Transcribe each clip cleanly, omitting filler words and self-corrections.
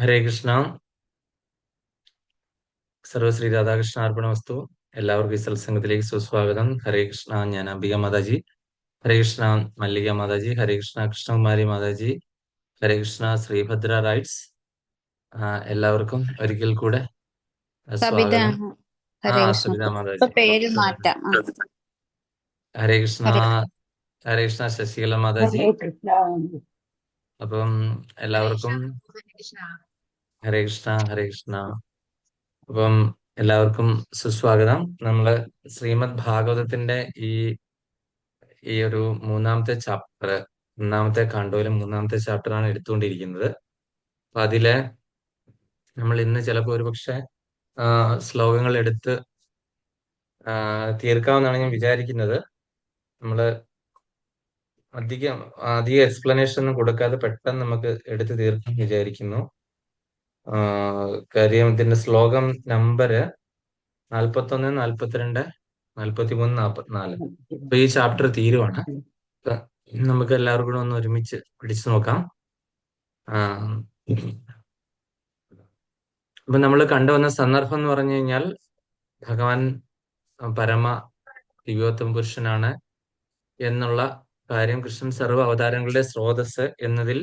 ഹരേ കൃഷ്ണ. സർവശ്രീ രാധാകൃഷ്ണ അർപ്പണമസ്തു. എല്ലാവർക്കും ഈ സത്സംഗത്തിലേക്ക് സുസ്വാഗതം. ഹരേ കൃഷ്ണ. ഞാൻ അംബിക മാതാജി. ഹരേ കൃഷ്ണ മല്ലിക മാതാജി. ഹരേ കൃഷ്ണ കൃഷ്ണകുമാരി മാതാജി. ഹരേ കൃഷ്ണ ശ്രീഭദ്ര റൈറ്റ്സ്. എല്ലാവർക്കും ഒരിക്കൽ കൂടെ സബിത, സ്വാഗതം. ഹരേ കൃഷ്ണ. സബിത ഇപ്പൊ മാതാജി. പേര് മാറ്റാം. ഹരേ കൃഷ്ണ. ഹരേ ഹരേ കൃഷ്ണ ശശികല മാതാജി. അപ്പം എല്ലാവർക്കും ഹരേ കൃഷ്ണ. ഹരേ കൃഷ്ണ. അപ്പം എല്ലാവർക്കും സുസ്വാഗതം. നമ്മള് ശ്രീമദ് ഭാഗവതത്തിന്റെ ഈ ഒരു മൂന്നാമത്തെ ചാപ്റ്റർ, ഒന്നാമത്തെ ഖണ്ഡോയിലെ മൂന്നാമത്തെ ചാപ്റ്ററാണ് എടുത്തുകൊണ്ടിരിക്കുന്നത്. അപ്പൊ അതില് നമ്മൾ ഇന്ന് ചിലപ്പോൾ ഒരുപക്ഷെ ശ്ലോകങ്ങൾ എടുത്ത് തീർക്കാമെന്നാണ് ഞാൻ വിചാരിക്കുന്നത്. നമ്മള് അധികം എക്സ്പ്ലനേഷൻ ഒന്നും കൊടുക്കാതെ പെട്ടെന്ന് നമുക്ക് എടുത്ത് തീർക്കാൻ വിചാരിക്കുന്നു. കാര്യം ഇതിന്റെ ശ്ലോകം നമ്പർ 41, 42, 43, 44. അപ്പൊ ഈ ചാപ്റ്റർ തീരുവാണ്. നമുക്ക് എല്ലാവർക്കും കൂടെ ഒന്ന് ഒരുമിച്ച് പിടിച്ചു നോക്കാം. അപ്പൊ നമ്മൾ കണ്ടുവന്ന സന്ദർഭം എന്ന് പറഞ്ഞു കഴിഞ്ഞാൽ ഭഗവാൻ പരമ ദിവ്യോത്തമ പുരുഷനാണ് എന്നുള്ള കാര്യം, കൃഷ്ണൻ സർവ്വ അവതാരങ്ങളുടെ സ്രോതസ് എന്നതിൽ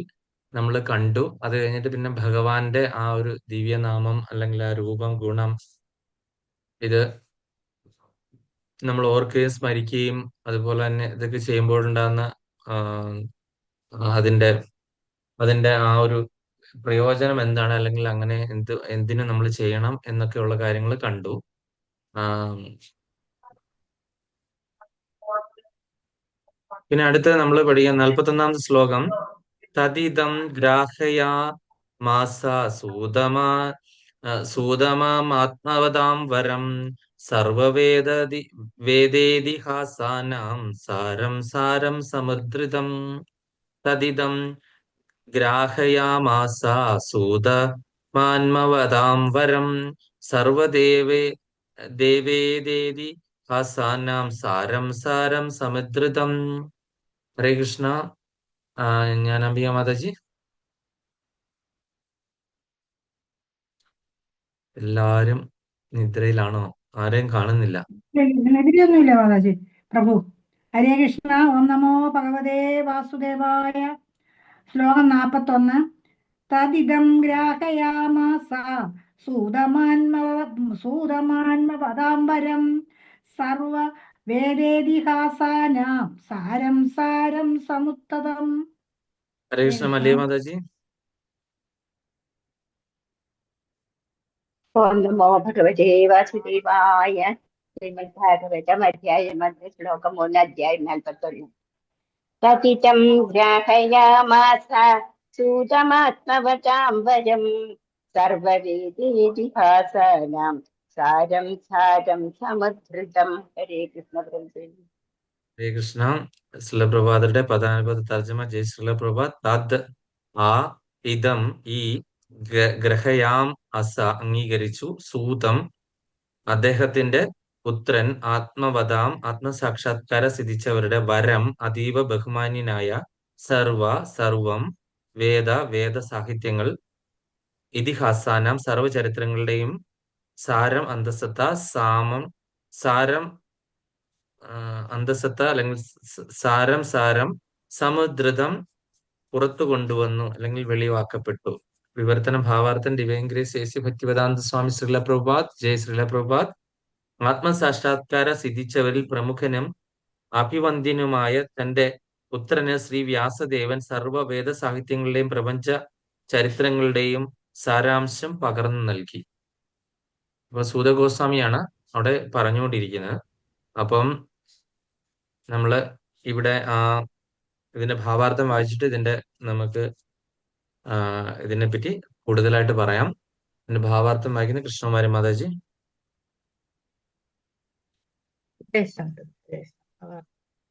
നമ്മൾ കണ്ടു. അത് കഴിഞ്ഞിട്ട് പിന്നെ ഭഗവാന്റെ ആ ഒരു ദിവ്യനാമം അല്ലെങ്കിൽ ആ രൂപം, ഗുണം, ഇത് നമ്മൾ ഓർക്കുകയും സ്മരിക്കുകയും അതുപോലെ തന്നെ ഇതൊക്കെ ചെയ്യുമ്പോഴുണ്ടാകുന്ന അതിന്റെ ആ ഒരു പ്രയോജനം എന്താണ്, അല്ലെങ്കിൽ അങ്ങനെ എന്തിനു നമ്മൾ ചെയ്യണം എന്നൊക്കെയുള്ള കാര്യങ്ങൾ കണ്ടു. പിന്നെ അടുത്ത് നമ്മൾ പഠിക്കുന്ന 41-ാമത്തെ ശ്ലോകം. തദിദം ഗ്രാഹയാ മാസ സൂതമാത്മവതാം വരം വേദേതിഹാസാനാം സാരം സാരം സമുദ്രിതം. തദിദം ഗ്രാഹയാമാസ സൂതമാത്മവതാം വരം ദേവേദേതിഹാസാനാം സാരം സാരം സമുദ്രിതം. ഹരേ കൃഷ്ണ. ഞാൻ അംബിക മാതാജി. എല്ലാരും നിദ്രയിലാണോ? ആരെയും കാണുന്നില്ല. എതിരൊന്നുമില്ല മാതാജി. പ്രഭു. ഹരേ കൃഷ്ണ. ഓം നമോ ഭഗവതേ വാസുദേവായ. ശ്ലോകം 41. തദിദം ഗ്രാഹയാമാസ സൂതമാന്മവതാംബരം സർവ വേദേതിഹാസാനാം സാരം സാരം സമുത്തതം. ഹരേ കൃഷ്ണ മല്ലിക മാതാജി. ഓം നമോ ഭഗവതേ വാസുദേവായ. ശ്രീമദ് ഭാഗവതം അധ്യായം 1, ശ്ലോകം 1, അധ്യായം 41. തതിതം ഗ്രാഹയാമാസ സൂതമാത്മവതാം വരം സർവവേദേതിഹാസാനാം സാരം സാരം സമുദ്രിതം. ഹരേ കൃഷ്ണ. ഹരേ കൃഷ്ണ. ശ്രീലപ്രഭാതരുടെ പദാനുപദ തർജ്ജമ. ജയ് ശ്രീലപ്രഭാത്. തദ് ആ ഇതം ഈ ഗ്രഹയാം അസ അംഗീകരിച്ചു, സൂതം അദ്ദേഹത്തിന്റെ പുത്രൻ, ആത്മവതാം ആത്മസാക്ഷാത്കാര സിദ്ധിച്ചവരുടെ വരം അതീവ ബഹുമാന്യനായ സർവം വേദ സാഹിത്യങ്ങൾ ഇതിഹാസാനം സർവചരിത്രങ്ങളുടെയും സാരം അന്തസത്ത അല്ലെങ്കിൽ സാരം സമുദ്രതം പുറത്തു കൊണ്ടുവന്നു അല്ലെങ്കിൽ വെളിവാക്കപ്പെട്ടു. വിവർത്തനം ഭാവാർത്ഥം ഡിവൈൻ ഗ്രേസ് എസി ഭക്തിവേദാന്ത സ്വാമി ശ്രീല പ്രഭുപാദ്. ജയ് ശ്രീല പ്രഭുപാദ്. ആത്മസാക്ഷാത്കാര സിദ്ധിച്ചവരിൽ പ്രമുഖനും അഭിവന്ദ്യനുമായ തന്റെ പുത്രന് ശ്രീ വ്യാസദേവൻ സർവ്വ വേദ സാഹിത്യങ്ങളുടെയും പ്രപഞ്ച ചരിത്രങ്ങളുടെയും സാരാംശം പകർന്നു നൽകി. അപ്പൊ സൂതഗോസ്വാമിയാണ് അവിടെ പറഞ്ഞുകൊണ്ടിരിക്കുന്നത്. അപ്പം നമ്മള് ഇവിടെ ഇതിന്റെ ഭാവാർത്ഥം വായിച്ചിട്ട് നമുക്ക് ഇതിനെപ്പറ്റി കൂടുതലായിട്ട് പറയാം. ഇതിന്റെ ഭാവാർത്ഥം വായിക്കുന്ന കൃഷ്ണകുമാരി മാതാജി.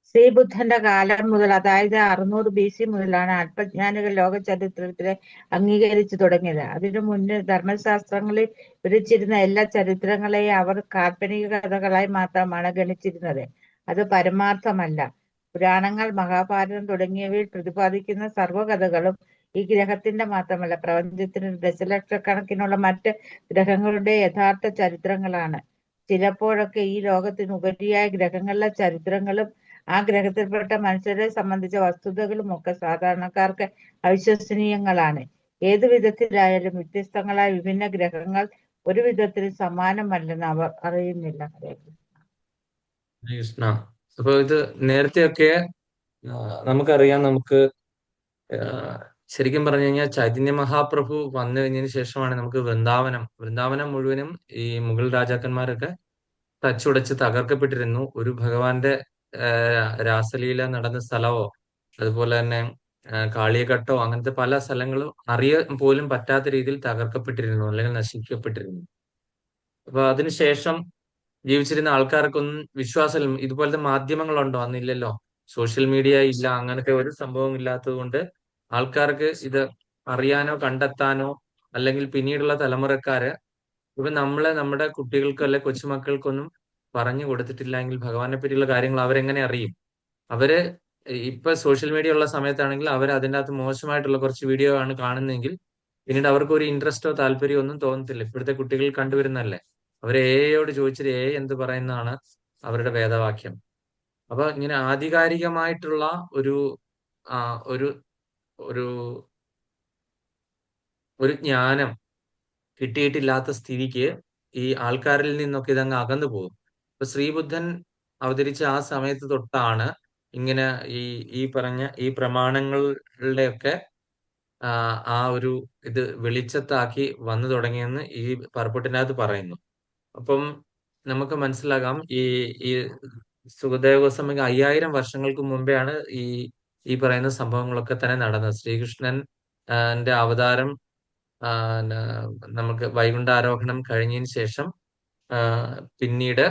ശ്രീബുദ്ധന്റെ കാലം മുതൽ, അതായത് 600 BC മുതലാണ് ആത്മജ്ഞാനികൾ ലോക ചരിത്രത്തിലെ അംഗീകരിച്ചു തുടങ്ങിയത്. അതിനു മുന്നേ ധർമ്മശാസ്ത്രങ്ങളിൽ വിവരിച്ചിരുന്ന എല്ലാ ചരിത്രങ്ങളെയും അവർ കാൽപ്പനിക കഥകളായി മാത്രമാണ് ഗണിച്ചിരുന്നത്. അത് പരമാർത്ഥമല്ല. പുരാണങ്ങൾ, മഹാഭാരതം തുടങ്ങിയവയിൽ പ്രതിപാദിക്കുന്ന സർവ്വകഥകളും ഈ ഗ്രഹത്തിന്റെ മാത്രമല്ല, പ്രപഞ്ചത്തിന് ദശലക്ഷക്കണക്കിനുള്ള മറ്റ് ഗ്രഹങ്ങളുടെ യഥാർത്ഥ ചരിത്രങ്ങളാണ്. ചിലപ്പോഴൊക്കെ ഈ ലോകത്തിന് ഉപരിയായ ഗ്രഹങ്ങളിലെ ചരിത്രങ്ങളും ആ ഗ്രഹത്തിൽപ്പെട്ട മനുഷ്യരെ സംബന്ധിച്ച വസ്തുതകളും ഒക്കെ സാധാരണക്കാർക്ക് അവിശ്വസനീയങ്ങളാണ്. ഏതു വിധത്തിലായാലും വ്യത്യസ്തങ്ങളായ വിഭിന്ന ഗ്രഹങ്ങൾ ഒരു വിധത്തിലും സമാനമല്ലെന്ന് അവർ അറിയുന്നില്ല. കൃഷ്ണ. അപ്പൊ ഇത് നേരത്തെയൊക്കെ നമുക്കറിയാം, നമുക്ക് ശരിക്കും പറഞ്ഞു കഴിഞ്ഞാൽ ചൈതന്യ മഹാപ്രഭു വന്നു കഴിഞ്ഞതിന് ശേഷമാണ് നമുക്ക് വൃന്ദാവനം മുഴുവനും ഈ മുഗൾ രാജാക്കന്മാരൊക്കെ തച്ചുടച്ച് തകർക്കപ്പെട്ടിരുന്നു. ഒരു ഭഗവാന്റെ രാസലീല നടന്ന സ്ഥലമോ അതുപോലെ തന്നെ കാളിയഘട്ടോ അങ്ങനത്തെ പല സ്ഥലങ്ങളും അറിയാൻ പോലും പറ്റാത്ത രീതിയിൽ തകർക്കപ്പെട്ടിരുന്നു അല്ലെങ്കിൽ നശിക്കപ്പെട്ടിരുന്നു. അപ്പൊ അതിനുശേഷം ജീവിച്ചിരുന്ന ആൾക്കാർക്കൊന്നും വിശ്വാസം, ഇതുപോലത്തെ മാധ്യമങ്ങളുണ്ടോ? അന്നില്ലല്ലോ, സോഷ്യൽ മീഡിയ ഇല്ല, അങ്ങനത്തെ ഒരു സംഭവം ഇല്ലാത്തത് കൊണ്ട് ആൾക്കാർക്ക് ഇത് അറിയാനോ കണ്ടെത്താനോ അല്ലെങ്കിൽ പിന്നീടുള്ള തലമുറക്കാര് ഇപ്പൊ നമ്മുടെ കുട്ടികൾക്ക് അല്ലെ കൊച്ചുമക്കൾക്കൊന്നും പറഞ്ഞു കൊടുത്തിട്ടില്ലെങ്കിൽ ഭഗവാനെ പറ്റിയുള്ള കാര്യങ്ങൾ അവരെങ്ങനെ അറിയും? അവര് ഇപ്പൊ സോഷ്യൽ മീഡിയ ഉള്ള സമയത്താണെങ്കിൽ അവർ അതിൻ്റെ അകത്ത് മോശമായിട്ടുള്ള കുറച്ച് വീഡിയോ ആണ് കാണുന്നതെങ്കിൽ പിന്നീട് അവർക്ക് ഒരു ഇൻട്രസ്റ്റോ താല്പര്യമോ ഒന്നും തോന്നത്തില്ല. ഇപ്പോഴത്തെ കുട്ടികൾ കണ്ടുവരുന്നല്ലേ, അവരെ എയോട് ചോദിച്ചിട്ട് എന്ത് പറയുന്നതാണ് അവരുടെ വേദവാക്യം. അപ്പൊ ഇങ്ങനെ ആധികാരികമായിട്ടുള്ള ഒരു ഒരു ഒരു ഒരു ജ്ഞാനം കിട്ടിയിട്ടില്ലാത്ത സ്ഥിതിക്ക് ഈ ആൾക്കാരിൽ നിന്നൊക്കെ ഇതങ്ങ് അകന്നു പോകും. ഇപ്പൊ ശ്രീബുദ്ധൻ അവതരിച്ച ആ സമയത്ത് തൊട്ടാണ് ഇങ്ങനെ ഈ പറഞ്ഞ ഈ പ്രമാണങ്ങളുടെയൊക്കെ ആ ഒരു ഇത് വെളിച്ചത്താക്കി വന്നു തുടങ്ങിയെന്ന് ഈ പർപ്പട്ടിനകത്ത് പറയുന്നു. അപ്പം നമുക്ക് മനസ്സിലാകാം, ഈ സുഖദേവ ഗോസ്വാമിക്ക് 5000 വർഷങ്ങൾക്ക് മുമ്പെയാണ് ഈ പറയുന്ന സംഭവങ്ങളൊക്കെ തന്നെ നടന്നത്. ശ്രീകൃഷ്ണൻ ന്റെ അവതാരം നമുക്ക് വൈകുണ്ഠാരോഹണം കഴിഞ്ഞതിന് ശേഷം പിന്നീട്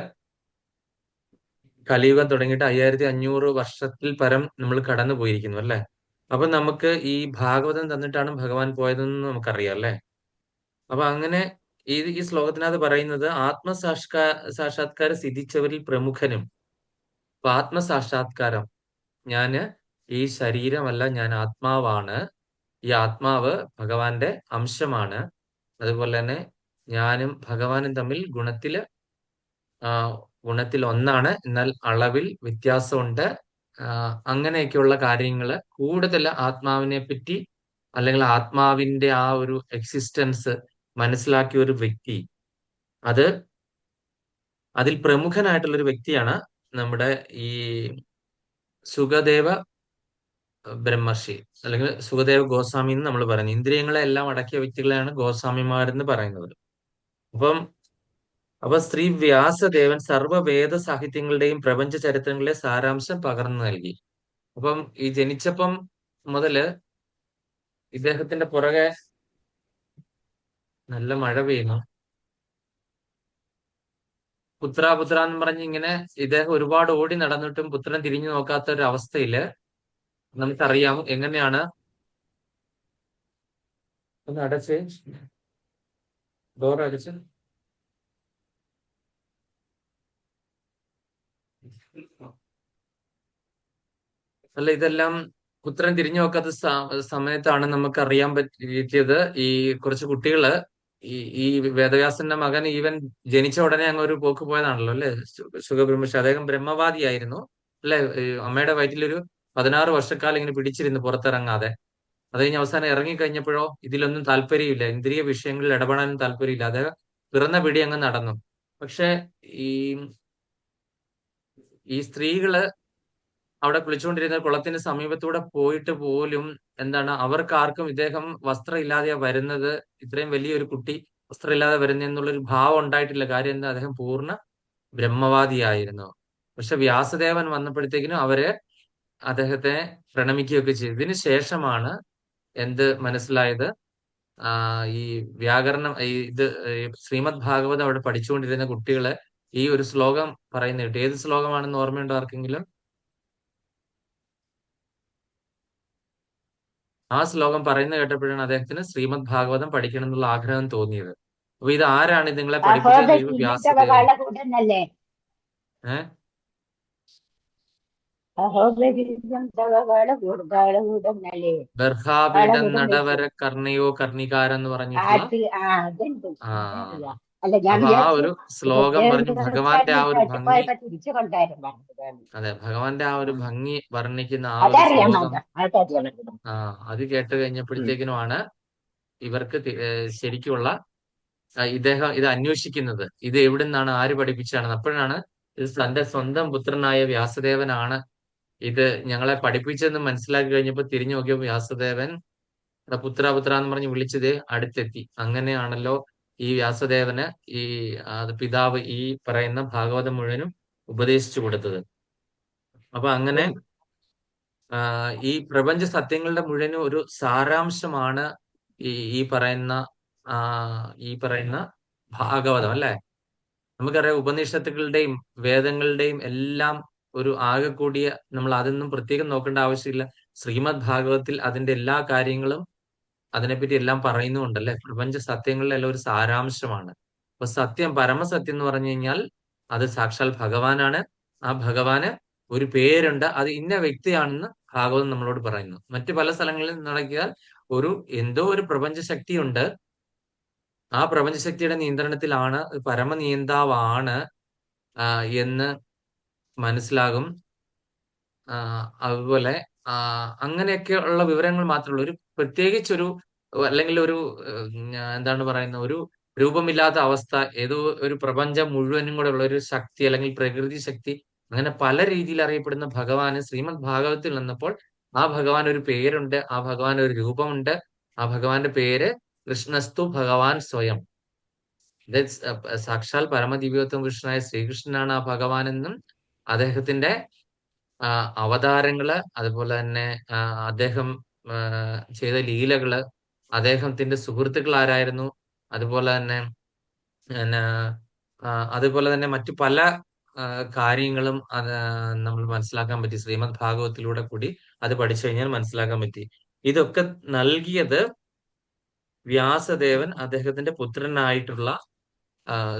കലിയുഗം തുടങ്ങിയിട്ട് 5500 വർഷത്തിൽ പരം നമ്മൾ കടന്നു പോയിരിക്കുന്നു അല്ലെ. അപ്പൊ നമുക്ക് ഈ ഭാഗവതം തന്നിട്ടാണ് ഭഗവാൻ പോയതെന്ന് നമുക്കറിയാം അല്ലെ. അപ്പൊ അങ്ങനെ ഈ ശ്ലോകത്തിനകത്ത് പറയുന്നത് സാക്ഷാത്കാരം സിദ്ധിച്ചവരിൽ പ്രമുഖനും. അപ്പൊ ആത്മസാക്ഷാത്കാരം, ഞാന് ഈ ശരീരമല്ല, ഞാൻ ആത്മാവാണ്, ഈ ആത്മാവ് ഭഗവാന്റെ അംശമാണ്, അതുപോലെ തന്നെ ഞാനും ഭഗവാനും തമ്മിൽ ഗുണത്തിൽ ഒന്നാണ്, എന്നാൽ അളവിൽ വ്യത്യാസമുണ്ട്. അങ്ങനെയൊക്കെയുള്ള കാര്യങ്ങള് കൂടുതൽ ആത്മാവിനെ പറ്റി അല്ലെങ്കിൽ ആത്മാവിന്റെ ആ ഒരു എക്സിസ്റ്റൻസ് മനസ്സിലാക്കിയ ഒരു വ്യക്തി, അതിൽ പ്രമുഖനായിട്ടുള്ള ഒരു വ്യക്തിയാണ് നമ്മുടെ ഈ സുഖദേവ ബ്രഹ്മർഷി അല്ലെങ്കിൽ സുഖദേവ ഗോസ്വാമി എന്ന് നമ്മൾ പറയുന്നത്. ഇന്ദ്രിയങ്ങളെ എല്ലാം അടക്കിയ വ്യക്തികളെയാണ് ഗോസ്വാമിമാരെന്ന് പറയുന്നത്. അപ്പൊ ശ്രീ വ്യാസദേവൻ സർവ്വവേദ സാഹിത്യങ്ങളുടെയും പ്രപഞ്ച ചരിത്രങ്ങളിലെ സാരാംശം പകർന്നു നൽകി. അപ്പം ഈ ജനിച്ചപ്പം മുതല് ഇദ്ദേഹത്തിന്റെ പുറകെ നല്ല മഴ പെയ്യുന്നു. പുത്ര എന്ന് പറഞ്ഞ് ഇങ്ങനെ ഇദ്ദേഹം ഒരുപാട് ഓടി നടന്നിട്ടും പുത്രൻ തിരിഞ്ഞു നോക്കാത്ത ഒരു അവസ്ഥയില് നമുക്കറിയാം എങ്ങനെയാണ്. ഒന്ന് അടച്ച് ഡോർ അടച്ച്. അല്ല, ഇതെല്ലാം പുത്രൻ തിരിഞ്ഞു നോക്കാത്ത സമയത്താണ് നമുക്ക് അറിയാൻ പറ്റിയത്. ഈ കുറച്ച് കുട്ടികള് ഈ വേദവ്യാസന്റെ മകൻ ഈവൻ ജനിച്ച ഉടനെ അങ്ങ് ഒരു പോക്ക് പോയതാണല്ലോ അല്ലെ, സുഖബ്രഹ്മർഷി. അദ്ദേഹം ബ്രഹ്മവാദിയായിരുന്നു അല്ലെ. അമ്മയുടെ വയറ്റിലൊരു 16 വർഷക്കാലം ഇങ്ങനെ പിടിച്ചിരുന്നു പുറത്തിറങ്ങാതെ. അത് കഴിഞ്ഞ് അവസാനം ഇറങ്ങിക്കഴിഞ്ഞപ്പോഴോ ഇതിലൊന്നും താല്പര്യമില്ല, ഇന്ദ്രിയ വിഷയങ്ങളിൽ ഇടപെടാനും താല്പര്യമില്ല. അദ്ദേഹം പിറന്ന പിടി അങ്ങ് നടന്നു. പക്ഷെ ഈ സ്ത്രീകള് അവിടെ കുളിച്ചുകൊണ്ടിരുന്ന കുളത്തിന് സമീപത്തൂടെ പോയിട്ട് പോലും അവർക്കാർക്കും ഇദ്ദേഹം വസ്ത്രം ഇല്ലാതെയാ വരുന്നത്, ഇത്രയും വലിയൊരു കുട്ടി വസ്ത്രമില്ലാതെ വരുന്നെന്നുള്ളൊരു ഭാവം ഉണ്ടായിട്ടില്ല. കാര്യം എന്താ, അദ്ദേഹം പൂർണ്ണ ബ്രഹ്മവാദിയായിരുന്നു. പക്ഷെ വ്യാസദേവൻ വന്നപ്പോഴത്തേക്കിനും അവര് അദ്ദേഹത്തെ പ്രണമിക്കുകയൊക്കെ ചെയ്തു. ഇതിന് ശേഷമാണ് മനസ്സിലായത്, ഈ വ്യാകരണം ശ്രീമദ് ഭാഗവതം അവിടെ പഠിച്ചുകൊണ്ടിരുന്ന കുട്ടികള് ഈ ഒരു ശ്ലോകം പറയുന്ന കേട്ടു. ഏത് ശ്ലോകമാണെന്ന് ഓർമ്മയുണ്ടോ ആർക്കെങ്കിലും? ആ ശ്ലോകം പറയുന്നത് കേട്ടപ്പോഴാണ് അദ്ദേഹത്തിന് ശ്രീമദ് ഭാഗവതം പഠിക്കണം എന്നുള്ള ആഗ്രഹം തോന്നിയത്. അപ്പൊ ഇത് ആരാണ് നിങ്ങളെ പഠിപ്പിച്ചത്? വ്യാസദേവൻ. കൂട്ടുന്നല്ലേ? അഹോബലിതം തവ വളകൂടങ്ങളെ ബർഹാപീഠം നടവര കർണിയോ കർണികാരെന്ന് പറഞ്ഞിട്ടുള്ള അതുണ്ട്, ആ അതറിയാം. അല്ല, ഞാൻ അപ്പൊ ആ വിചാരിച്ചു ഒരു ശ്ലോകം പറഞ്ഞു ഭഗവാന്റെ ആ ഒരു ഭംഗി. തട്ടിപ്പോയപ്പോ തിരിച്ചു കൊണ്ടുവരുന്നത്. അതെ, ഭഗവാന്റെ ആ ഒരു ഭംഗി വർണ്ണിക്കുന്ന ആ ഒരു അതറിയാം, ശ്ലോകം അതറിയാം. അത് കേട്ട് കഴിഞ്ഞപ്പോഴത്തേക്കിനുമാണ് ഇവർക്ക് ശരിക്കുള്ള ഇദ്ദേഹം ഇത് അന്വേഷിക്കുന്നത്. ഇത് എവിടെ നിന്നാണ്, ആര് പഠിപ്പിച്ചാണെന്ന്. അപ്പോഴാണ് ഇത് തന്റെ സ്വന്തം പുത്രനായ വ്യാസദേവനാണ് ഇത് ഞങ്ങളെ പഠിപ്പിച്ചതെന്ന് മനസ്സിലാക്കി കഴിഞ്ഞപ്പോൾ തിരിഞ്ഞു നോക്കിയപ്പോൾ വ്യാസദേവൻ പുത്ര പുത്ര എന്ന് പറഞ്ഞ് വിളിച്ചത് അടുത്തെത്തി. അങ്ങനെയാണല്ലോ ഈ വ്യാസദേവന് ഈ പിതാവ് ഈ പറയുന്ന ഭാഗവതം മുഴുവനും ഉപദേശിച്ചു കൊടുത്തത്. അപ്പൊ അങ്ങനെ ഈ പ്രപഞ്ച സത്യങ്ങളുടെ മുഴുവനും ഒരു സാരാംശമാണ് ഈ പറയുന്ന ഭാഗവതം, അല്ലെ? നമുക്കറിയാം, ഉപനിഷത്തുകളുടെയും വേദങ്ങളുടെയും എല്ലാം ഒരു ആകെ കൂടിയ, നമ്മൾ അതൊന്നും പ്രത്യേകം നോക്കേണ്ട ആവശ്യമില്ല. ശ്രീമദ് ഭാഗവതത്തിൽ അതിന്റെ എല്ലാ കാര്യങ്ങളും അതിനെപ്പറ്റി എല്ലാം പറയുന്നുണ്ടല്ലേ. പ്രപഞ്ച സത്യങ്ങളുടെ എല്ലാം ഒരു സാരാംശമാണ്. അപ്പൊ സത്യം, പരമസത്യം എന്ന് പറഞ്ഞു കഴിഞ്ഞാൽ അത് സാക്ഷാൽ ഭഗവാനാണ്. ആ ഭഗവാന് ഒരു പേരുണ്ട്, അത് ഇന്ന വ്യക്തിയാണെന്ന് ഭാഗവതം നമ്മളോട് പറയുന്നു. മറ്റു പല സ്ഥലങ്ങളിൽ നടക്കിയാൽ എന്തോ ഒരു പ്രപഞ്ച ശക്തിയുണ്ട്, ആ പ്രപഞ്ചശക്തിയുടെ നിയന്ത്രണത്തിലാണ്, പരമനിയന്താവാണ് എന്ന് മനസ്സിലാകും. അതുപോലെ അങ്ങനെയൊക്കെ ഉള്ള വിവരങ്ങൾ മാത്രമേ ഉള്ളൂ. പ്രത്യേകിച്ചൊരു അല്ലെങ്കിൽ എന്താണ് പറയുന്ന, ഒരു രൂപമില്ലാത്ത അവസ്ഥ, ഏതോ ഒരു പ്രപഞ്ചം മുഴുവനും കൂടെ ഉള്ള ഒരു ശക്തി അല്ലെങ്കിൽ പ്രകൃതി ശക്തി, അങ്ങനെ പല രീതിയിൽ അറിയപ്പെടുന്ന ഭഗവാന് ശ്രീമദ് ഭാഗവതത്തിൽ നിന്നപ്പോൾ ആ ഭഗവാൻ ഒരു പേരുണ്ട്, ആ ഭഗവാൻ ഒരു രൂപമുണ്ട്. ആ ഭഗവാന്റെ പേര് കൃഷ്ണസ്തു ഭഗവാൻ സ്വയം. സാക്ഷാൽ പരമദിവ്യോത്തമ കൃഷ്ണനായ ശ്രീകൃഷ്ണനാണ് ആ ഭഗവാനെന്നും അദ്ദേഹത്തിന്റെ അവതാരങ്ങള്, അതുപോലെ തന്നെ അദ്ദേഹം ചെയ്ത ലീലകള്, അദ്ദേഹത്തിന്റെ സുഹൃത്തുക്കൾ ആരായിരുന്നു, അതുപോലെ തന്നെ മറ്റു പല കാര്യങ്ങളും നമ്മൾ മനസ്സിലാക്കാൻ പറ്റി. ശ്രീമദ് ഭാഗവത്തിലൂടെ കൂടി അത് പഠിച്ചു കഴിഞ്ഞാൽ മനസ്സിലാക്കാൻ പറ്റി. ഇതൊക്കെ നൽകിയത് വ്യാസദേവൻ അദ്ദേഹത്തിന്റെ പുത്രനായിട്ടുള്ള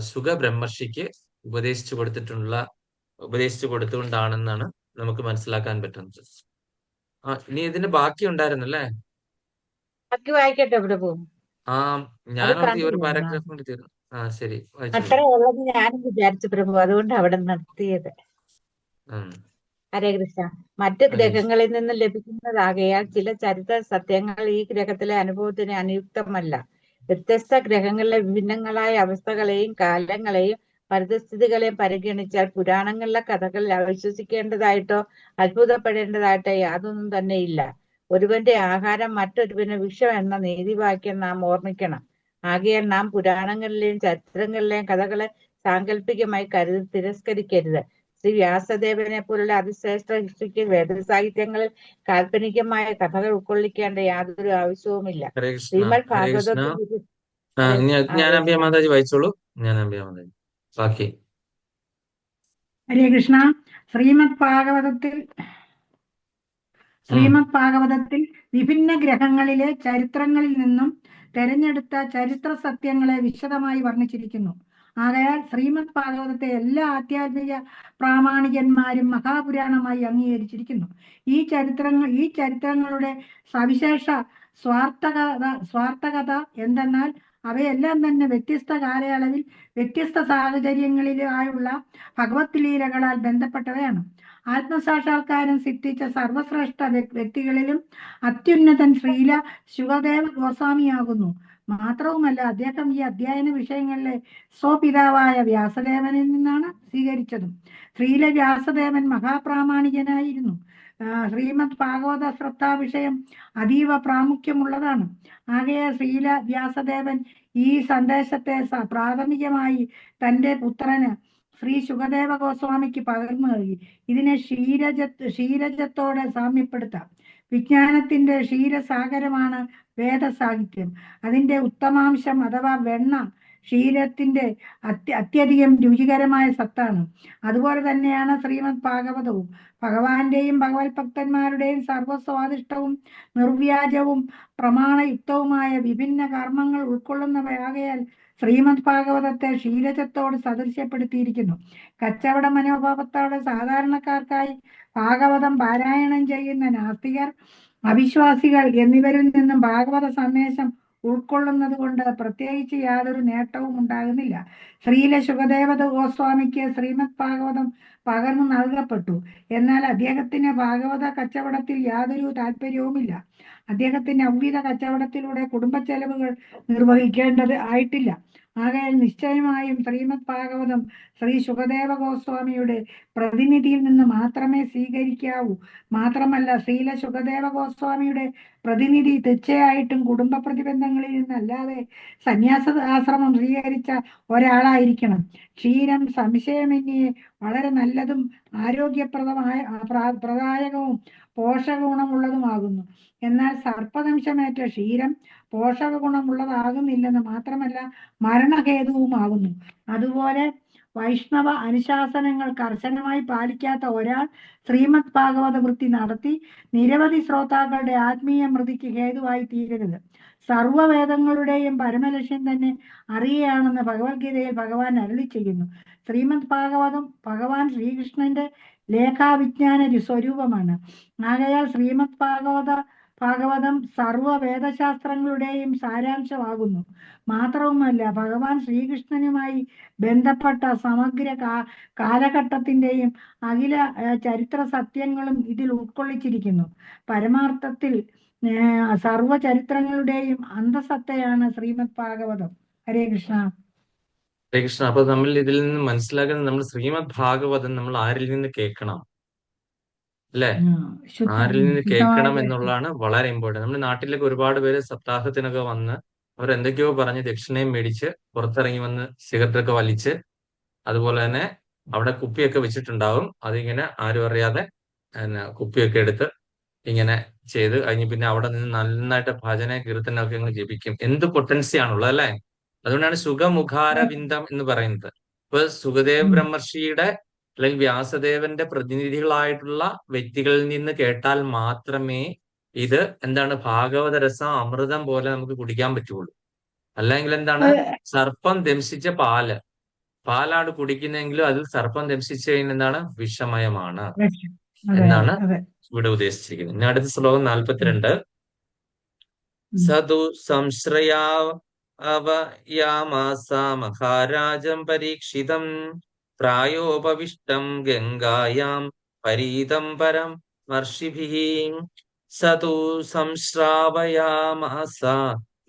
സുഖബ്രഹ്മർഷിക്ക് ഉപദേശിച്ചു കൊടുത്തുകൊണ്ടാണെന്നാണ് നമുക്ക് മനസ്സിലാക്കാൻ പറ്റുന്നത്. ഇനി ഇതിന്റെ ബാക്കി ഉണ്ടായിരുന്നല്ലേ? ബാക്കി വായിക്കട്ടെ പ്രഭു. ഞാൻ ഈ ഒരു പാരഗ്രാഫ് കൊണ്ട് തീർന്നു. ശരി, അത്ര ഉള്ളത് ഞാനും വിചാരിച്ചു പ്രഭു, അതുകൊണ്ട് അവിടെ നിർത്തിയത്. ഹരേ കൃഷ്ണ. മറ്റു ഗ്രഹങ്ങളിൽ നിന്ന് ലഭിക്കുന്നതാകയാൽ ചില ചരിത്ര സത്യങ്ങൾ ഈ ഗ്രഹത്തിലെ അനുഭവത്തിന് അനുയുക്തമല്ല. വ്യത്യസ്ത ഗ്രഹങ്ങളിലെ വിഭിന്നങ്ങളായ അവസ്ഥകളെയും കാലങ്ങളെയും പരിതസ്ഥിതികളെയും പരിഗണിച്ചാൽ പുരാണങ്ങളിലെ കഥകളിൽ അവിശ്വസിക്കേണ്ടതായിട്ടോ അത്ഭുതപ്പെടേണ്ടതായിട്ടോ യാതൊന്നും തന്നെ ഇല്ല. ഒരുവന്റെ ആഹാരം മറ്റൊരുവന് വിഷം എന്ന നീതിവാക്യം നാം ഓർമ്മിക്കണം. ആകയാൽ നാം പുരാണങ്ങളിലെയും ചരിത്രങ്ങളിലെയും കഥകളെ സാങ്കല്പികമായി കരുതി തിരസ്കരിക്കരുത്. ശ്രീ വ്യാസദേവനെ പോലുള്ള അതിശ്രേഷ്ഠ ഋഷിക്ക് വേദസാഹിത്യങ്ങളിൽ കാൽപ്പനികമായ കഥകൾ ഉൾക്കൊള്ളിക്കേണ്ട യാതൊരു ആവശ്യവുമില്ല. ശ്രീമദ് ഭാഗവതത്തിൽ ഹരേ കൃഷ്ണ. ശ്രീമദ് ഭാഗവതത്തിൽ വിഭിന്ന ഗ്രഹങ്ങളിലെ ചരിത്രങ്ങളിൽ നിന്നും തെരഞ്ഞെടുത്ത ചരിത്ര സത്യങ്ങളെ വിശദമായി വർണ്ണിച്ചിരിക്കുന്നു. ആകയാൽ ശ്രീമദ് ഭാഗവതത്തെ എല്ലാ ആധ്യാത്മിക പ്രാമാണികന്മാരും മഹാപുരാണമായി അംഗീകരിച്ചിരിക്കുന്നു. ഈ ചരിത്രങ്ങളുടെ സവിശേഷ സ്വാർത്ഥകത എന്തെന്നാൽ അവയെല്ലാം തന്നെ വ്യത്യസ്ത കാലയളവിൽ വ്യത്യസ്ത സാഹചര്യങ്ങളിലായുള്ള ഭഗവത് ലീലകളാൽ ബന്ധപ്പെട്ടവയാണ്. ആത്മസാക്ഷാത്കാരം സിദ്ധിച്ച സർവശ്രേഷ്ഠ വ്യക്തികളിലും അത്യുന്നതൻ ശ്രീല ശുകദേവ ഗോസ്വാമിയാകുന്നു. മാത്രവുമല്ല, അദ്ദേഹം ഈ അധ്യയന വിഷയങ്ങളിലെ സ്വപിതാവായ വ്യാസദേവനിൽ നിന്നാണ് സ്വീകരിച്ചതും. ശ്രീല വ്യാസദേവൻ മഹാപ്രാമാണികനായിരുന്നു. ശ്രീമദ് ഭാഗവത ശ്രദ്ധാ വിഷയം അതീവ പ്രാമുഖ്യമുള്ളതാണ്. ആകയാൽ ശ്രീല വ്യാസദേവൻ ഈ സന്ദേശത്തെ പ്രാഥമികമായി തൻ്റെ പുത്രന് ശ്രീ ശുകദേവ ഗോസ്വാമിക്ക് പകർന്നു നൽകി. ഇതിനെ ക്ഷീരജത്തോടെ സാമ്യപ്പെടുത്താം. വിജ്ഞാനത്തിന്റെ ക്ഷീരസാഗരമാണ് വേദസാഹിത്യം. അതിന്റെ ഉത്തമാംശം അഥവാ വെണ്ണ ക്ഷീരത്തിന്റെ അത്യധികം രുചികരമായ സത്താണ്. അതുപോലെ തന്നെയാണ് ശ്രീമദ് ഭാഗവതവും. ഭഗവാന്റെയും ഭഗവത് ഭക്തന്മാരുടെയും സർവസ്വാദിഷ്ടവും നിർവ്യാജവും പ്രമാണയുക്തവുമായ വിഭിന്ന കർമ്മങ്ങൾ ഉൾക്കൊള്ളുന്നവയാകയാൽ ശ്രീമദ് ഭാഗവതത്തെ ക്ഷീരജത്തോട് സദൃശ്യപ്പെടുത്തിയിരിക്കുന്നു. കച്ചവട മനോഭാവത്തോടെ സാധാരണക്കാർക്കായി ഭാഗവതം പാരായണം ചെയ്യുന്ന നാസ്തികർ, അവിശ്വാസികൾ എന്നിവരിൽ നിന്നും ഭാഗവത സന്ദേശം ഉൾക്കൊള്ളുന്നത് കൊണ്ട് പ്രത്യേകിച്ച് യാതൊരു നേട്ടവും ഉണ്ടാകുന്നില്ല. ശ്രീല ശുകദേവ ഗോസ്വാമിക്ക് ശ്രീമദ് ഭാഗവതം പകർന്നു നൽകപ്പെട്ടു. എന്നാൽ അദ്ദേഹത്തിന് ഭാഗവത കച്ചവടത്തിൽ യാതൊരു താല്പര്യവുമില്ല. അദ്ദേഹത്തിന്റെ ഔദ്യോഗിക കച്ചവടത്തിലൂടെ കുടുംബ ചെലവുകൾ നിർവഹിക്കേണ്ടത് ആയിട്ടില്ല. ആകയാൽ നിശ്ചയമായും ശ്രീമദ് ഭാഗവതം ശ്രീ ശുകദേവ ഗോസ്വാമിയുടെ പ്രതിനിധിയിൽ നിന്ന് മാത്രമേ സ്വീകരിക്കാവൂ. മാത്രമല്ല, ശ്രീല ശുകദേവ ഗോസ്വാമിയുടെ പ്രതിനിധി തീർച്ചയായിട്ടും കുടുംബ പ്രതിബന്ധങ്ങളിൽ നിന്നല്ലാതെ സന്യാസ ആശ്രമം സ്വീകരിച്ച ഒരാളായിരിക്കണം. ക്ഷീരം സംശയമന്യേ വളരെ നല്ലതും പ്രദായകവും പോഷക ഗുണമുള്ളതുമാകുന്നു. എന്നാൽ സർപ്പദംശമേറ്റ ക്ഷീരം പോഷക ഗുണമുള്ളതാകുന്നില്ലെന്ന് മാത്രമല്ല മരണഹേതുവുമാകുന്നു. അതുപോലെ വൈഷ്ണവ അനുശാസനങ്ങൾ കർശനമായി പാലിക്കാത്ത ഒരാൾ ശ്രീമദ് ഭാഗവത വൃത്തി നടത്തി നിരവധി ശ്രോതാക്കളുടെ ആത്മീയ മൃതിക്ക് ഹേതുവായി തീരരുത്. സർവവേദങ്ങളുടെയും പരമലക്ഷ്യം തന്നെ അറിയുകയാണെന്ന് ഭഗവത്ഗീതയിൽ ഭഗവാൻ അരുളി ചെയ്യുന്നു. ശ്രീമദ് ഭാഗവതം ഭഗവാൻ ശ്രീകൃഷ്ണന്റെ ലേഖാവിജ്ഞാന സ്വരൂപമാണ്. ആകയാൽ ശ്രീമദ് ഭാഗവതം സർവ വേദശാസ്ത്രങ്ങളുടെയും സാരാംശമാകുന്നു. മാത്രവുമല്ല, ഭഗവാൻ ശ്രീകൃഷ്ണനുമായി ബന്ധപ്പെട്ട സമഗ്ര കാലഘട്ടത്തിന്റെയും അഖില ചരിത്ര സത്യങ്ങളും ഇതിൽ ഉൾക്കൊള്ളിച്ചിരിക്കുന്നു. പരമാർത്ഥത്തിൽ സർവ ചരിത്രങ്ങളുടെയും അന്തസത്തയാണ് ശ്രീമദ് ഭാഗവതം. ഹരേ കൃഷ്ണ. ഹരേ കൃഷ്ണ. അപ്പൊ നമ്മൾ ഇതിൽ നിന്ന് മനസ്സിലാക്കുന്നത്, നമ്മൾ ശ്രീമദ് ഭാഗവതം നമ്മൾ ആരിൽ നിന്ന് കേൾക്കണം, അല്ലെ? ആരിൽ നിന്ന് കേൾക്കണം എന്നുള്ളതാണ് വളരെ ഇമ്പോർട്ടന്റ്. നമ്മുടെ നാട്ടിലൊക്കെ ഒരുപാട് പേര് സപ്താഹത്തിനൊക്കെ വന്ന് അവർ എന്തൊക്കെയോ പറഞ്ഞ് ദക്ഷിണയും മേടിച്ച് പുറത്തിറങ്ങി വന്ന് സിഗരറ്റൊക്കെ വലിച്ച്, അതുപോലെ തന്നെ അവിടെ കുപ്പിയൊക്കെ വെച്ചിട്ടുണ്ടാവും. അതിങ്ങനെ ആരും അറിയാതെ കുപ്പിയൊക്കെ എടുത്ത് ഇങ്ങനെ ചെയ്ത് കഴിഞ്ഞ് പിന്നെ അവിടെ നിന്ന് നന്നായിട്ട് ഭജന കീർത്തനമൊക്കെ ഇങ്ങനെ ജപിക്കും. എന്ത് പൊട്ടൻസി ആണുള്ളത്, അല്ലെ? അതുകൊണ്ടാണ് സുഖമുഖാരവിന്ദം എന്ന് പറയുന്നത്. ഇപ്പൊ സുഖദേവ് ബ്രഹ്മർഷിയുടെ അല്ലെങ്കിൽ വ്യാസദേവന്റെ പ്രതിനിധികളായിട്ടുള്ള വ്യക്തികളിൽ നിന്ന് കേട്ടാൽ മാത്രമേ ഇത് എന്താണ് ഭാഗവത രസം അമൃതം പോലെ നമുക്ക് കുടിക്കാൻ പറ്റുള്ളൂ. അല്ലെങ്കിൽ എന്താണ്, സർപ്പം ദംശിച്ച പാലാണ് കുടിക്കുന്നെങ്കിലും അതിൽ സർപ്പം ദംശിച്ചു കഴിഞ്ഞാൽ എന്താണ്, വിഷമയമാണ് എന്നാണ് ഇവിടെ ഉദ്ദേശിച്ചിരിക്കുന്നത്. ഇനി അടുത്ത ശ്ലോകം 42. സതു സംശ്രയാവയാമാസ മഹാരാജം പരീക്ഷിതം പ്രായോപവിഷ്ടം ഗംഗായാം പരീതം പരം മർഷിഭിഃ. സതു സംശ്രാവയാമാസ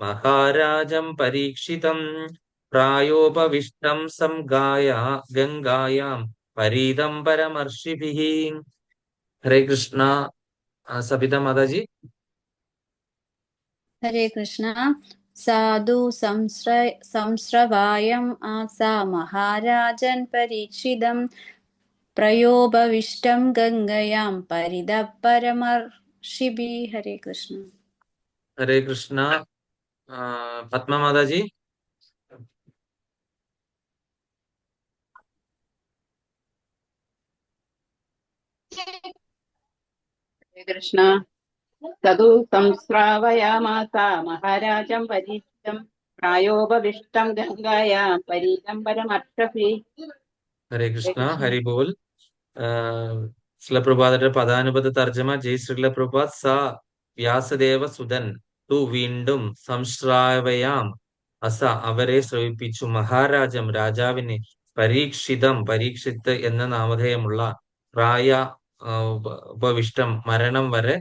മഹാരാജം പരീക്ഷിതം പ്രായോപവിഷ്ടം ഗംഗായാം പരീതം പരമർഷിഭിഃ. ഹരേ കൃഷ്ണ. സബിത മാതാജി. ഹരേ കൃഷ്ണ. സാധു സംശ്രവായം ആസാ മഹാരാജൻ പരീക്ഷിതം പ്രയോപവിഷ്ടം ഗംഗയാം പരിതഃ പരമർഷിഭിഃ. ഹരേ കൃഷ്ണ. ഹരേ കൃഷ്ണ. പത്മ മാതാജി. ഹരേ കൃഷ്ണ. തതു സംശ്രാവയാമാസ മഹാരാജം പരീക്ഷിതം പ്രായോപവിഷ്ടം ഗംഗായാം പരീതം പരമർഷിഭിഃ. ഹരേ കൃഷ്ണ. ഹരി ബോൽ. ശ്രീല പ്രഭുപാദരുടെ പദാനുപത തർജ്ജമ. ജയ് ശ്രീല പ്രഭുപാദ്. സ വ്യാസദേവ സുതൻ തു വീണ്ടും സംശ്രാവയാം അസ അവരെ ശ്രവിപ്പിച്ചു മഹാരാജം രാജാവിനെ പരീക്ഷിത്ത് എന്ന നാമധേയമുള്ള പ്രായ ഉപവിഷ്ടം മരണം വരെ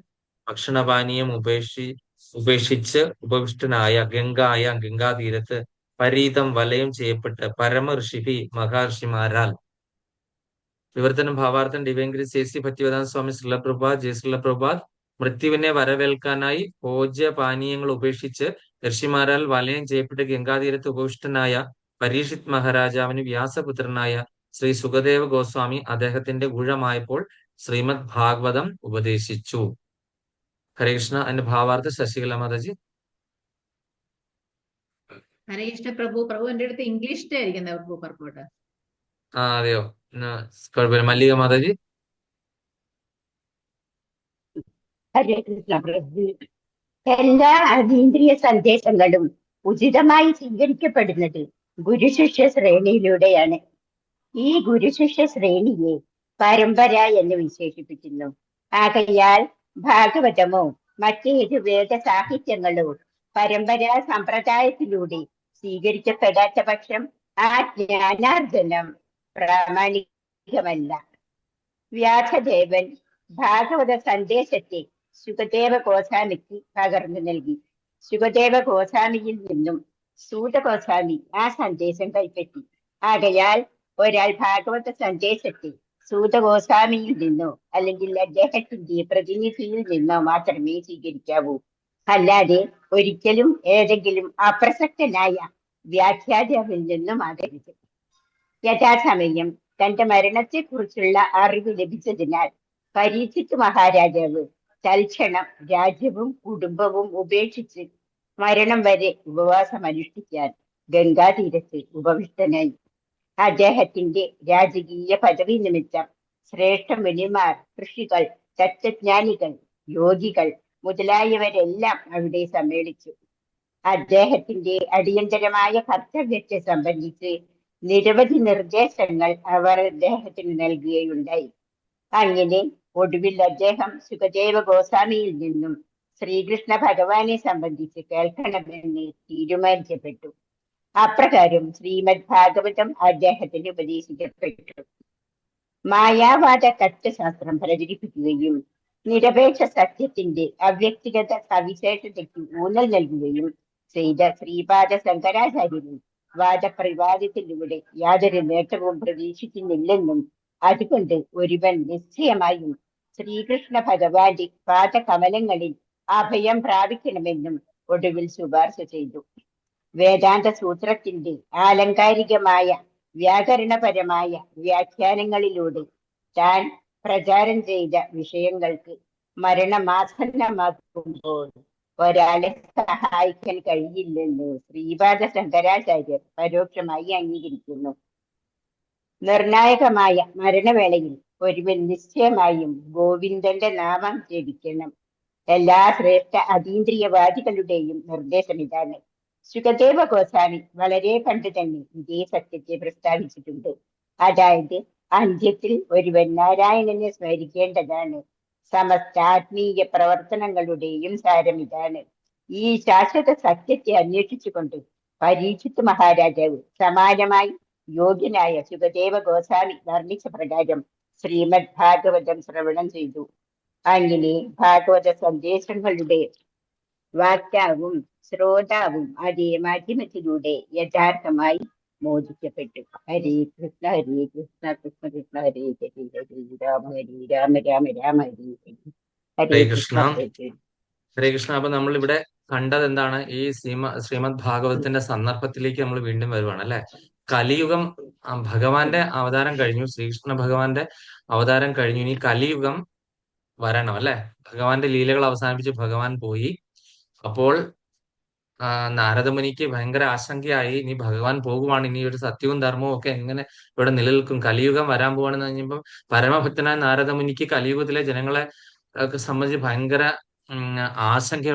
ഭക്ഷണപാനീയം ഉപേക്ഷിച്ച് ഉപവിഷ്ടനായ ഗംഗാതീരത്ത് പരീതം വലയം ചെയ്യപ്പെട്ട് പരമ ഋഷിഭി മഹർഷിമാരാൽ. വിവർത്തനം ഭാവാർത്ഥം ഡിവൈൻ ഗ്രേസ് സി ഭക്തിവേദാന്ത സ്വാമി ശ്രീല പ്രഭുപാദ്. ജയ ശ്രീല പ്രഭുപാദ്. മൃത്യുവിനെ വരവേൽക്കാനായി ഭോജ്യ പാനീയങ്ങൾ ഉപേക്ഷിച്ച് ഋഷിമാരാൽ വലയം ചെയ്യപ്പെട്ട് ഗംഗാതീരത്ത് ഉപവിഷ്ടനായ പരീക്ഷിത് മഹാരാജാവിന് വ്യാസപുത്രനായ ശ്രീ സുഖദേവ ഗോസ്വാമി അദ്ദേഹത്തിന്റെ ഊഴമായപ്പോൾ ശ്രീമദ് ഭാഗവതം ഉപദേശിച്ചു. ഹരേ കൃഷ്ണ. അതിന്റെ ഭാവാർത്ഥ ശശികല മാതാജി. ഹരേ കൃഷ്ണ പ്രഭു. പ്രഭു എന്റെ അടുത്ത് ഇംഗ്ലീഷിലായിരിക്കും പ്രഭു പർപ്പോട്ട്. അതെയോ? കുഴപ്പമില്ല. മല്ലിക മാതാജി. ഹരേ കൃഷ്ണ പ്രഭു. എല്ലാ അതീന്ദ്രിയ സന്ദേശങ്ങളും ഉചിതമായി സ്വീകരിക്കപ്പെടുന്നത് ഗുരുശിഷ്യ ശ്രേണിയിലൂടെയാണ്. ഈ ഗുരുശിഷ്യ ശ്രേണിയെ പരമ്പര എന്ന് വിശേഷിപ്പിക്കുന്നു. ആകയാൽ ഭാഗവതമോ മറ്റേത് വേദ സാഹിത്യങ്ങളോ പരമ്പരാ സമ്പ്രദായത്തിലൂടെ സ്വീകരിക്കപ്പെടാത്ത പക്ഷം ആ ജ്ഞാനാർജനം പ്രാമാണികമല്ല. വ്യാസദേവൻ ഭാഗവത സന്ദേശത്തെ ശുകദേവ ഗോസ്വാമിക്ക് പകർന്നു നൽകി. ശുകദേവ ഗോസ്വാമിയിൽ നിന്നും സൂത ഗോസ്വാമി ആ സന്ദേശം കൈപ്പറ്റി. ആകയാൽ ഒരാൾ ഭാഗവത സന്ദേശത്തെ സൂത ഗോസ്വാമിയിൽ നിന്നോ അല്ലെങ്കിൽ അദ്ദേഹത്തിന്റെ പ്രതിനിധിയിൽ നിന്നോ മാത്രമേ സ്വീകരിക്കാവൂ. അല്ലാതെ ഒരിക്കലും ഏതെങ്കിലും അപ്രസക്തനായ വ്യാഖ്യാതാവിൽ നിന്നും ആകരുത്. യഥാസമയം തന്റെ മരണത്തെക്കുറിച്ചുള്ള അറിവ് ലഭിച്ചതിനാൽ പരീക്ഷിത്ത് മഹാരാജാവ് തൽക്ഷണം രാജ്യവും കുടുംബവും ഉപേക്ഷിച്ച് മരണം വരെ ഉപവാസം അനുഷ്ഠിക്കാൻ ഗംഗാതീരത്ത് ഉപവിഷ്ടനായി. അദ്ദേഹത്തിന്റെ രാജകീയ പദവി നിമിത്തം ശ്രേഷ്ഠ മുനിമാർ, ഋഷികൾ, തത്വജ്ഞാനികൾ, യോഗികൾ മുതലായവരെല്ലാം അവിടെ സമ്മേളിച്ചു. അദ്ദേഹത്തിന്റെ അടിയന്തരമായ കർത്തവ്യത്തെ സംബന്ധിച്ച് നിരവധി നിർദ്ദേശങ്ങൾ അവർ അദ്ദേഹത്തിന് നൽകുകയുണ്ടായി. അങ്ങനെ ഒടുവിൽ അദ്ദേഹം സുഖദേവ ഗോസ്വാമിയിൽ നിന്നും ശ്രീകൃഷ്ണ ഭഗവാനെ സംബന്ധിച്ച് കേൾക്കണമെന്ന് തീരുമാനിക്കപ്പെട്ടു. അപ്രകാരം ശ്രീമദ് ഭാഗവതം അദ്ദേഹത്തിന് ഉപദേശിക്കപ്പെട്ടു. മായാവാദ തത്വശാസ്ത്രം പ്രചരിപ്പിക്കുകയും നിരപേക്ഷ സത്യത്തിന്റെ അവ്യക്തിഗത സവിശേഷതയ്ക്ക് ഊന്നൽ നൽകുകയും ചെയ്ത ശ്രീപാദ ശങ്കരാചാര്യനും വാദപ്രവാദത്തിലൂടെ യാതൊരു നേട്ടവും പ്രതീക്ഷിക്കുന്നില്ലെന്നും അതുകൊണ്ട് ഒരുവൻ നിശ്ചയമായും ശ്രീകൃഷ്ണ ഭഗവാന്റെ പാദകമലങ്ങളിൽ അഭയം പ്രാപിക്കണമെന്നും ഒടുവിൽ ശുപാർശ ചെയ്തു. വേദാന്ത സൂത്രത്തിന്റെ ആലങ്കാരികമായ വ്യാകരണപരമായ വ്യാഖ്യാനങ്ങളിലൂടെ താൻ പ്രചാരം ചെയ്ത വിഷയങ്ങൾക്ക് മരണമാസന്നമാക്കുമ്പോൾ ഒരാളെ സഹായിക്കാൻ കഴിയില്ലെന്ന് ശ്രീപാദ ശങ്കരാചാര്യർ പരോക്ഷമായി അംഗീകരിക്കുന്നു. നിർണായകമായ മരണവേളയിൽ ഒരുവൻ നിശ്ചയമായും ഗോവിന്ദന്റെ നാമം ജപിക്കണം. എല്ലാ ശ്രേഷ്ഠ അതീന്ദ്രിയവാദികളുടെയും നിർദ്ദേശം ഇതാണ്. സുഖദേവ ഗോസ്വാമി വളരെ പണ്ട് തന്നെ ഇതേ സത്യത്തെ പ്രസ്താവിച്ചിട്ടുണ്ട്. അതായത് അന്ത്യത്തിൽ ഒരുവൻ നാരായണനെ സ്മരിക്കേണ്ടതാണ്. സമസ്ത ആത്മീയ പ്രവർത്തനങ്ങളുടെയും സാരം ഇതാണ്. ഈ ശാശ്വത സത്യത്തെ അന്വേഷിച്ചുകൊണ്ട് പരീക്ഷിത്ത് മഹാരാജാവ് സമാനമായി യോഗ്യനായ സുഖദേവ ഗോസ്വാമി വർണ്ണിച്ച പ്രകാരം ശ്രീമദ് ഭാഗവതം ശ്രവണം ചെയ്തു. അങ്ങനെ ഭാഗവത സന്ദേശങ്ങളുടെ വാക്യാവും ശ്രോതാവും അതേ മാധ്യമത്തിലൂടെ യഥാർത്ഥമായി മോചിക്കപ്പെട്ടു. ഹരേ കൃഷ്ണ കൃഷ്ണ കൃഷ്ണ ഹരേ ഹരേ ഹരേ രാമ ഹരേ രാമ രാമ രാമ ഹരേ ഹരേ. ഹരേ കൃഷ്ണ. ഹരേ കൃഷ്ണ. അപ്പൊ നമ്മളിവിടെ കണ്ടത് എന്താണ്? ഈ ശ്രീമദ് ഭാഗവതത്തിന്റെ സന്ദർഭത്തിലേക്ക് നമ്മൾ വീണ്ടും വരുവാണ് അല്ലെ. കലിയുഗം, ഭഗവാന്റെ അവതാരം കഴിഞ്ഞു, ശ്രീകൃഷ്ണ ഭഗവാന്റെ അവതാരം കഴിഞ്ഞു. ഇനി കലിയുഗം വരണം അല്ലെ. ഭഗവാന്റെ ലീലകൾ അവസാനിപ്പിച്ച് ഭഗവാൻ പോയി. അപ്പോൾ നാരദമുനിക്ക് ഭയങ്കര ആശങ്കയായി. ഇനി ഭഗവാൻ പോകുവാണ്, ഇനി ഒരു സത്യവും ധർമ്മവും ഒക്കെ എങ്ങനെ ഇവിടെ നിലനിൽക്കും? കലിയുഗം വരാൻ പോവാണെന്ന് കഴിഞ്ഞപ്പോൾ പരമഭക്തനായ നാരദമുനിക്ക് കലിയുഗത്തിലെ ജനങ്ങളെ ഒക്കെ സംബന്ധിച്ച് ഭയങ്കര ആശങ്ക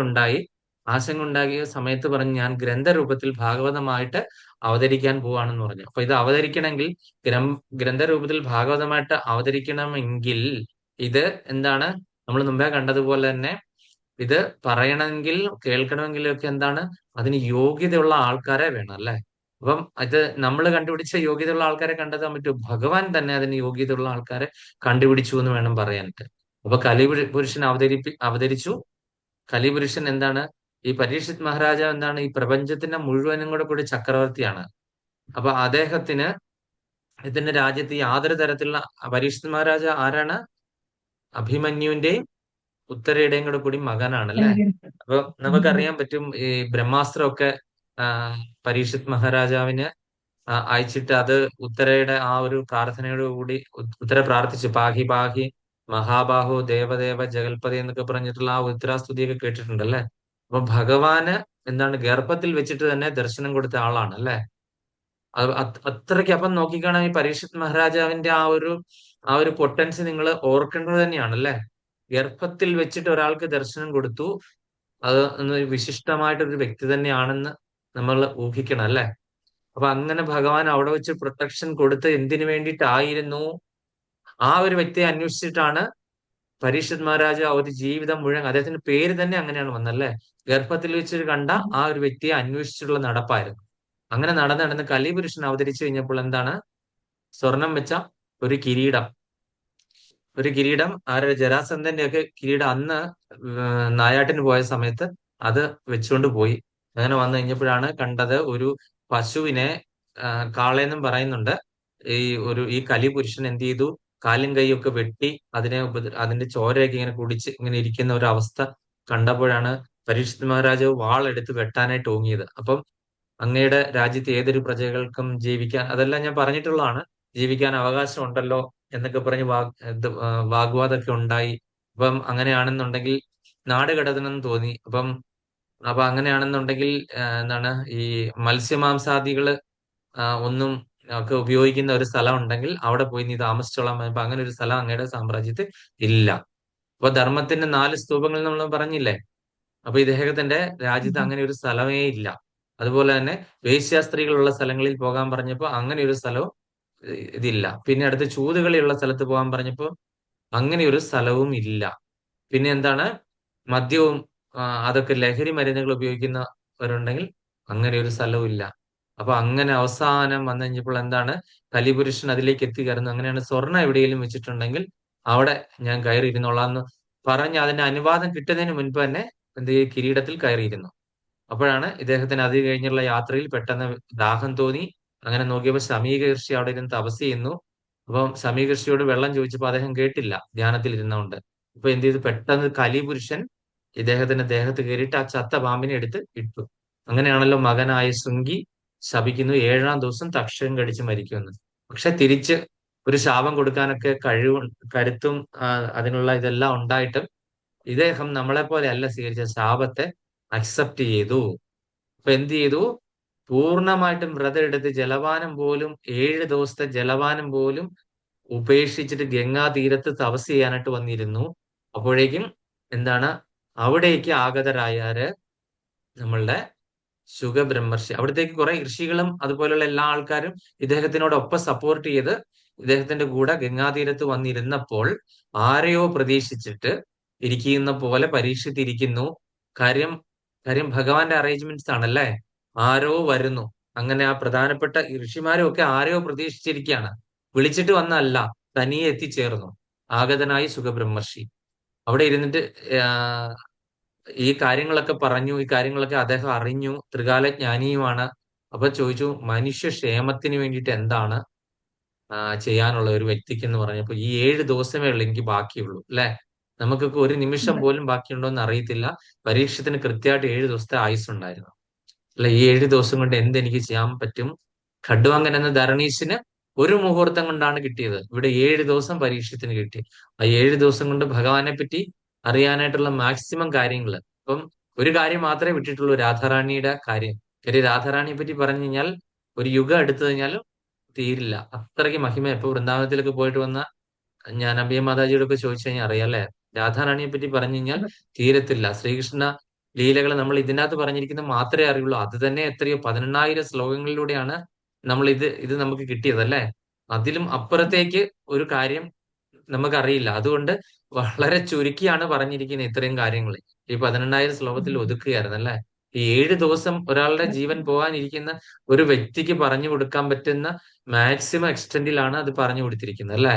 ഉണ്ടാകിയ സമയത്ത് പറഞ്ഞു, ഞാൻ ഗ്രന്ഥരൂപത്തിൽ ഭാഗവതമായിട്ട് അവതരിക്കാൻ പോവാണെന്ന് പറഞ്ഞു. അപ്പൊ ഇത് അവതരിക്കണമെങ്കിൽ, ഗ്രന്ഥരൂപത്തിൽ ഭാഗവതമായിട്ട് അവതരിക്കണമെങ്കിൽ ഇത് എന്താണ്? നമ്മൾ മുമ്പേ കണ്ടതുപോലെ തന്നെ ഇത് പറയണമെങ്കിൽ, കേൾക്കണമെങ്കിലും ഒക്കെ എന്താണ്? അതിന് യോഗ്യതയുള്ള ആൾക്കാരെ വേണം അല്ലെ. അപ്പം ഇത് നമ്മൾ കണ്ടുപിടിച്ച യോഗ്യതയുള്ള ആൾക്കാരെ കണ്ടെത്താൻ പറ്റും? ഭഗവാൻ തന്നെ അതിന് യോഗ്യതയുള്ള ആൾക്കാരെ കണ്ടുപിടിച്ചു എന്ന് വേണം പറയാനായിട്ട്. അപ്പൊ കലിപുരുഷൻ അവതരിച്ചു. കലിപുരുഷൻ എന്താണ്? ഈ പരീക്ഷിത് മഹാരാജാവ് എന്താണ്? ഈ പ്രപഞ്ചത്തിന്റെ മുഴുവനും കൂടി ചക്രവർത്തിയാണ്. അപ്പൊ അദ്ദേഹത്തിന് ഇതിന്റെ രാജ്യത്ത് യാതൊരു തരത്തിലുള്ള, പരീക്ഷിത് മഹാരാജ ആരാണ്? അഭിമന്യുവിന്റെയും ഉത്തരയുടെയും കൂടി മകനാണ് അല്ലെ. അപ്പൊ നമുക്കറിയാൻ പറ്റും, ഈ ബ്രഹ്മാസ്ത്രമൊക്കെ പരീക്ഷിത് മഹാരാജാവിന് അയച്ചിട്ട് അത് ഉത്തരയുടെ ആ ഒരു പ്രാർത്ഥനയോട് കൂടി ഉത്തര പ്രാർത്ഥിച്ചു. പാഹി പാഹി മഹാബാഹു ദേവദേവ ജഗൽപതി എന്നൊക്കെ പറഞ്ഞിട്ടുള്ള ആ ഉത്തരാസ്തുതിയൊക്കെ കേട്ടിട്ടുണ്ടല്ലേ. അപ്പൊ ഭഗവാന് എന്താണ് ഗർഭത്തിൽ വെച്ചിട്ട് തന്നെ ദർശനം കൊടുത്ത ആളാണ് അല്ലെ. അത്രയ്ക്ക് അപ്പം നോക്കിക്കാണാൻ ഈ പരീക്ഷിത് മഹാരാജാവിന്റെ ആ ഒരു പൊട്ടൻസി നിങ്ങൾ ഓർക്കേണ്ടത് തന്നെയാണ് അല്ലെ. ഗർഭത്തിൽ വെച്ചിട്ട് ഒരാൾക്ക് ദർശനം കൊടുത്തു. അത് വിശിഷ്ടമായിട്ടൊരു വ്യക്തി തന്നെയാണെന്ന് നമ്മൾ ഊഹിക്കണം അല്ലെ. അപ്പൊ അങ്ങനെ ഭഗവാൻ അവിടെ വെച്ച് പ്രൊട്ടക്ഷൻ കൊടുത്ത് എന്തിനു വേണ്ടിയിട്ടായിരുന്നു? ആ ഒരു വ്യക്തിയെ അന്വേഷിച്ചിട്ടാണ് പരീക്ഷിത് മഹാരാജ ഒരു ജീവിതം മുഴുവൻ, അദ്ദേഹത്തിന്റെ പേര് തന്നെ അങ്ങനെയാണ് വന്നല്ലേ, ഗർഭത്തിൽ വെച്ച് കണ്ട ആ ഒരു വ്യക്തിയെ അന്വേഷിച്ചിട്ടുള്ള നടപ്പായിരുന്നു. അങ്ങനെ നടന്ന് കലിപുരുഷൻ അവതരിച്ചു കഴിഞ്ഞപ്പോൾ എന്താണ്? സ്വർണം വെച്ച ഒരു കിരീടം, ആരുടെ, ജരാസന്ധന്റെ ഒക്കെ കിരീടം അന്ന് നായാട്ടിന് പോയ സമയത്ത് അത് വെച്ചുകൊണ്ട് പോയി. അങ്ങനെ വന്നു കഴിഞ്ഞപ്പോഴാണ് കണ്ടത് ഒരു പശുവിനെ, കാളയെന്നും പറയുന്നുണ്ട്. ഈ കലിപുരുഷൻ എന്ത് ചെയ്തു? കാലും കൈയൊക്കെ വെട്ടി അതിന്റെ ചോരയൊക്കെ ഇങ്ങനെ കുടിച്ച് ഇങ്ങനെ ഇരിക്കുന്ന ഒരു അവസ്ഥ കണ്ടപ്പോഴാണ് പരീക്ഷിത് മഹാരാജാവ് വാളെടുത്ത് വെട്ടാനായിട്ട് ഓങ്ങിയത്. അപ്പം അങ്ങയുടെ രാജ്യത്ത് ഏതൊരു പ്രജകൾക്കും ജീവിക്കാൻ, അതെല്ലാം ഞാൻ പറഞ്ഞിട്ടുള്ളതാണ്, ജീവിക്കാൻ അവകാശം ഉണ്ടല്ലോ എന്നൊക്കെ പറഞ്ഞ് വാഗ്വാദമൊക്കെ ഉണ്ടായി. അപ്പം അങ്ങനെയാണെന്നുണ്ടെങ്കിൽ നാട് കടത്തണമെന്ന് തോന്നി. അപ്പൊ അങ്ങനെയാണെന്നുണ്ടെങ്കിൽ എന്താണ്, ഈ മത്സ്യമാംസാദികള് ഒന്നും ഒക്കെ ഉപയോഗിക്കുന്ന ഒരു സ്ഥലം ഉണ്ടെങ്കിൽ അവിടെ പോയി നീ താമസിച്ചോളാം. അപ്പൊ അങ്ങനെ ഒരു സ്ഥലം അങ്ങയുടെ സാമ്രാജ്യത്തിൽ ഇല്ല. അപ്പൊ ധർമ്മത്തിന്റെ 4 സ്തൂപങ്ങൾ നമ്മൾ പറഞ്ഞില്ലേ. അപ്പൊ ഇദ്ദേഹത്തിന്റെ രാജ്യത്ത് അങ്ങനെ ഒരു സ്ഥലമേ ഇല്ല. അതുപോലെ തന്നെ വേശ്യാസ്ത്രീകളുള്ള സ്ഥലങ്ങളിൽ പോകാൻ പറഞ്ഞപ്പോ അങ്ങനെ ഒരു സ്ഥലവും ഇതില്ല. പിന്നെ അടുത്ത് ചൂതുകളിയുള്ള സ്ഥലത്ത് പോകാൻ പറഞ്ഞപ്പോ അങ്ങനെ ഒരു സ്ഥലവും ഇല്ല. പിന്നെ എന്താണ്, മദ്യവും അതൊക്കെ ലഹരി മരുന്നുകൾ ഉപയോഗിക്കുന്നവരുണ്ടെങ്കിൽ അങ്ങനെ ഒരു സ്ഥലവും ഇല്ല. അപ്പൊ അങ്ങനെ അവസാനം വന്നു കഴിഞ്ഞപ്പോൾ എന്താണ്, കലിപുരുഷൻ അതിലേക്ക് എത്തിക്കയറുന്നു. അങ്ങനെയാണ് സ്വർണ്ണം എവിടെയെങ്കിലും വെച്ചിട്ടുണ്ടെങ്കിൽ അവിടെ ഞാൻ കയറിയിരുന്നോളാം എന്ന് പറഞ്ഞ് അതിന്റെ അനുവാദം കിട്ടുന്നതിന് മുൻപ് തന്നെ എന്ത് ചെയ്യും, കിരീടത്തിൽ കയറിയിരുന്നു. അപ്പോഴാണ് ഇദ്ദേഹത്തിന് അത് കഴിഞ്ഞുള്ള യാത്രയിൽ പെട്ടെന്ന് ദാഹം തോന്നി. അങ്ങനെ നോക്കിയപ്പോൾ ശമീക ഋഷി അവിടെ ഇരുന്ന് തപസ് ചെയ്യുന്നു. അപ്പം ശമീക ഋഷിയോട് വെള്ളം ചോദിച്ചപ്പോൾ അദ്ദേഹം കേട്ടില്ല, ധ്യാനത്തിൽ ഇരുന്നുകൊണ്ട്. അപ്പൊ എന്ത് ചെയ്തു, പെട്ടെന്ന് കലിപുരുഷൻ ഇദ്ദേഹത്തിന്റെ ദേഹത്ത് കയറിയിട്ട് ആ ചത്ത പാമ്പിനെ എടുത്ത് ഇട്ടു. അങ്ങനെയാണല്ലോ മകനായ ശൃംഗി ശപിക്കുന്നു 7-ാം ദിവസം തക്ഷകം കടിച്ച് മരിക്കുമെന്ന്. പക്ഷെ തിരിച്ച് ഒരു ശാപം കൊടുക്കാനൊക്കെ കരുത്തും അതിനുള്ള ഇതെല്ലാം ഉണ്ടായിട്ടും ഇദ്ദേഹം നമ്മളെ പോലെ അല്ല സ്വീകരിച്ച ശാപത്തെ അക്സെപ്റ്റ് ചെയ്തു. അപ്പൊ എന്ത് ചെയ്തു, പൂർണ്ണമായിട്ടും വ്രതം എടുത്ത് ജലപാനം പോലും 7 ദിവസത്തെ ജലപാനം പോലും ഉപേക്ഷിച്ചിട്ട് ഗംഗാ തീരത്ത് തപസ് ചെയ്യാനായിട്ട് വന്നിരുന്നു. അപ്പോഴേക്കും എന്താണ്, അവിടേക്ക് ആഗതരായാര് നമ്മളുടെ ശുഗബ്രഹ്മർഷി. അവിടത്തേക്ക് കുറെ ഋഷികളും അതുപോലുള്ള എല്ലാ ആൾക്കാരും ഇദ്ദേഹത്തിനോടൊപ്പം സപ്പോർട്ട് ചെയ്ത് ഇദ്ദേഹത്തിന്റെ കൂടെ ഗംഗാതീരത്ത് വന്നിരുന്നപ്പോൾ ആരെയോ പ്രതീക്ഷിച്ചിട്ട് ഇരിക്കുന്ന പോലെ പരീക്ഷിച്ചിരിക്കുന്നു. കാര്യം ഭഗവാന്റെ അറേഞ്ച്മെന്റ്സ് ആണല്ലേ. ആരോ വരുന്നു. അങ്ങനെ ആ പ്രധാനപ്പെട്ട ഋഷിമാരും ഒക്കെ ആരെയോ പ്രതീക്ഷിച്ചിരിക്കുകയാണ്. വിളിച്ചിട്ട് വന്നല്ല, തനിയെ എത്തിച്ചേർന്നു. ആഗതനായി സുഖബ്രഹ്മർഷി അവിടെ ഇരുന്നിട്ട് ഈ കാര്യങ്ങളൊക്കെ പറഞ്ഞു. ഈ കാര്യങ്ങളൊക്കെ അദ്ദേഹം അറിഞ്ഞു, ത്രികാലജ്ഞാനിയുമാണ്. അപ്പൊ ചോദിച്ചു, മനുഷ്യക്ഷേമത്തിന് വേണ്ടിയിട്ട് എന്താണ് ചെയ്യാനുള്ള ഒരു വ്യക്തിക്ക് എന്ന് പറഞ്ഞപ്പോ ഈ 7 ദിവസമേ ഉള്ളൂ എനിക്ക് ബാക്കിയുള്ളൂ അല്ലെ. നമുക്കൊക്കെ ഒരു നിമിഷം പോലും ബാക്കിയുണ്ടോ എന്ന് അറിയത്തില്ല. പരീക്ഷത്തിന് കൃത്യമായിട്ട് 7 ദിവസത്തെ ആയുസ് ഉണ്ടായിരുന്നു അല്ലെ. ഈ 7 ദിവസം കൊണ്ട് എന്തെനിക്ക് ചെയ്യാൻ പറ്റും? ഖഡ്വാങ്കൻ എന്ന ധരണീശന് ഒരു മുഹൂർത്തം കൊണ്ടാണ് കിട്ടിയത്. ഇവിടെ 7 ദിവസം പരീക്ഷത്തിന് കിട്ടി. ആ 7 ദിവസം കൊണ്ട് ഭഗവാനെ പറ്റി അറിയാനായിട്ടുള്ള മാക്സിമം കാര്യങ്ങൾ. അപ്പം ഒരു കാര്യം മാത്രമേ വിട്ടിട്ടുള്ളൂ, രാധാറാണിയുടെ കാര്യം. കാര്യം രാധാറാണിയെ പറ്റി പറഞ്ഞു കഴിഞ്ഞാൽ ഒരു യുഗം എടുത്തു കഴിഞ്ഞാലും തീരില്ല, അത്രയ്ക്ക് മഹിമ. ഇപ്പൊ വൃന്ദാവനത്തിലൊക്കെ പോയിട്ട് വന്ന ഞാൻ അമ്പിയ മാതാജിയോട് ഒക്കെ ചോദിച്ചു കഴിഞ്ഞാൽ അറിയാം അല്ലെ. രാധാറാണിയെ പറ്റി പറഞ്ഞു കഴിഞ്ഞാൽ തീരത്തില്ല. ശ്രീകൃഷ്ണ ലീലകൾ നമ്മൾ ഇതിനകത്ത് പറഞ്ഞിരിക്കുന്നത് മാത്രമേ അറിയുള്ളൂ. അത് തന്നെ എത്രയോ 18,000 ശ്ലോകങ്ങളിലൂടെയാണ് നമ്മൾ ഇത് നമുക്ക് കിട്ടിയത് അല്ലെ. അതിലും അപ്പുറത്തേക്ക് ഒരു കാര്യം നമുക്കറിയില്ല. അതുകൊണ്ട് വളരെ ചുരുക്കിയാണ് പറഞ്ഞിരിക്കുന്നത് ഇത്രയും കാര്യങ്ങൾ. ഈ 18,000 ശ്ലോകത്തിൽ ഒതുക്കുകയായിരുന്നു അല്ലെ. ഈ 7 ദിവസം ഒരാളുടെ ജീവൻ പോകാനിരിക്കുന്ന ഒരു വ്യക്തിക്ക് പറഞ്ഞു കൊടുക്കാൻ പറ്റുന്ന മാക്സിമം എക്സ്റ്റെന്റിലാണ് അത് പറഞ്ഞു കൊടുത്തിരിക്കുന്നത് അല്ലെ.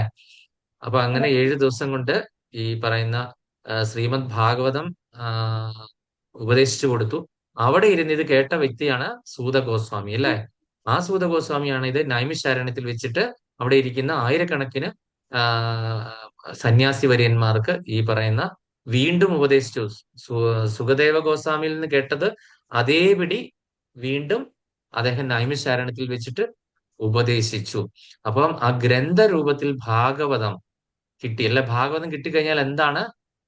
അപ്പൊ അങ്ങനെ 7 ദിവസം കൊണ്ട് ഈ പറയുന്ന ശ്രീമദ് ഭാഗവതം ഉപദേശിച്ചു കൊടുത്തു. അവിടെ ഇരുന്ന് ഇത് കേട്ട വ്യക്തിയാണ് സൂത ഗോസ്വാമി അല്ലെ. ആ സൂത ഗോസ്വാമിയാണ് ഇത് നൈമിഷാരണ്യത്തിൽ വെച്ചിട്ട് അവിടെ ഇരിക്കുന്ന ആയിരക്കണക്കിന് സന്യാസി വര്യന്മാർക്ക് ഈ പറയുന്ന വീണ്ടും ഉപദേശിച്ചു. സുഖദേവ ഗോസ്വാമിയിൽ നിന്ന് കേട്ടത് അതേപടി വീണ്ടും അദ്ദേഹം നൈമിഷാരണ്യത്തിൽ വെച്ചിട്ട് ഉപദേശിച്ചു. അപ്പം ആ ഗ്രന്ഥരൂപത്തിൽ ഭാഗവതം കിട്ടി അല്ലെ. ഭാഗവതം കിട്ടിക്കഴിഞ്ഞാൽ എന്താണ്,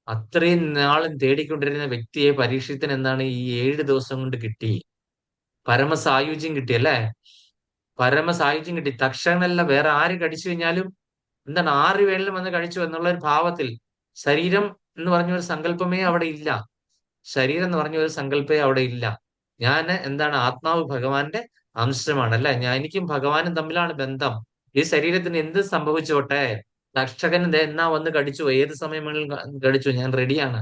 അത്രയും നാളും തേടിക്കൊണ്ടിരുന്ന വ്യക്തിയെ പരീക്ഷത്തിന് എന്താണ് ഈ 7 ദിവസം കൊണ്ട് കിട്ടി. പരമസായുജ്യം കിട്ടി അല്ലേ? പരമസായുജ്യം കിട്ടി. തക്ഷണല്ല വേറെ ആര് കടിച്ചു കഴിഞ്ഞാലും എന്താണ് ആര് വേണേലും വന്ന് കഴിച്ചു എന്നുള്ള ഒരു ഭാവത്തിൽ ശരീരം എന്ന് പറഞ്ഞ ഒരു സങ്കല്പമേ അവിടെ ഇല്ല. ശരീരം എന്ന് പറഞ്ഞ ഒരു സങ്കല്പമേ അവിടെ ഇല്ല. ഞാൻ എന്താണ് ആത്മാവ് ഭഗവാന്റെ അംശമാണ് അല്ലെ? എനിക്കും ഭഗവാനും തമ്മിലാണ് ബന്ധം. ഈ ശരീരത്തിന് എന്ത് സംഭവിച്ചോട്ടെ, തക്ഷകൻ എന്നാ വന്ന് കടിച്ചു, ഏത് സമയം വേണമെങ്കിലും കടിച്ചു, ഞാൻ റെഡിയാണ്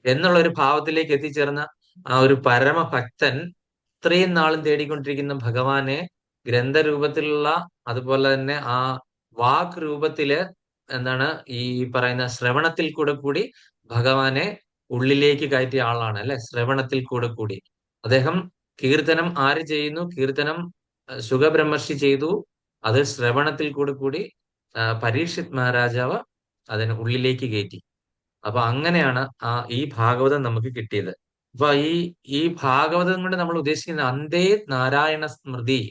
എന്നുള്ള ഒരു ഭാവത്തിലേക്ക് എത്തിച്ചേർന്ന ആ ഒരു പരമഭക്തൻ ഇത്രയും നാളും തേടിക്കൊണ്ടിരിക്കുന്ന ഭഗവാനെ ഗ്രന്ഥരൂപത്തിലുള്ള അതുപോലെ തന്നെ ആ വാക്ക് രൂപത്തില് എന്താണ് ഈ പറയുന്ന ശ്രവണത്തിൽ കൂടി ഭഗവാനെ ഉള്ളിലേക്ക് കയറ്റിയ ആളാണ് അല്ലെ? ശ്രവണത്തിൽ കൂടി അദ്ദേഹം കീർത്തനം ആര് ചെയ്യുന്നു? കീർത്തനം ശുഖബ്രഹ്മർഷി ചെയ്തു. അത് ശ്രവണത്തിൽ കൂടി പരീക്ഷിത് മഹാരാജാവ് അതിന് ഉള്ളിലേക്ക് കയറ്റി. അപ്പൊ അങ്ങനെയാണ് ഈ ഭാഗവതം നമുക്ക് കിട്ടിയത്. അപ്പൊ ഈ ഭാഗവതം കൊണ്ട് നമ്മൾ ഉദ്ദേശിക്കുന്നത് അന്തേ നാരായണ സ്മൃതി,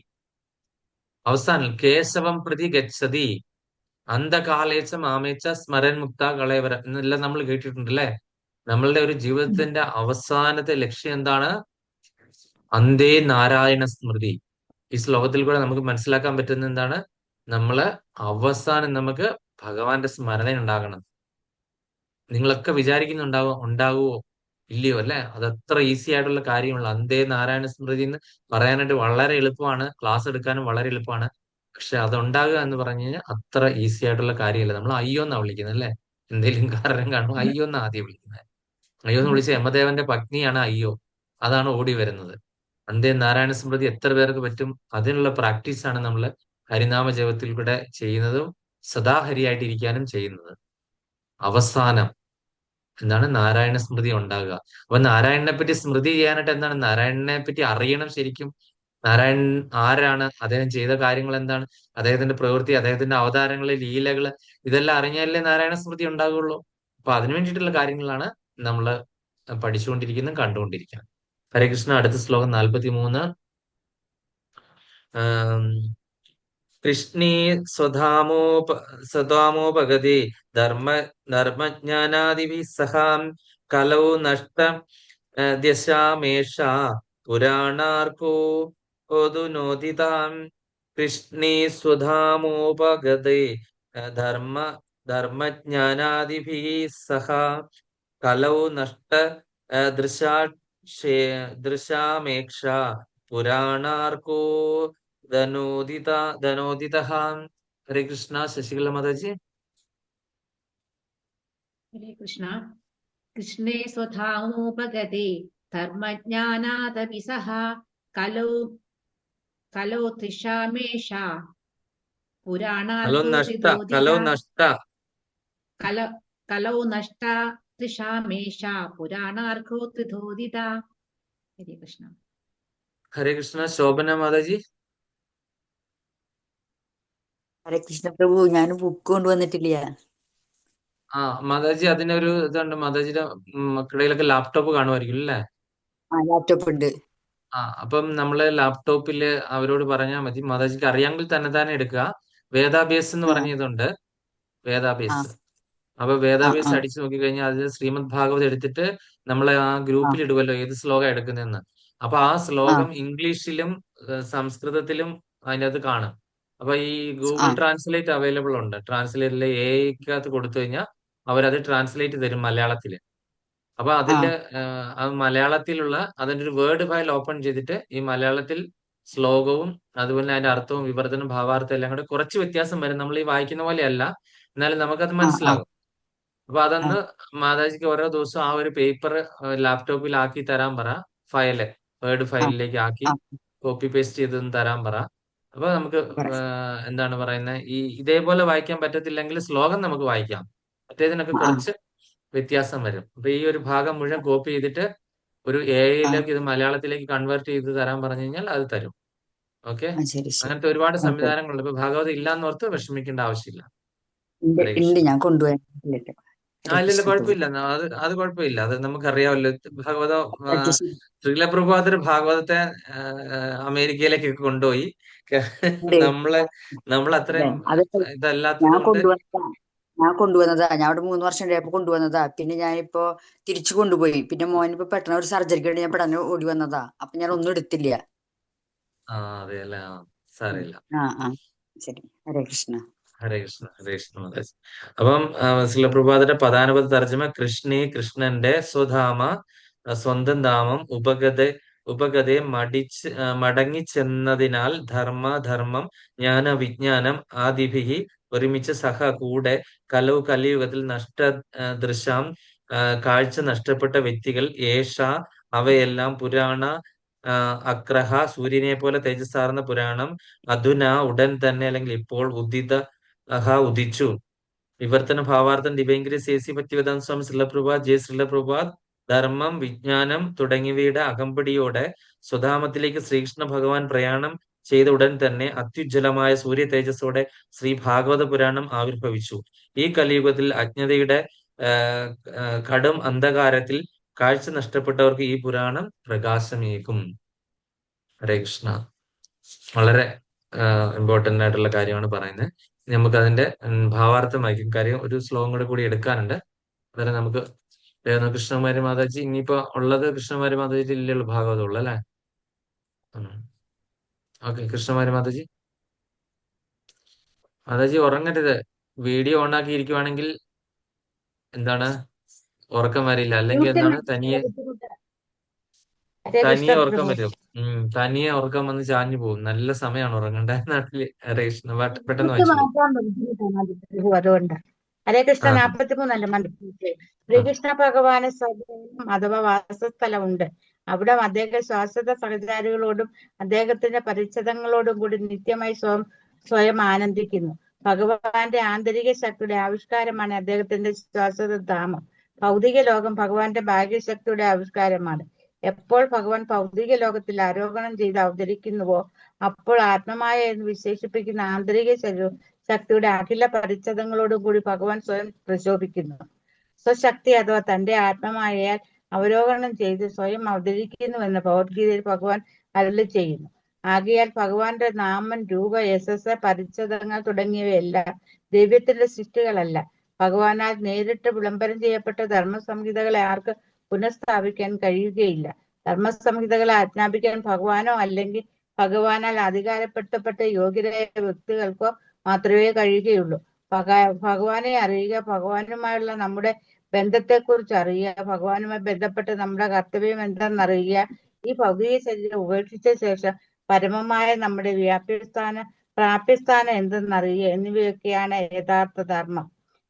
അവസാനം കേശവം പ്രതി ഗച്ഛതി അന്ധകാലേച്ച മാമേച്ച സ്മരൻ മുക്ത കളയവര എന്നെല്ലാം നമ്മൾ കേട്ടിട്ടുണ്ട് അല്ലെ? നമ്മളുടെ ഒരു ജീവിതത്തിന്റെ അവസാനത്തെ ലക്ഷ്യം എന്താണ്? അന്തേ നാരായണ സ്മൃതി. ഈ ശ്ലോകത്തിൽ കൂടെ നമുക്ക് മനസ്സിലാക്കാൻ പറ്റുന്ന എന്താണ്? നമ്മള് അവസാനം നമുക്ക് ഭഗവാന്റെ സ്മരണ ഉണ്ടാകണം. നിങ്ങളൊക്കെ ഉണ്ടാകുവോ ഇല്ലയോ അല്ലെ? അതത്ര ഈസി ആയിട്ടുള്ള കാര്യമുള്ള അന്തേ നാരായണ സ്മൃതി എന്ന് പറയാനായിട്ട് വളരെ എളുപ്പമാണ്, ക്ലാസ് എടുക്കാനും വളരെ എളുപ്പമാണ്. പക്ഷെ അതുണ്ടാകുക എന്ന് പറഞ്ഞു കഴിഞ്ഞാൽ അത്ര ഈസി ആയിട്ടുള്ള കാര്യമല്ല. നമ്മൾ അയ്യോ എന്നാ വിളിക്കുന്നത് അല്ലെ? എന്തെങ്കിലും കാരണം കാണുമ്പോൾ അയ്യോ എന്നാ ആദ്യം വിളിക്കുന്നത്. അയ്യോ എന്ന് വിളിച്ച യമദേവന്റെ പത്നിയാണ് അയ്യോ, അതാണ് ഓടി വരുന്നത്. അന്തേ നാരായണ സ്മൃതി എത്ര പേർക്ക് പറ്റും? അതിനുള്ള പ്രാക്ടീസാണ് നമ്മൾ ഹരിനാമ ജപത്തിൽ കൂടെ ചെയ്യുന്നതും സദാ ഹരിയായിട്ടിരിക്കാനും ചെയ്യുന്നത്. അവസാനം എന്താണ്? നാരായണ സ്മൃതി ഉണ്ടാകുക. അപ്പൊ നാരായണനെ പറ്റി സ്മൃതി ചെയ്യാനായിട്ട് എന്താണ്? നാരായണനെ പറ്റി അറിയണം ശരിക്കും. നാരായണൻ ആരാണ്? അദ്ദേഹം ചെയ്ത കാര്യങ്ങൾ എന്താണ്? അദ്ദേഹത്തിന്റെ പ്രവൃത്തി, അദ്ദേഹത്തിന്റെ അവതാരങ്ങള്, ലീലകള്, ഇതെല്ലാം അറിഞ്ഞാലേ നാരായണ സ്മൃതി ഉണ്ടാകുള്ളൂ. അപ്പൊ അതിനു വേണ്ടിയിട്ടുള്ള കാര്യങ്ങളാണ് നമ്മൾ പഠിച്ചുകൊണ്ടിരിക്കുന്നതും കണ്ടുകൊണ്ടിരിക്കുന്നത്. ഹരേ കൃഷ്ണ. അടുത്ത ശ്ലോകം 43. കൃഷ്ണീ സ്വധാമോപഗതി ധർമ്മജ്ഞാനാദിഭിः സഹാം കലൗ നഷ്ട ദശാമേഷ പുരാണാർക്കോ നോദിതാം. കൃഷ്ണീ സ്വധാമോപഗതി ധർമ്മജ്ഞാനാദിഭിः സഹ കലൗ നഷ്ട ദൃശാമേക്ഷ പുരാണാർക്കോ ധനോദിതഃ. ഹരേ കൃഷ്ണ. ശശികല മാതാജി. ഹരേ കൃഷ്ണ. കൃഷ്ണേ സ്വധാമോപഗതേ ധർമ്മജ്ഞാനാദപി സഹ കലോ തൃഷാമേഷ കലൗ നഷ്ട തൃഷാമേഷ പുരാണാർക്കോ ത്രിധോദിത. ഹരേ കൃഷ്ണ. ഹരേ കൃഷ്ണ. ശോഭന മാതാജി. ഹരേ കൃഷ്ണ പ്രഭു, ഞാൻ ബുക്ക് കൊണ്ടുവന്നിട്ടില്ല. മാതാജി അതിനൊരു ഇതുണ്ട്. മാതാജിയുടെ മക്കളുടെയിലൊക്കെ ലാപ്ടോപ്പ് കാണുമായിരിക്കും അല്ലേ? ലാപ്ടോപ്പ് ഉണ്ട്. അപ്പം നമ്മള് ലാപ്ടോപ്പില് അവരോട് പറഞ്ഞാൽ മതി. മാതാജിക്ക് അറിയാമെങ്കിൽ തന്നെ എടുക്കുക. വേദാബേസ് എന്ന് പറഞ്ഞതുണ്ട്. വേദാബേസ്. അപ്പൊ വേദാബേസ് അടിച്ചു നോക്കി കഴിഞ്ഞാൽ അതിൽ ശ്രീമദ് ഭാഗവത് എടുത്തിട്ട് നമ്മൾ ആ ഗ്രൂപ്പിൽ ഇടുമല്ലോ ഏത് ശ്ലോകം എടുക്കുന്നതെന്ന്. അപ്പൊ ആ ശ്ലോകം ഇംഗ്ലീഷിലും സംസ്കൃതത്തിലും അതിൻ്റെ അത് കാണും. അപ്പൊ ഈ ഗൂഗിൾ ട്രാൻസ്ലേറ്റ് അവൈലബിൾ ഉണ്ട്. ട്രാൻസ്ലേറ്ററിലെ എഐക്കകത്ത് കൊടുത്തു കഴിഞ്ഞാൽ അവരത് ട്രാൻസ്ലേറ്റ് തരും മലയാളത്തില്. അപ്പൊ അതില് മലയാളത്തിലുള്ള അതിന്റെ ഒരു വേർഡ് ഫയൽ ഓപ്പൺ ചെയ്തിട്ട് ഈ മലയാളത്തിൽ ശ്ലോകവും അതുപോലെ അതിന്റെ അർത്ഥവും വിവർത്തനം ഭാവാർത്ഥം എല്ലാം കൂടെ കുറച്ച് വ്യത്യാസം വരും. നമ്മൾ ഈ വായിക്കുന്ന പോലെയല്ല, എന്നാലും നമുക്കത് മനസ്സിലാകും. അപ്പൊ അതൊന്ന് മാതാജിക്ക് ഓരോ ദിവസവും ആ ഒരു പേപ്പർ ലാപ്ടോപ്പിൽ ആക്കി തരാൻ പറ. ഫയല് വേർഡ് ഫയലിലേക്ക് ആക്കി കോപ്പി പേസ്റ്റ് ചെയ്തൊന്ന് തരാൻ പറ. അപ്പൊ നമുക്ക് എന്താണ് പറയുന്നത്, ഇതേപോലെ വായിക്കാൻ പറ്റത്തില്ലെങ്കിൽ ശ്ലോകം നമുക്ക് വായിക്കാം. മറ്റേതിനൊക്കെ കുറച്ച് വ്യത്യാസം വരും. അപ്പൊ ഈ ഒരു ഭാഗം മുഴുവൻ കോപ്പി ചെയ്തിട്ട് ഒരു എഐയിലേക്ക് ഇത് മലയാളത്തിലേക്ക് കൺവേർട്ട് ചെയ്ത് തരാൻ പറഞ്ഞു കഴിഞ്ഞാൽ അത് തരും. ഓക്കെ. അങ്ങനത്തെ ഒരുപാട് സംവിധാനങ്ങളുണ്ട്. ഇപ്പൊ ഭാഗവതം ഇല്ലാന്ന് ഓർത്ത് വിഷമിക്കേണ്ട ആവശ്യമില്ല. ഞാൻ കൊണ്ടുപോയി. ഇല്ല, കുഴപ്പമില്ല. അത് കുഴപ്പമില്ല. അത് നമുക്കറിയാമല്ലോ. ഭാഗവതം ശ്രീല പ്രഭാതർ ഭാഗവതത്തെ അമേരിക്കയിലേക്കൊക്കെ കൊണ്ടുപോയി. നമ്മൾ അത്രയും ഇതല്ലാത്തത് കൊണ്ട് ഞാൻ കൊണ്ടുവന്നതാ. ഞാൻ അവിടെ 3 വർഷം ഉണ്ടായപ്പോ കൊണ്ടുവന്നതാ. പിന്നെ ഞാനിപ്പോ തിരിച്ചു കൊണ്ടുപോയി. പിന്നെ മോനിപ്പോ പെട്ടെന്ന് ഒരു സർജറിക്ക് വേണ്ടി ഞാൻ പെട്ടെന്ന് ഓടി വന്നതാ. അപ്പൊ ഞാൻ ഒന്നും എടുത്തില്ല. അതെ അല്ലേ. സാരമില്ല. ശരി. ഹരേ കൃഷ്ണ. ഹരേ കൃഷ്ണ, ഹരേ കൃഷ്ണ മാതാജി. അപ്പം ശിലപ്രഭാതയുടെ പദാനുപത തർജ്ജമ: കൃഷ്ണേ, കൃഷ്ണന്റെ സ്വധാമ, സ്വന്തം ധാമം ഉപഗതെ മടങ്ങിച്ചെന്നതിനാൽ ധർമ്മം ജ്ഞാന വിജ്ഞാനം ആദിഭിഹി ഒരുമിച്ച് സഹ കൂടെ കലിയുഗത്തിൽ ദൃശാം കാഴ്ച നഷ്ടപ്പെട്ട വ്യക്തികൾ ഏഷ അവയെല്ലാം പുരാണ അഗ്രഹ സൂര്യനെ പോലെ തേജസ്സാർന്ന പുരാണം അധുന ഉടൻ തന്നെ അല്ലെങ്കിൽ ഇപ്പോൾ ഉദിച്ചു. വിവർത്തന ഭാവാർത്ഥം ദിവ്യങ്കരി സേസി ഭക്തിവേദാന്ത സ്വാമി ശ്രീലപ്രഭാത് ജെ ശ്രീലപ്രഭാത് ധർമ്മം വിജ്ഞാനം തുടങ്ങിയവയുടെ അകമ്പടിയോടെ സ്വധാമത്തിലേക്ക് ശ്രീകൃഷ്ണ ഭഗവാൻ പ്രയാണം ചെയ്ത ഉടൻ തന്നെ അത്യുജ്വലമായ സൂര്യ തേജസ്സോടെ ശ്രീ ഭാഗവത പുരാണം ആവിർഭവിച്ചു. ഈ കലിയുഗത്തിൽ അജ്ഞതയുടെ കടും അന്ധകാരത്തിൽ കാഴ്ച നഷ്ടപ്പെട്ടവർക്ക് ഈ പുരാണം പ്രകാശമേകും. ഹരേ കൃഷ്ണ. വളരെ ഇമ്പോർട്ടന്റ് ആയിട്ടുള്ള കാര്യമാണ് പറയുന്നത്. നമുക്ക് അതിന്റെ ഭാവാർത്ഥം വായിക്കും. കാര്യം ഒരു ശ്ലോകം കൂടി എടുക്കാനുണ്ട്. അന്നേരം നമുക്ക് കൃഷ്ണകുമാരി മാതാജി ഇനിയിപ്പോ ഉള്ളത് കൃഷ്ണകുമാരി മാതാജി ഇല്ലുള്ള ഭാഗവതം ഉള്ളു അല്ലെ? ഓക്കെ, കൃഷ്ണകുമാരി മാതാജി. മാതാജി ഉറങ്ങരുത്. വീഡിയോ ഓൺ ആക്കി ഇരിക്കുവാണെങ്കിൽ എന്താണ് ഉറക്കം വരില്ല. അല്ലെങ്കിൽ എന്താണ് തനിയെ ഉറക്കം വരും. തനിയെ ഉറക്കം വന്ന് ചാഞ്ഞു പോകും. നല്ല സമയമാണ് ഉറങ്ങേണ്ട നാട്ടില്. ഹരേ കൃഷ്ണ. പെട്ടെന്ന് വായിച്ചു. അതുകൊണ്ട് ഹരേ കൃഷ്ണ. 43 മനസ്സിലാക്കി. ശ്രീകൃഷ്ണ ഭഗവാന് സ്വയം അഥവാ വാസസ്ഥലമുണ്ട്. അവിടെ അദ്ദേഹം ശാശ്വത സഹചാരികളോടും അദ്ദേഹത്തിന്റെ പരിച്ഛേദങ്ങളോടും കൂടി നിത്യമായി സ്വയം ആനന്ദിക്കുന്നു. ഭഗവാന്റെ ആന്തരിക ശക്തിയുടെ ആവിഷ്കാരമാണ് അദ്ദേഹത്തിന്റെ ശാശ്വത ധാമം. ഭൗതിക ലോകം ഭഗവാന്റെ ഭാഗ്യശക്തിയുടെ ആവിഷ്കാരമാണ്. എപ്പോൾ ഭഗവാൻ ഭൗതിക ലോകത്തിൽ ആരോഹണം ചെയ്ത് അവതരിക്കുന്നുവോ അപ്പോൾ ആത്മമായ എന്ന് വിശേഷിപ്പിക്കുന്ന ആന്തരിക ശക്തിയുടെ അഖില പരിച്ഛേദങ്ങളോടും കൂടി ഭഗവാൻ സ്വയം പ്രശോഭിക്കുന്നു. സ്വശക്തി അഥവാ തന്റെ ആത്മമായയാൽ അവരോഹണം ചെയ്ത് സ്വയം അവതരിക്കുന്നുവെന്ന് ഭഗവത്ഗീതയിൽ ഭഗവാൻ അരുളി ചെയ്യുന്നു. ആകയാൽ ഭഗവാന്റെ നാമം, രൂപ, യശസ്, പരിച്ഛേദങ്ങൾ തുടങ്ങിയവയെല്ലാം ദൈവത്തിന്റെ സൃഷ്ടികളല്ല. ഭഗവാനാൽ നേരിട്ട് വിളംബരം ചെയ്യപ്പെട്ട ധർമ്മസംഹിതകളെ ആർക്ക് പുനഃസ്ഥാപിക്കാൻ കഴിയുകയില്ല. ധർമ്മസംഹിതകളെ ആജ്ഞാപിക്കാൻ ഭഗവാനോ അല്ലെങ്കിൽ ഭഗവാനാൽ അധികാരപ്പെടുത്തപ്പെട്ട യോഗ്യരായ വ്യക്തികൾക്കോ മാത്രമേ കഴിയുകയുള്ളൂ. ഭഗവാനെ അറിയുക, ഭഗവാനുമായുള്ള നമ്മുടെ ബന്ധത്തെക്കുറിച്ച് അറിയുക, ഭഗവാനുമായി ബന്ധപ്പെട്ട് നമ്മുടെ കർത്തവ്യം എന്തെന്നറിയുക, ഈ ഭൗതിക ശരീരം ഉപേക്ഷിച്ച ശേഷം പരമമായ നമ്മുടെ പ്രാപ്യസ്ഥാനം എന്തെന്നറിയുക എന്നിവയൊക്കെയാണ് യഥാർത്ഥ ധർമ്മം.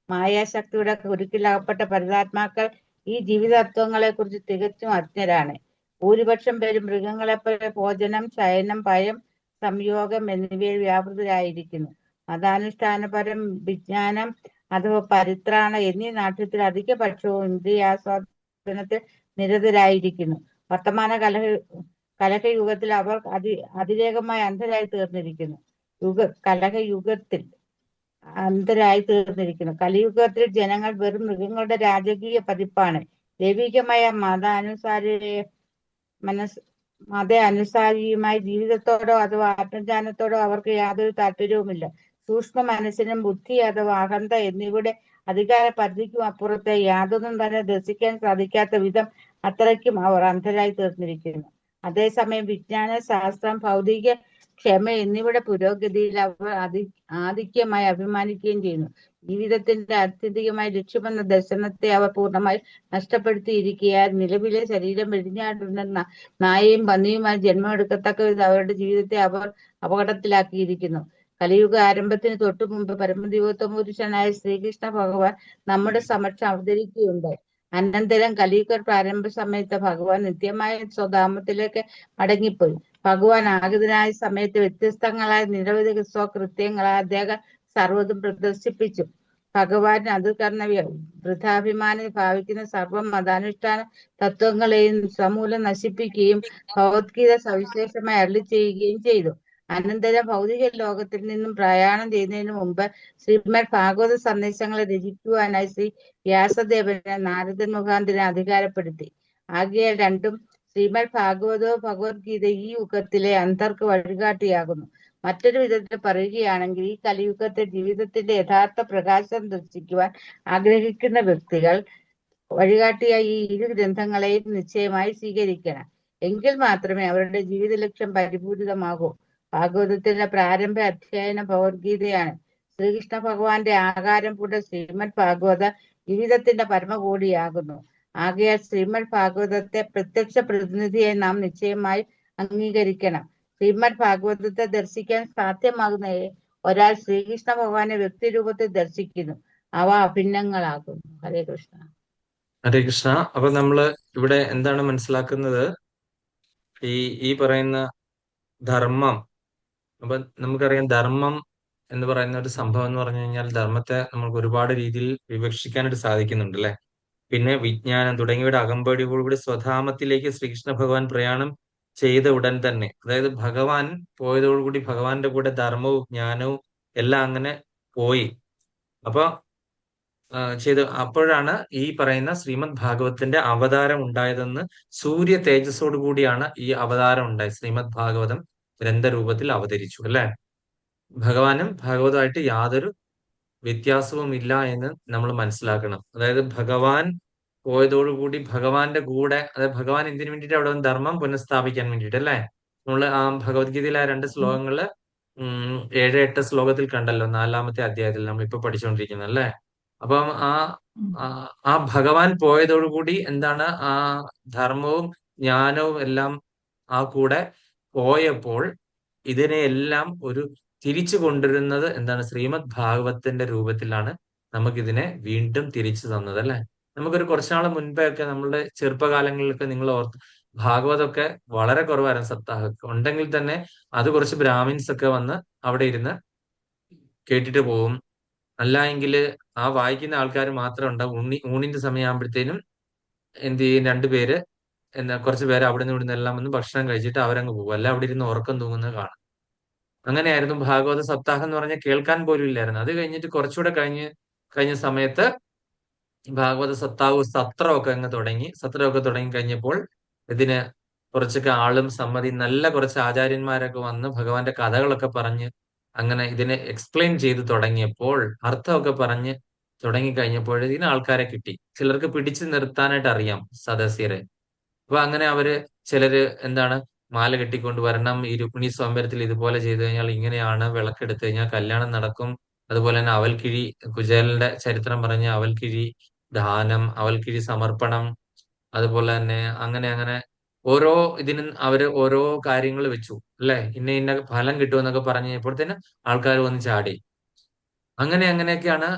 മായാശക്തിയുടെ കുരുക്കിലകപ്പെട്ട പരമാത്മാക്കൾ ഈ ജീവിതത്വങ്ങളെ കുറിച്ച് തികച്ചും അജ്ഞരാണ്. ഭൂരിപക്ഷം പേരും മൃഗങ്ങളെപ്പോലെ ഭോജനം, ശയനം, ഭയം, സംയോഗം എന്നിവയിൽ വ്യാപൃതരായിരിക്കുന്നു. മതാനുഷ്ഠാനപരം, വിജ്ഞാനം അഥവാ പരിത്രാണ എന്നീ നാട്യത്തിൽ അധിക പക്ഷവും ഇന്ദ്രിയാസ്വാദനത്തിൽ നിരതരായിരിക്കുന്നു. വർത്തമാന കലഹയുഗത്തിൽ അവർ അതിവേഗമായി അന്ധരായി തീർന്നിരിക്കുന്നു. കലിയുഗത്തിൽ ജനങ്ങൾ വെറും മൃഗങ്ങളുടെ രാജകീയ പതിപ്പാണ്. ദൈവികമായ മതാനുസാരിയുമായി ജീവിതത്തോടോ അഥവാ ആത്മജ്ഞാനത്തോടോ അവർക്ക് യാതൊരു താല്പര്യവുമില്ല. സൂക്ഷ്മ മനസ്സിനും ബുദ്ധി അഥവാ അഹന്ത എന്നിവയുടെ അധികാര പരിധിക്കും അപ്പുറത്തെ യാതൊന്നും തന്നെ ദർശിക്കാൻ സാധിക്കാത്ത വിധം അത്രയ്ക്കും അവർ അന്ധരായി തീർന്നിരിക്കുന്നു. അതേസമയം വിജ്ഞാന, ശാസ്ത്രം, ഭൗതിക ക്ഷമ എന്നിവയുടെ പുരോഗതിയിൽ അവർ ആധിക്യമായി അഭിമാനിക്കുകയും ചെയ്യുന്നു. ജീവിതത്തിന്റെ ആത്യന്തികമായ ലക്ഷ്യമെന്ന ദർശനത്തെ അവർ പൂർണ്ണമായി നഷ്ടപ്പെടുത്തിയിരിക്കുകയാൽ നിലവിലെ ശരീരം വെടിഞ്ഞാടുന്ന നായയും പന്നിയുമായി ജന്മമെടുക്കത്തക്ക വിധം അവരുടെ ജീവിതത്തെ അവർ അപകടത്തിലാക്കിയിരിക്കുന്നു. കലിയുഗ ആരംഭത്തിന് തൊട്ടു മുമ്പ് പരമദിവോത്തമ പുരുഷനായ ശ്രീകൃഷ്ണ ഭഗവാൻ നമ്മുടെ സമക്ഷം അവതരിക്കുകയുണ്ടായി. അനന്തരം കലിയുഗ പ്രാരംഭ സമയത്ത് ഭഗവാൻ നിത്യമായ സ്വധാമത്തിലേക്ക് മടങ്ങിപ്പോയി. ഭഗവാൻ ആഗതനായ സമയത്ത് വ്യത്യസ്തങ്ങളായ നിരവധി സ്വകൃത്യങ്ങളാൽ അദ്ദേഹം സർവ്വതും പ്രദർശിപ്പിച്ചു. ഭഗവാൻ വൃഥാഭിമാനം ഭാവിക്കുന്ന സർവ്വ മതാനുഷ്ഠാന തത്വങ്ങളെയും സമൂലം നശിപ്പിക്കുകയും ഭഗവത്ഗീത സവിശേഷമായി അരുളി ചെയ്യുകയും ചെയ്തു. അനന്തരം ഭൗതിക ലോകത്തിൽ നിന്നും പ്രയാണം ചെയ്യുന്നതിന് മുമ്പ് ശ്രീമദ് ഭാഗവത സന്ദേശങ്ങളെ രചിക്കുവാനായി ശ്രീ വ്യാസദേവനെ നാരദൻ മുഖാന്തരം അധികാരപ്പെടുത്തി. ആകയാൽ രണ്ടും ശ്രീമദ് ഭാഗവതവും ഭഗവത്ഗീത ഈ യുഗത്തിലെ അന്ധർക്ക് വഴികാട്ടിയാകുന്നു. മറ്റൊരു വിധത്തിൽ പറയുകയാണെങ്കിൽ ഈ കലിയുഗത്തെ ജീവിതത്തിന്റെ യഥാർത്ഥ പ്രകാശം ദർശിക്കുവാൻ ആഗ്രഹിക്കുന്ന വ്യക്തികൾ വഴികാട്ടിയായി ഈ ഇരു ഗ്രന്ഥങ്ങളെയും നിശ്ചയമായി സ്വീകരിക്കണം. എങ്കിൽ മാത്രമേ അവരുടെ ജീവിത ലക്ഷ്യം പരിപൂരിതമാകൂ. ഭാഗവതത്തിന്റെ പ്രാരംഭ അധ്യായനം ഭഗവത്ഗീതയാണ്. ശ്രീകൃഷ്ണ ഭഗവാന്റെ ആകാരം കൂടെ ശ്രീമദ് ഭാഗവത ജീവിതത്തിന്റെ പരമകോടിയാകുന്നു. ആകയാൽ ശ്രീമദ് ഭാഗവതത്തെ പ്രത്യക്ഷ പ്രതിനിധിയായി നാം നിശ്ചയമായി അംഗീകരിക്കണം. ശ്രീമദ് ഭാഗവതത്തെ ദർശിക്കാൻ സാധ്യമാകുന്ന ഒരാൾ ശ്രീകൃഷ്ണ ഭഗവാനെ വ്യക്തിരൂപത്തിൽ ദർശിക്കുന്നു. അവ അഭിന്നങ്ങളാകുന്നു. ഹരേ കൃഷ്ണ. ഹരേ കൃഷ്ണ. അപ്പൊ നമ്മള് ഇവിടെ എന്താണ് മനസ്സിലാക്കുന്നത്? ഈ പറയുന്ന ധർമ്മം, അപ്പൊ നമുക്കറിയാം ധർമ്മം എന്ന് പറയുന്ന ഒരു സംഭവം എന്ന് പറഞ്ഞു കഴിഞ്ഞാൽ ധർമ്മത്തെ നമുക്ക് ഒരുപാട് രീതിയിൽ വിവക്ഷിക്കാനായിട്ട് സാധിക്കുന്നുണ്ട് അല്ലെ. പിന്നെ വിജ്ഞാനം തുടങ്ങിയവയുടെ അകമ്പടിയോടുകൂടി സ്വധാമത്തിലേക്ക് ശ്രീകൃഷ്ണ ഭഗവാൻ പ്രയാണം ചെയ്ത ഉടൻ തന്നെ, അതായത് ഭഗവാൻ പോയതോടുകൂടി ഭഗവാന്റെ കൂടെ ധർമ്മവും ജ്ഞാനവും എല്ലാം അങ്ങനെ പോയി. അപ്പൊ അപ്പോഴാണ് ഈ പറയുന്ന ശ്രീമദ് ഭാഗവതത്തിന്റെ അവതാരം ഉണ്ടായതെന്ന്, സൂര്യ തേജസ്സോടു കൂടിയാണ് ഈ അവതാരം ഉണ്ടായത്. ശ്രീമദ് ഭാഗവതം ഗ്രന്ഥരൂപത്തിൽ അവതരിച്ചു അല്ലെ. ഭഗവാനും ഭാഗവതമായിട്ട് യാതൊരു വ്യത്യാസവും ഇല്ല എന്ന് നമ്മൾ മനസ്സിലാക്കണം. അതായത് ഭഗവാൻ പോയതോടുകൂടി ഭഗവാന്റെ കൂടെ, അതായത് ഭഗവാൻ എന്തിനു വേണ്ടിയിട്ട് അവിടെ വന്ന് ധർമ്മം പുനഃസ്ഥാപിക്കാൻ വേണ്ടിയിട്ട് അല്ലെ. നമ്മള് ആ ഭഗവത്ഗീതയിലെ ആ 2 ശ്ലോകങ്ങള് 7, 8 ശ്ലോകത്തിൽ കണ്ടല്ലോ, 4-ാമത്തെ അധ്യായത്തിൽ നമ്മൾ ഇപ്പൊ പഠിച്ചുകൊണ്ടിരിക്കുന്നത് അല്ലെ. അപ്പം ആ ഭഗവാൻ പോയതോടുകൂടി എന്താണ്, ആ ധർമ്മവും ജ്ഞാനവും എല്ലാം ആ കൂടെ പോയപ്പോൾ ഇതിനെയെല്ലാം ഒരു തിരിച്ചു കൊണ്ടുവരുന്നത് എന്താണ്, ശ്രീമദ് ഭാഗവതത്തിന്റെ രൂപത്തിലാണ് നമുക്കിതിനെ വീണ്ടും തിരിച്ചു തന്നത് അല്ലെ. നമുക്കൊരു കുറച്ചുനാൾ മുൻപേ ഒക്കെ നമ്മളുടെ ചെറുപ്പകാലങ്ങളിലൊക്കെ നിങ്ങൾ ഓർത്ത്, ഭാഗവതമൊക്കെ വളരെ കുറവായിരുന്നു. സപ്താഹം ഉണ്ടെങ്കിൽ തന്നെ അത് കുറച്ച് ബ്രാഹ്മിൻസ് ഒക്കെ വന്ന് അവിടെ ഇരുന്ന് കേട്ടിട്ട് പോകും. അല്ല എങ്കിൽ ആ വായിക്കുന്ന ആൾക്കാർ മാത്രം ഉണ്ടാവും. ഊണിന്റെ സമയമാകുമ്പോഴത്തേനും എന്ത് ചെയ്യും, 2 പേര് കുറച്ച് പേര് അവിടെ നിന്ന് ഇവിടുന്ന് എല്ലാം വന്ന് ഭക്ഷണം കഴിച്ചിട്ട് അവരങ്ങ് പോകും. അല്ല അവിടെ ഇരുന്ന് ഉറക്കം തൂങ്ങുന്നത് കാണാം. അങ്ങനെയായിരുന്നു ഭാഗവത സപ്താഹം എന്ന് പറഞ്ഞാൽ, കേൾക്കാൻ പോലും ഇല്ലായിരുന്നു. അത് കഴിഞ്ഞിട്ട് കുറച്ചുകൂടെ കഴിഞ്ഞ സമയത്ത് ഭാഗവത സപ്താഹവും സത്രമൊക്കെ അങ്ങ് തുടങ്ങി. സത്രമൊക്കെ തുടങ്ങി കഴിഞ്ഞപ്പോൾ ഇതിന് കുറച്ചൊക്കെ ആളും സമ്മതി, നല്ല കുറച്ച് ആചാര്യന്മാരൊക്കെ വന്ന് ഭഗവാന്റെ കഥകളൊക്കെ പറഞ്ഞ് അങ്ങനെ ഇതിനെ എക്സ്പ്ലെയിൻ ചെയ്ത് തുടങ്ങിയപ്പോൾ, അർത്ഥമൊക്കെ പറഞ്ഞ് തുടങ്ങിക്കഴിഞ്ഞപ്പോൾ ഇതിന് ആൾക്കാരെ കിട്ടി. ചിലർക്ക് പിടിച്ചു നിർത്താനായിട്ട് അറിയാം സദസ്യരെ. അപ്പൊ അങ്ങനെ ചിലര് എന്താണ്, മാല കെട്ടിക്കൊണ്ട് വരണം, ഈ രുക്മിണി സ്വയംവരത്തിൽ ഇതുപോലെ ചെയ്തു കഴിഞ്ഞാൽ ഇങ്ങനെയാണ്, വിളക്കെടുത്തു കഴിഞ്ഞാൽ കല്യാണം നടക്കും. അതുപോലെ തന്നെ അവൽക്കിഴി, കുചേലന്റെ ചരിത്രം പറഞ്ഞ അവൽക്കിഴി ദാനം, അവൽക്കിഴി സമർപ്പണം, അതുപോലെ തന്നെ അങ്ങനെ ഓരോ ഇതിനും ഓരോ കാര്യങ്ങൾ വെച്ചു അല്ലെ. ഇന്ന ഫലം കിട്ടുമെന്നൊക്കെ പറഞ്ഞു കഴിഞ്ഞപ്പോഴത്തേന് ആൾക്കാർ വന്ന് ചാടി. അങ്ങനെയൊക്കെയാണ്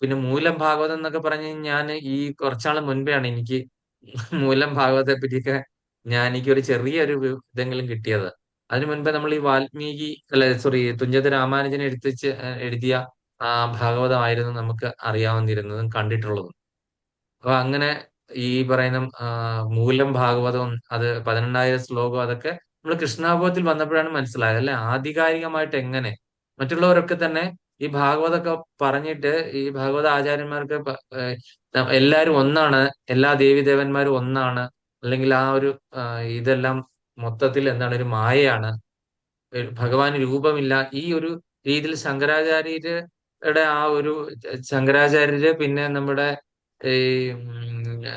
പിന്നെ മൂലം ഭാഗവതം എന്നൊക്കെ പറഞ്ഞ് ഞാൻ ഈ കുറച്ചാൾ മുൻപെയാണ് എനിക്ക് മൂലം ഭാഗവതത്തെ പറ്റിയൊക്കെ എനിക്കൊരു ചെറിയൊരു ഇതെങ്കിലും കിട്ടിയത്. അതിനു മുൻപേ നമ്മൾ ഈ വാൽമീകി തുഞ്ചത്ത് രാമാനുജൻ എഴുതിയ ആ ഭാഗവതമായിരുന്നു നമുക്ക് അറിയാവുന്നിരുന്നതും കണ്ടിട്ടുള്ളതും. അപ്പൊ അങ്ങനെ ഈ പറയുന്ന മൂലം ഭാഗവതവും അത് 18,000 ശ്ലോകം അതൊക്കെ നമ്മൾ കൃഷ്ണാഭവത്തിൽ വന്നപ്പോഴാണ് മനസ്സിലായത് അല്ലെ. ആധികാരികമായിട്ട് എങ്ങനെ മറ്റുള്ളവരൊക്കെ തന്നെ ഈ ഭാഗവതമൊക്കെ പറഞ്ഞിട്ട്, ഈ ഭാഗവത ആചാര്യന്മാർക്ക് എല്ലാവരും ഒന്നാണ്, എല്ലാ ദേവീദേവന്മാരും ഒന്നാണ്, അല്ലെങ്കിൽ ആ ഒരു ഇതെല്ലാം മൊത്തത്തിൽ എന്താണ്, ഒരു മായയാണ്, ഭഗവാന് രൂപമില്ല, ഈ ഒരു രീതിയിൽ ശങ്കരാചാര്യരുടെ ശങ്കരാചാര്യര് പിന്നെ നമ്മുടെ ഈ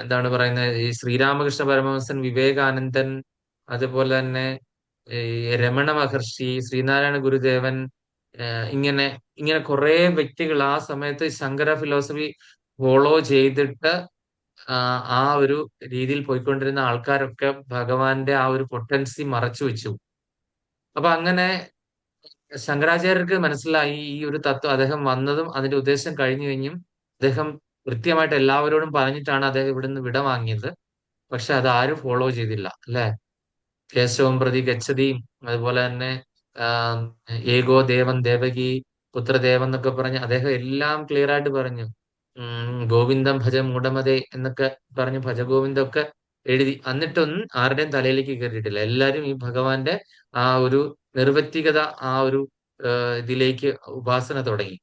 എന്താണ് പറയുന്നത്, ഈ ശ്രീരാമകൃഷ്ണ പരമഹംസൻ, വിവേകാനന്ദൻ, അതുപോലെ തന്നെ ഈ രമണ മഹർഷി, ശ്രീനാരായണ ഗുരുദേവൻ, ഇങ്ങനെ കുറെ വ്യക്തികൾ ആ സമയത്ത് ശങ്കര ഫിലോസഫി ഫോളോ ചെയ്തിട്ട് ആ ഒരു രീതിയിൽ പോയിക്കൊണ്ടിരുന്ന ആൾക്കാരൊക്കെ ഭഗവാന്റെ ആ ഒരു പൊട്ടൻസി മറച്ചു വെച്ചു. അപ്പൊ അങ്ങനെ ശങ്കരാചാര്യർക്ക് മനസ്സിലായി ഈ ഒരു തത്വം. അദ്ദേഹം വന്നതും അതിന്റെ ഉദ്ദേശം കഴിഞ്ഞു കഴിഞ്ഞും അദ്ദേഹം കൃത്യമായിട്ട് എല്ലാവരോടും പറഞ്ഞിട്ടാണ് അദ്ദേഹം ഇവിടുന്ന് വിട വാങ്ങിയത്. പക്ഷെ അത് ആരും ഫോളോ ചെയ്തില്ല അല്ലെ. കേശവം പ്രതി ഗച്ഛതിയും, അതുപോലെ തന്നെ ഏകോ ദേവൻ ദേവകി പുത്രദേവൻ എന്നൊക്കെ പറഞ്ഞ് അദ്ദേഹം എല്ലാം ക്ലിയർ ആയിട്ട് പറഞ്ഞു. ഗോവിന്ദം ഭജ മൂഢമതേ എന്നൊക്കെ പറഞ്ഞ് ഭജഗോവിന്ദം ഒക്കെ എഴുതി. എന്നിട്ടൊന്നും ആരുടെയും തലയിലേക്ക് കയറിയിട്ടില്ല. എല്ലാരും ഈ ഭഗവാന്റെ ആ ഒരു നിർവ്യക്തിഗത ആ ഒരു ഇതിലേക്ക് ഉപാസന തുടങ്ങി.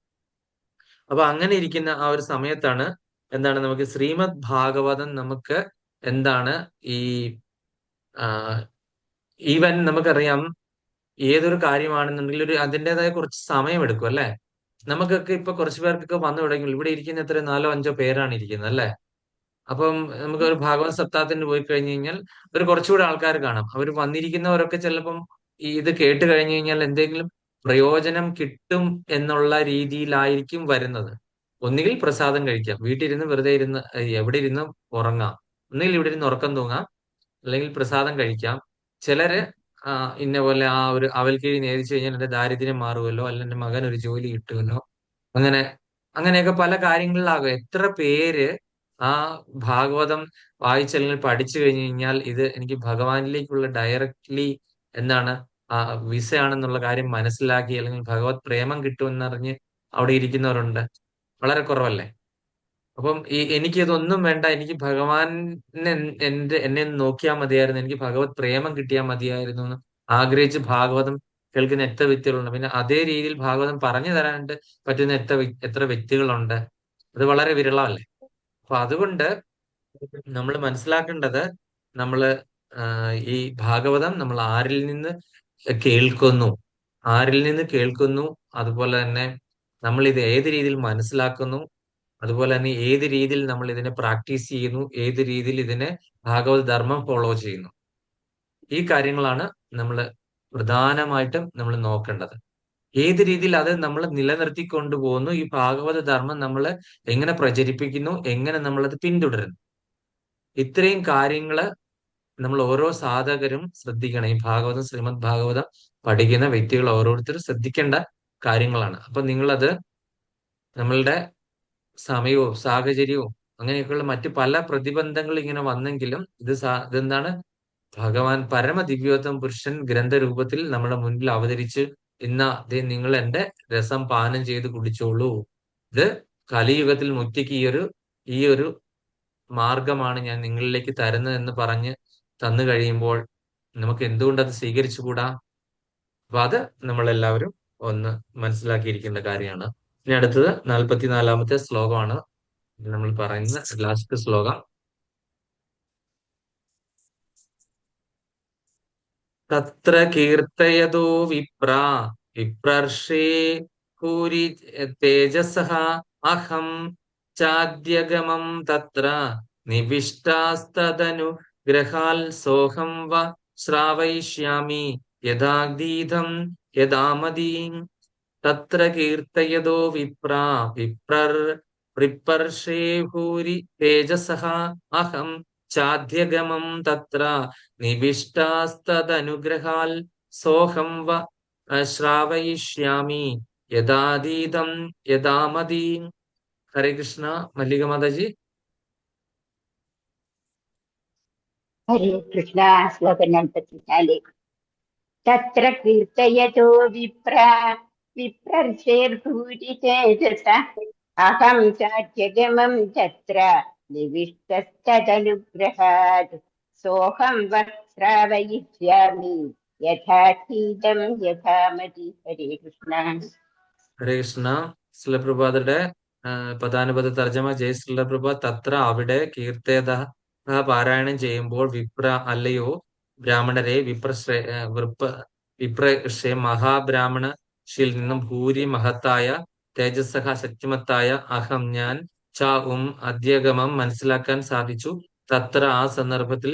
അപ്പൊ അങ്ങനെ ഇരിക്കുന്ന ആ ഒരു സമയത്താണ് എന്താണ്, നമുക്ക് ശ്രീമദ് ഭാഗവതം നമുക്ക് എന്താണ് ഈവൻ നമുക്കറിയാം ഏതൊരു കാര്യമാണെന്നുണ്ടെങ്കിൽ അതിൻ്റെതായ കുറച്ച് സമയമെടുക്കും അല്ലെ. നമുക്കൊക്കെ ഇപ്പൊ കുറച്ചു പേർക്കൊക്കെ വന്നു തുടങ്ങി. ഇവിടെ ഇരിക്കുന്ന എത്ര 4-5 പേരാണ് ഇരിക്കുന്നത് അല്ലെ. അപ്പം നമുക്ക് ഒരു ഭാഗവത സപ്താഹത്തിന് പോയി കഴിഞ്ഞു കഴിഞ്ഞാൽ ഒരു കുറച്ചുകൂടെ ആൾക്കാർ കാണാം. അവർ വന്നിരിക്കുന്നവരൊക്കെ ചിലപ്പം ഇത് കേട്ട് കഴിഞ്ഞു കഴിഞ്ഞാൽ എന്തെങ്കിലും പ്രയോജനം കിട്ടും എന്നുള്ള രീതിയിലായിരിക്കും വരുന്നത്. ഒന്നുകിൽ പ്രസാദം കഴിക്കാം, വീട്ടിലിരുന്ന് വെറുതെ ഇരുന്ന് എവിടെ ഇരുന്ന് ഉറങ്ങാം, ഒന്നുകിൽ ഇവിടെ ഇരുന്ന് ഉറക്കം തൂങ്ങാം, അല്ലെങ്കിൽ പ്രസാദം കഴിക്കാം. ചിലര് ഇന്ന പോലെ ആ ഒരു അവൽക്കിഴി നേദിച്ചു കഴിഞ്ഞാൽ എന്റെ ദാരിദ്ര്യം മാറുമല്ലോ, അല്ലെങ്കിൽ എന്റെ മകൻ ഒരു ജോലി കിട്ടുമല്ലോ, അങ്ങനെ അങ്ങനെയൊക്കെ പല കാര്യങ്ങളിലാകും. എത്ര പേര് ആ ഭാഗവതം വായിച്ചല്ലെങ്കിൽ പഠിച്ചു കഴിഞ്ഞു കഴിഞ്ഞാൽ ഇത് എനിക്ക് ഭഗവാനിലേക്കുള്ള ഡയറക്ട്ലി എന്താണ് വിസയാണെന്നുള്ള കാര്യം മനസ്സിലാക്കി അല്ലെങ്കിൽ ഭഗവത് പ്രേമം കിട്ടുമെന്നറിഞ്ഞ് അവിടെ ഇരിക്കുന്നവരുണ്ട്. വളരെ കുറവല്ലേ. അപ്പം എനിക്കിതൊന്നും വേണ്ട, എനിക്ക് ഭഗവാനെ എന്നെ നോക്കിയാൽ മതിയായിരുന്നു, എനിക്ക് ഭഗവത് പ്രേമം കിട്ടിയാൽ മതിയായിരുന്നു എന്ന് ആഗ്രഹിച്ച് ഭാഗവതം കേൾക്കുന്ന എത്ര വ്യക്തികളുണ്ട്. പിന്നെ അതേ രീതിയിൽ ഭാഗവതം പറഞ്ഞു തരാനായിട്ട് പറ്റുന്ന എത്ര വ്യക്തികളുണ്ട്. അത് വളരെ വിരളമല്ലേ. അപ്പൊ അതുകൊണ്ട് നമ്മൾ മനസ്സിലാക്കേണ്ടത്, നമ്മള് ഈ ഭാഗവതം നമ്മൾ ആരിൽ നിന്ന് കേൾക്കുന്നു, അതുപോലെ തന്നെ നമ്മൾ ഇത് ഏത് രീതിയിൽ മനസ്സിലാക്കുന്നു, അതുപോലെ തന്നെ ഏത് രീതിയിൽ നമ്മൾ ഇതിനെ പ്രാക്ടീസ് ചെയ്യുന്നു, ഏത് രീതിയിൽ ഇതിനെ ഭാഗവത ധർമ്മം ഫോളോ ചെയ്യുന്നു. ഈ കാര്യങ്ങളാണ് നമ്മൾ പ്രധാനമായിട്ടും നമ്മൾ നോക്കേണ്ടത്. ഏത് രീതിയിൽ അത് നമ്മൾ നിലനിർത്തിക്കൊണ്ടു പോകുന്നു, ഈ ഭാഗവത ധർമ്മം നമ്മൾ എങ്ങനെ പ്രചരിപ്പിക്കുന്നു, എങ്ങനെ നമ്മളത് പിന്തുടരുന്നു. ഇത്രയും കാര്യങ്ങള് നമ്മൾ ഓരോ സാധകരും ശ്രദ്ധിക്കണം. ഈ ഭാഗവതം, ശ്രീമദ് ഭാഗവതം പഠിക്കുന്ന വ്യക്തികൾ ഓരോരുത്തരും ശ്രദ്ധിക്കേണ്ട കാര്യങ്ങളാണ്. അപ്പൊ നിങ്ങളത് നമ്മളുടെ സമയവും സാഹചര്യവും അങ്ങനെയൊക്കെയുള്ള മറ്റു പല പ്രതിബന്ധങ്ങൾ ഇങ്ങനെ വന്നെങ്കിലും ഇതെന്താണ്, ഭഗവാൻ പരമദിവ്യോത്തമ പുരുഷൻ ഗ്രന്ഥരൂപത്തിൽ നമ്മുടെ മുൻപിൽ അവതരിച്ച് നിങ്ങൾ എന്റെ രസം പാനം ചെയ്ത് കുടിച്ചോളൂ, ഇത് കലിയുഗത്തിൽ മുക്തിക്ക് ഈ ഒരു മാർഗമാണ് ഞാൻ നിങ്ങളിലേക്ക് തരുന്നതെന്ന് പറഞ്ഞ് തന്നു കഴിയുമ്പോൾ നമുക്ക് എന്തുകൊണ്ട് അത് സ്വീകരിച്ചുകൂടാ? അപ്പൊ അത് നമ്മളെല്ലാവരും ഒന്ന് മനസ്സിലാക്കിയിരിക്കേണ്ട കാര്യമാണ്. ഇനി അടുത്തത് 44-ാമത്തെ ശ്ലോകമാണ് നമ്മൾ പറയുന്ന ലാസ്റ്റ് ശ്ലോകം. തത്ര കീർത്തയതോ വിപ്രർഷേ ഭൂരി തേജസഃ അഹം ചാദ്യഗമം തത്ര നിവിഷ്ടാസ്തദനുഗ്രഹാൽ സോഹം വ ശ്രാവയിഷ്യാമി യഥാഗ്ധീതം യഥാമതീം. തത്ര കീർത്തയതോ വിപ്രർഷേ ഭൂരി തേജസഃ അഹം ചാദ്യഗമം തത്ര നിവിഷ്ടാസ്തദനുഗ്രഹാൽ സോഹം വ ശ്രാവയിഷ്യാമി യഥാതീതം യഥാമതീം. ഹരേ കൃഷ്ണ. മല്ലിക മാതാജി. ഹരേ കൃഷ്ണ. ശ്ലോകം 44. തത്ര കീർത്തയതോ വിപ്രർഷേർഭൂരി തേജസ അഹം ചാദ്യഗമം തത്ര നിവിഷ്ടസ്തദനുഗ്രഹാത് സോഹം വ ശ്രാവയിഷ്യാമി യഥാതീതം യഥാമതി. ഹരേ കൃഷ്ണ. ഹരേ കൃഷ്ണ. ശ്രീലപ്രഭാതരുടെ പദാനുപദ തർജ്ജമ. ജയ് ശ്രീലപ്രഭാത്. തത്ര അവിടെ, കീർത്തേത പാരായണം ചെയ്യുമ്പോൾ, അല്ലയോ ബ്രാഹ്മണരെ, വിപ്രശ്രേ മഹാബ്രാഹ്മണശിൽ നിന്നും ഭൂരി മഹത്തായ തേജസ്സഹ സത്യമത്തായ അഹം ഞാൻ അധ്യഗമം മനസ്സിലാക്കാൻ സാധിച്ചു. തത്ര ആ സന്ദർഭത്തിൽ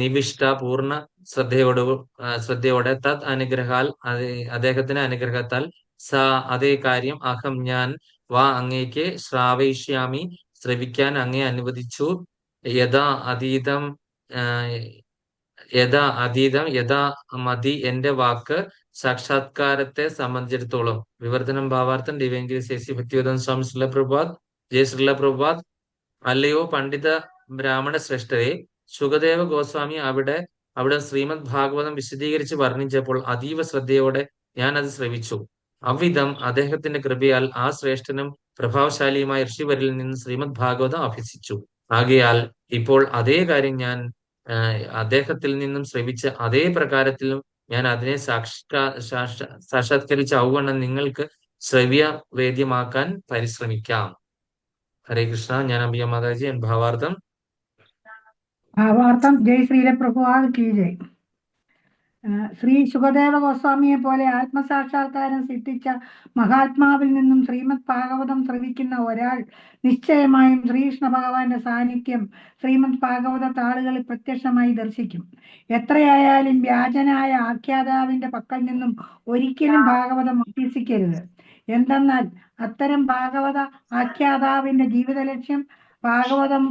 നിവിഷ്ട പൂർണ്ണ ശ്രദ്ധയോടെ തത് അനുഗ്രഹാൽ അദ്ദേഹത്തിന്റെ അനുഗ്രഹത്താൽ അതേ കാര്യം അഹം ഞാൻ അങ്ങേക്ക് ശ്രാവയിഷ്യാമി ശ്രവിക്കാൻ അങ്ങേ അനുവദിച്ചു. യഥാ അതീതം യഥാ മതി എന്റെ വാക്ക് സാക്ഷാത്കാരത്തെ സംബന്ധിച്ചിടത്തോളം. വിവർത്തനം ഭാവാർത്ഥം ഡിവൈൻ ഗ്രേസ് എസി ഭക്തിവേദാന്ത സ്വാമി ശ്രീല പ്രഭുപാദ്. ജയ ശ്രീല പ്രഭുപാദ്. അല്ലയോ പണ്ഡിത ബ്രാഹ്മണ ശ്രേഷ്ഠരെ, സുഖദേവ ഗോസ്വാമി അവിടെ ശ്രീമദ് ഭാഗവതം വിശദീകരിച്ച് വർണ്ണിച്ചപ്പോൾ അതീവ ശ്രദ്ധയോടെ ഞാൻ അത് ശ്രവിച്ചു. അவ்விധം അദ്ദേഹത്തിന്റെ കൃപയാൽ ആ ശ്രേഷ്ഠനും പ്രഭാവശാലിയുമായ ഋഷിവരിൽ നിന്ന് ശ്രീമദ് ഭാഗവതം അഭ്യസിച്ചു. ആകയാൽ ഇപ്പോൾ അതേ കാര്യം ഞാൻ അദ്ദേഹത്തിൽ നിന്നും ശ്രവിച്ച അതേ പ്രകാരത്തിലും ഞാൻ അതിനെ സാക്ഷാത്കരിച്ച ഔവണ്ണം നിങ്ങൾക്ക് ശ്രവ്യവേദ്യമാക്കാൻ പരിശ്രമിക്കാം. ഹരേ കൃഷ്ണ. ഞാൻ അംബിക മാതാജി. ഭാവാർത്ഥം. ഭാവാർത്ഥം. ജയ് ശ്രീല പ്രഭുപാദ് കി ജയ്. ശ്രീ സുഖദേവ ഗോസ്വാമിയെ പോലെ ആത്മസാക്ഷാത്കാരം സിദ്ധിച്ച മഹാത്മാവിൽ നിന്നും ശ്രീമദ് ഭാഗവതം ശ്രവിക്കുന്ന ഒരാൾ നിശ്ചയമായും ശ്രീകൃഷ്ണ ഭഗവാന്റെ സാന്നിധ്യം ശ്രീമദ് ഭാഗവത താളുകളിൽ പ്രത്യക്ഷമായി ദർശിക്കും. എത്രയായാലും വ്യാജനായ ആഖ്യാതാവിന്റെ പക്കൽ നിന്നും ഒരിക്കലും ഭാഗവതം അഭ്യസിക്കരുത്. എന്തെന്നാൽ അത്തരം ഭാഗവത ആഖ്യാതാവിന്റെ ജീവിത ലക്ഷ്യം ഭാഗവതം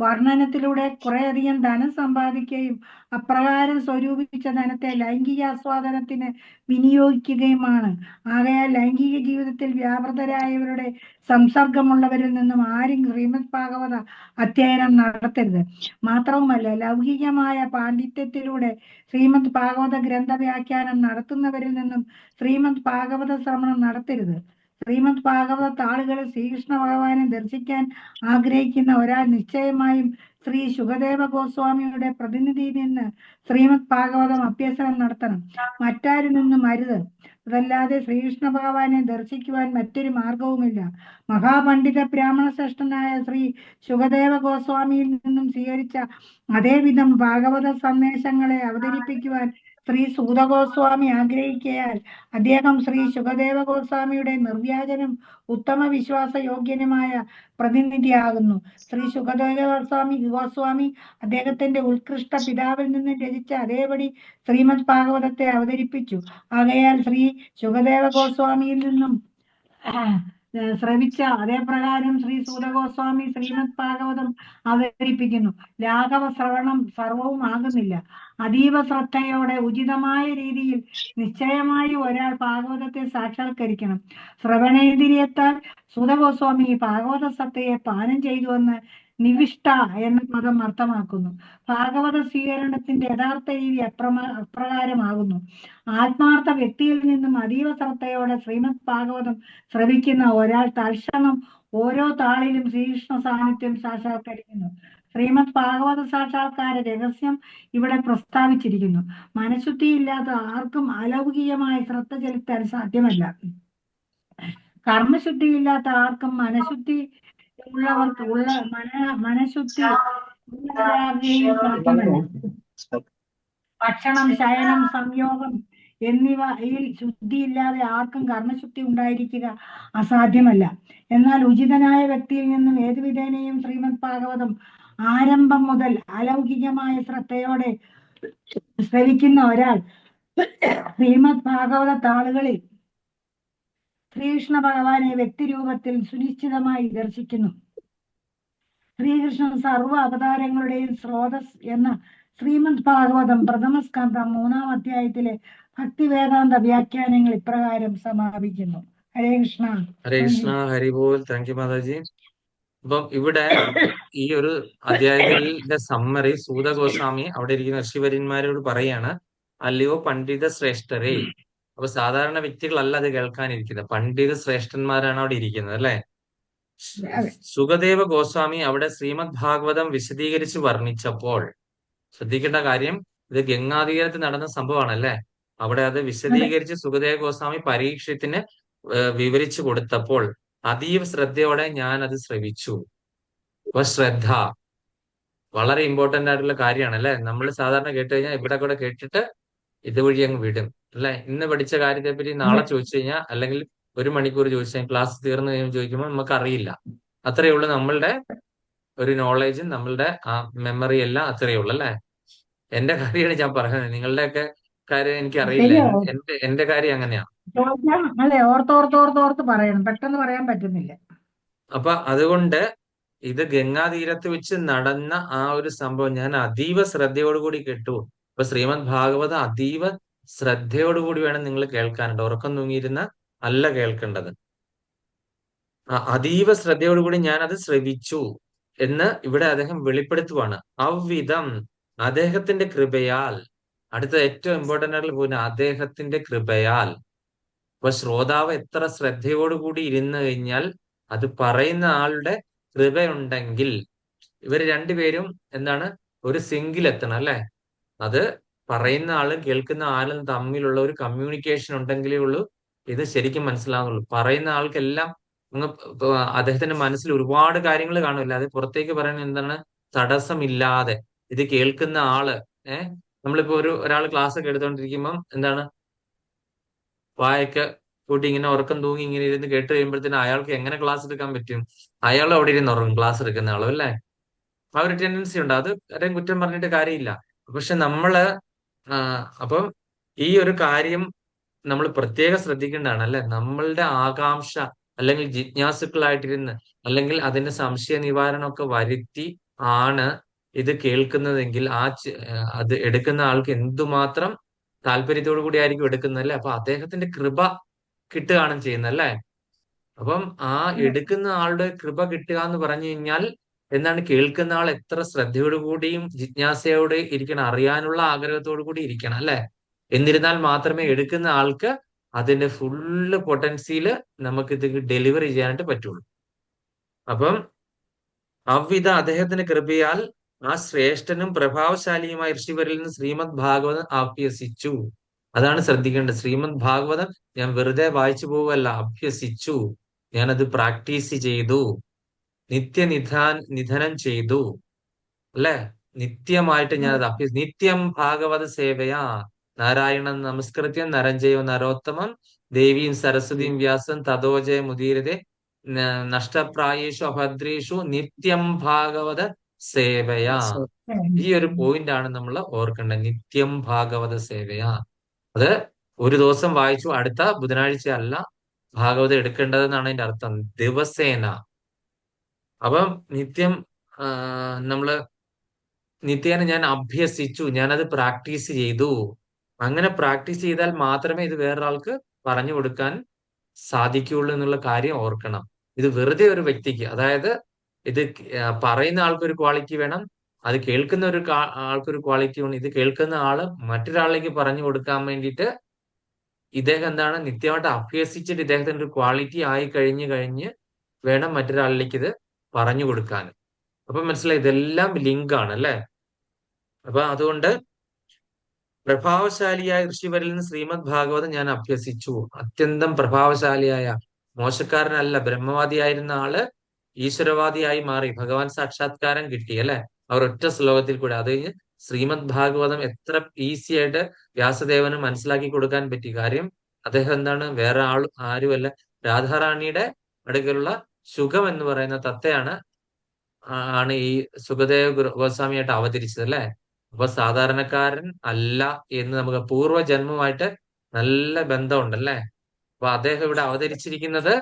വർണ്ണനത്തിലൂടെ കുറേയധികം ധനം സമ്പാദിക്കുകയും അപ്രകാരം സ്വരൂപിച്ച ധനത്തെ ലൈംഗികാസ്വാദനത്തിന് വിനിയോഗിക്കുകയുമാണ്. ആകയാൽ ലൈംഗിക ജീവിതത്തിൽ വ്യാപൃതരായവരുടെ സംസർഗമുള്ളവരിൽ നിന്നും ആരും ശ്രീമദ് ഭാഗവത അധ്യയനം നടത്തരുത്. മാത്രവുമല്ല, ലൗകികമായ പാണ്ഡിത്യത്തിലൂടെ ശ്രീമദ് ഭാഗവത ഗ്രന്ഥ വ്യാഖ്യാനം നടത്തുന്നവരിൽ നിന്നും ശ്രീമദ് ഭാഗവത ശ്രവണം നടത്തരുത്. ശ്രീമദ് ഭാഗവത താളുകളിൽ ശ്രീകൃഷ്ണ ഭഗവാനെ ദർശിക്കാൻ ആഗ്രഹിക്കുന്ന ഒരാൾ നിശ്ചയമായും ശ്രീ സുഖദേവ ഗോസ്വാമിയുടെ പ്രതിനിധിയിൽ നിന്ന് ശ്രീമദ് ഭാഗവതം അഭ്യസനം നടത്തണം. മറ്റാരിൽ നിന്നും അരുത്. അതല്ലാതെ ശ്രീകൃഷ്ണ ഭഗവാനെ ദർശിക്കുവാൻ മറ്റൊരു മാർഗവുമില്ല. മഹാപണ്ഡിത ബ്രാഹ്മണ ശ്രേഷ്ഠനായ ശ്രീ സുഖദേവ ഗോസ്വാമിയിൽ നിന്നും സ്വീകരിച്ച അതേവിധം ഭാഗവത സന്ദേശങ്ങളെ അവതരിപ്പിക്കുവാൻ ശ്രീ സൂത ഗോസ്വാമി ആഗ്രഹിക്കയാൽ അദ്ദേഹം ശ്രീ സുഖദേവ ഗോസ്വാമിയുടെ നിർവ്യാജനും ഉത്തമ വിശ്വാസ യോഗ്യനുമായ പ്രതിനിധിയാകുന്നു. ശ്രീ സുഖദേവ ഗോസ്വാമി അദ്ദേഹത്തിന്റെ ഉത്കൃഷ്ട പിതാവിൽ നിന്ന് രചിച്ച അതേപടി ശ്രീമദ് ഭാഗവതത്തെ അവതരിപ്പിച്ചു. ആകയാൽ ശ്രീ സുഖദേവ ഗോസ്വാമിയിൽ നിന്നും ശ്രവിച്ച അതേപ്രകാരം ശ്രീ സൂത ഗോസ്വാമി ശ്രീമദ് ഭാഗവതം അവതരിപ്പിക്കുന്നു. ലാഘവ ശ്രവണം സർവവും ആകുന്നില്ല. അതീവ ശ്രദ്ധയോടെ ഉചിതമായ രീതിയിൽ നിശ്ചയമായി ഒരാൾ ഭാഗവതത്തെ സാക്ഷാത്കരിക്കണം. ശ്രവണേന്ദ്രിയത്താൽ സൂത ഗോസ്വാമി ഭാഗവത സത്തയെ പാനം ചെയ്തുവെന്ന് നിവിഷ്ട എന്ന പദം അർത്ഥമാക്കുന്നു. ഭാഗവത സ്വീകരണത്തിന്റെ യഥാർത്ഥ രീതി അപ്രകാരമാകുന്നു. ആത്മാർത്ഥ വ്യക്തിയിൽ നിന്നും അതീവ ശ്രദ്ധയോടെ ശ്രീമദ് ഭാഗവതം ശ്രവിക്കുന്ന ഒരാൾ തൽക്ഷണം ഓരോ താളിലും ശ്രീകൃഷ്ണ സാന്നിധ്യം സാക്ഷാത്കരിക്കുന്നു. ശ്രീമദ് ഭാഗവത സാക്ഷാത്കാര രഹസ്യം ഇവിടെ പ്രസ്താവിച്ചിരിക്കുന്നു. മനഃശുദ്ധിയില്ലാത്ത ആർക്കും അലൗകികമായ ശ്രദ്ധ ചെലുത്താൻ സാധ്യമല്ല. കർമ്മശുദ്ധിയില്ലാത്ത ആർക്കും മനഃശുദ്ധി ഉള്ളവർക്ക് മനഃശുദ്ധി സാധ്യമല്ല. ഭക്ഷണം, ശയനം, സംയോഗം എന്നിവയിൽ ശുദ്ധിയില്ലാതെ ആർക്കും കർമ്മശുദ്ധി ഉണ്ടായിരിക്കുക അസാധ്യമല്ല. എന്നാൽ ഉചിതനായ വ്യക്തിയിൽ നിന്നും ഏതു വിധേനയും ശ്രീമദ് ഭാഗവതം ആരംഭം മുതൽ അലൗകികമായ ശ്രദ്ധയോടെ ശ്രവിക്കുന്ന ഒരാൾ ശ്രീമദ് ഭാഗവത താളുകളിൽ ശ്രീകൃഷ്ണ ഭഗവാനെ വ്യക്തിരൂപത്തിൽ സുനിശ്ചിതമായി ദർശിക്കുന്നു. ശ്രീകൃഷ്ണൻ സർവ അവതാരങ്ങളുടെയും സ്രോതസ് എന്ന ശ്രീമദ് ഭാഗവതം പ്രഥമ സ്കന്ധം 3-ാം അധ്യായത്തിലെ ഭക്തിവേദാന്ത വ്യാഖ്യാനങ്ങൾ ഇപ്രകാരം സമാപിക്കുന്നു. ഹരേ കൃഷ്ണ. ഹരേ കൃഷ്ണ. ഹരിബോൽ. Thank you mataji. അപ്പം ഇവിടെ ഈ ഒരു അധ്യായത്തിന്റെ സമ്മറി സൂത ഗോസ്വാമി അവിടെ ഇരിക്കുന്ന ഋഷിവര്യന്മാരോട് പറയാണ്, അല്ലയോ പണ്ഡിത ശ്രേഷ്ഠരെ. അപ്പൊ സാധാരണ വ്യക്തികളല്ല അത് കേൾക്കാനിരിക്കുന്നത്, പണ്ഡിത ശ്രേഷ്ഠന്മാരാണ് അവിടെ ഇരിക്കുന്നത്, അല്ലെ? സുഖദേവ ഗോസ്വാമി അവിടെ ശ്രീമദ് ഭാഗവതം വിശദീകരിച്ച് വർണ്ണിച്ചപ്പോൾ ശ്രദ്ധിക്കേണ്ട കാര്യം, ഇത് ഗംഗാതീരത്ത് നടന്ന സംഭവമാണല്ലേ. അവിടെ അത് വിശദീകരിച്ച് സുഖദേവ ഗോസ്വാമി പരീക്ഷത്തിന് വിവരിച്ചു കൊടുത്തപ്പോൾ അതീവ ശ്രദ്ധയോടെ ഞാൻ അത് ശ്രവിച്ചു. അപ്പൊ ശ്രദ്ധ വളരെ ഇമ്പോർട്ടന്റ് ആയിട്ടുള്ള കാര്യമാണ്, അല്ലെ? നമ്മൾ സാധാരണ കേട്ട് കഴിഞ്ഞാൽ ഇവിടെ കൂടെ കേട്ടിട്ട് ഇതുവഴി അങ്ങ് വിടും, അല്ലെ? ഇന്ന് പഠിച്ച കാര്യത്തെ പറ്റി നാളെ ചോദിച്ചു കഴിഞ്ഞാൽ, അല്ലെങ്കിൽ 1 മണിക്കൂർ ചോദിച്ചു കഴിഞ്ഞാൽ, ക്ലാസ് തീർന്നു കഴിഞ്ഞാൽ ചോദിക്കുമ്പോൾ നമുക്ക് അറിയില്ല. അത്രയേ ഉള്ളൂ നമ്മളുടെ ഒരു നോളേജും നമ്മളുടെ ആ മെമ്മറി എല്ലാം അത്രയേ ഉള്ളൂ, അല്ലെ? എന്റെ കാര്യമാണ് ഞാൻ പറയുന്നത്, നിങ്ങളുടെയൊക്കെ കാര്യം എനിക്ക് അറിയില്ല. എന്റെ കാര്യം അങ്ങനെയാണ്. അതെ, ഓർത്തോർത്തോർത്തോർത്ത് പറയണം, പെട്ടെന്ന് പറയാൻ പറ്റുന്നില്ല. അപ്പൊ അതുകൊണ്ട് ഇത് ഗംഗാതീരത്ത് വെച്ച് നടന്ന ആ ഒരു സംഭവം ഞാൻ അതീവ ശ്രദ്ധയോടുകൂടി കേട്ടു. അപ്പൊ ശ്രീമദ് ഭാഗവത അതീവ ശ്രദ്ധയോടുകൂടി വേണം നിങ്ങൾ കേൾക്കാനുണ്ട്. ഉറക്കം തൂങ്ങിയിരുന്ന അല്ല കേൾക്കേണ്ടത്. അതീവ ശ്രദ്ധയോടുകൂടി ഞാൻ അത് ശ്രവിച്ചു എന്ന് ഇവിടെ അദ്ദേഹം വെളിപ്പെടുത്തുവാണ്. അவ்விதം അദ്ദേഹത്തിന്റെ കൃപയാൽ. അടുത്ത ഏറ്റവും ഇമ്പോർട്ടന്റ് ആയിട്ടുള്ള പോയിന്റ്, അദ്ദേഹത്തിന്റെ കൃപയാൽ. അപ്പൊ ശ്രോതാവ് എത്ര ശ്രദ്ധയോടുകൂടി ഇരുന്നു കഴിഞ്ഞാൽ, അത് പറയുന്ന ആളുടെ കൃപയുണ്ടെങ്കിൽ, ഇവർ രണ്ടുപേരും എന്താണ് ഒരു സിങ്കിൽ എത്തണം, അല്ലെ? അത് പറയുന്ന ആളും കേൾക്കുന്ന ആളും തമ്മിലുള്ള ഒരു കമ്മ്യൂണിക്കേഷൻ ഉണ്ടെങ്കിലേ ഉള്ളൂ ഇത് ശരിക്കും മനസ്സിലാവുന്നുള്ളൂ. പറയുന്ന ആൾക്കെല്ലാം അദ്ദേഹത്തിന്റെ മനസ്സിൽ ഒരുപാട് കാര്യങ്ങൾ കാണില്ല, അത് പുറത്തേക്ക് പറയുന്നത് എന്താണ്, തടസ്സമില്ലാതെ ഇത് കേൾക്കുന്ന ആള് നമ്മളിപ്പോ ഒരാൾ ക്ലാസ് ഒക്കെ എടുത്തോണ്ടിരിക്കുമ്പം എന്താണ് വായൊക്കെ കൂട്ടി ഇങ്ങനെ ഉറക്കം തൂങ്ങി ഇങ്ങനെ ഇരുന്ന് കേട്ട് കഴിയുമ്പോഴത്തേന് അയാൾക്ക് എങ്ങനെ ക്ലാസ് എടുക്കാൻ പറ്റും? അയാൾ അവിടെ ഇരുന്ന് ഉറങ്ങും, ക്ലാസ് എടുക്കുന്ന ആളും അല്ലേ? ആ ഒരു ടെൻഡൻസി ഉണ്ട്. അത് ആരെയും കുറ്റം പറഞ്ഞിട്ട് കാര്യമില്ല. പക്ഷെ നമ്മള് അപ്പം ഈ ഒരു കാര്യം നമ്മൾ പ്രത്യേകം ശ്രദ്ധിക്കേണ്ടതാണ് അല്ലെ. നമ്മളുടെ ആകാംക്ഷ അല്ലെങ്കിൽ ജിജ്ഞാസുക്കളായിട്ടിരുന്ന് അല്ലെങ്കിൽ അതിന്റെ സംശയ നിവാരണമൊക്കെ വരുത്തി ആണ് ഇത് കേൾക്കുന്നതെങ്കിൽ അത് എടുക്കുന്ന ആൾക്ക് എന്തുമാത്രം താല്പര്യത്തോടു കൂടി ആയിരിക്കും എടുക്കുന്നത് അല്ലെ. അപ്പൊ അദ്ദേഹത്തിന്റെ കൃപ കിട്ടുകയാണ് ചെയ്യുന്നത് അല്ലെ. അപ്പം ആ എടുക്കുന്ന ആളുടെ കൃപ കിട്ടുക എന്ന് പറഞ്ഞു കഴിഞ്ഞാൽ എന്താണ്, കേൾക്കുന്ന ആൾ എത്ര ശ്രദ്ധയോടുകൂടിയും ജിജ്ഞാസയോടെ ഇരിക്കണം, അറിയാനുള്ള ആഗ്രഹത്തോടു കൂടി ഇരിക്കണം അല്ലെ. എന്നിരുന്നാൽ മാത്രമേ എടുക്കുന്ന ആൾക്ക് അതിന്റെ ഫുള്ള് പൊട്ടൻസിയില് നമുക്ക് ഇത് ഡെലിവറി ചെയ്യാനായിട്ട് പറ്റുള്ളൂ. അപ്പം അவ்விധ അദ്ദേഹത്തിന്റെ കൃപയാൽ ആ ശ്രേഷ്ഠനും പ്രഭാവശാലിയുമായ ഋഷിവരിൽ നിന്ന് ശ്രീമദ് ഭാഗവതം അഭ്യസിച്ചു. അതാണ് ശ്രദ്ധിക്കേണ്ടത്. ശ്രീമദ് ഭാഗവതം ഞാൻ വെറുതെ വായിച്ചു പോവല്ല, അഭ്യസിച്ചു. ഞാനത് പ്രാക്ടീസ് ചെയ്തു, നിധനം ചെയ്തു അല്ലെ. നിത്യമായിട്ട് ഞാനത് നിത്യം ഭാഗവത സേവയാ നാരായണൻ നമസ്കൃത്യം നരഞ്ജയോ നരോത്തമം ദേവീം സരസ്വതീം വ്യാസം തതോജയ മുദീരതെ നഷ്ടപ്രായേഷു അഭദ്രേഷു നിത്യം ഭാഗവത സേവയാ. ഈ ഒരു പോയിന്റ് ആണ് നമ്മൾ ഓർക്കേണ്ടത്. നിത്യം ഭാഗവത സേവയാ. അത് ഒരു ദിവസം വായിച്ചു, അടുത്ത ബുധനാഴ്ച അല്ല ഭാഗവതം എടുക്കേണ്ടതെന്നാണ് അതിന്റെ അർത്ഥം. ദിവസേന. അപ്പം നിത്യേന ഞാൻ അഭ്യസിച്ചു, ഞാനത് പ്രാക്ടീസ് ചെയ്തു. അങ്ങനെ പ്രാക്ടീസ് ചെയ്താൽ മാത്രമേ ഇത് വേറൊരാൾക്ക് പറഞ്ഞു കൊടുക്കാൻ സാധിക്കുകയുള്ളൂ എന്നുള്ള കാര്യം ഓർക്കണം. ഇത് വെറുതെ ഒരു വ്യക്തിക്ക്, അതായത് ഇത് പറയുന്ന ആൾക്കൊരു ക്വാളിറ്റി വേണം, അത് കേൾക്കുന്ന ആൾക്കൊരു ക്വാളിറ്റി വേണം. ഇത് കേൾക്കുന്ന ആള് മറ്റൊരാളിലേക്ക് പറഞ്ഞു കൊടുക്കാൻ വേണ്ടിയിട്ട് ഇദ്ദേഹം എന്താണ് നിത്യമായിട്ട് അഭ്യസിച്ചിട്ട് ഇദ്ദേഹത്തിന് ഒരു ക്വാളിറ്റി ആയി കഴിഞ്ഞ് വേണം മറ്റൊരാളിലേക്ക് ഇത് പറഞ്ഞു കൊടുക്കാൻ. അപ്പൊ മനസ്സിലായി, ഇതെല്ലാം ലിങ്ക് ആണ് അല്ലെ. അപ്പൊ അതുകൊണ്ട് പ്രഭാവശാലിയായ ഋഷിവരിൽ നിന്ന് ശ്രീമദ് ഭാഗവതം ഞാൻ അഭ്യസിച്ചു. അത്യന്തം പ്രഭാവശാലിയായ, മോശക്കാരനല്ല, ബ്രഹ്മവാദിയായിരുന്ന ആള് ഈശ്വരവാദിയായി മാറി, ഭഗവാൻ സാക്ഷാത്കാരം കിട്ടി അല്ലെ. അവർ ഒറ്റ ശ്ലോകത്തിൽ കൂടെ. അത് കഴിഞ്ഞ് ശ്രീമദ് ഭാഗവതം എത്ര ഈസി ആയിട്ട് വ്യാസദേവന് മനസ്സിലാക്കി കൊടുക്കാൻ പറ്റി. കാര്യം അദ്ദേഹം എന്താണ്, വേറെ ആരുമല്ല, രാധാറാണിയുടെ അടുക്കലുള്ള ശുകം എന്ന് പറയുന്ന തത്തയാണ് ഈ സുഖദേവ് ഗോസ്വാമിയായിട്ട് അവതരിച്ചത് അല്ലെ. അപ്പൊ സാധാരണക്കാരൻ അല്ല എന്ന് നമുക്ക് പൂർവ്വജന്മമായിട്ട് നല്ല ബന്ധമുണ്ടല്ലേ. അപ്പൊ അദ്ദേഹം ഇവിടെ അവതരിച്ചിരിക്കുന്നത്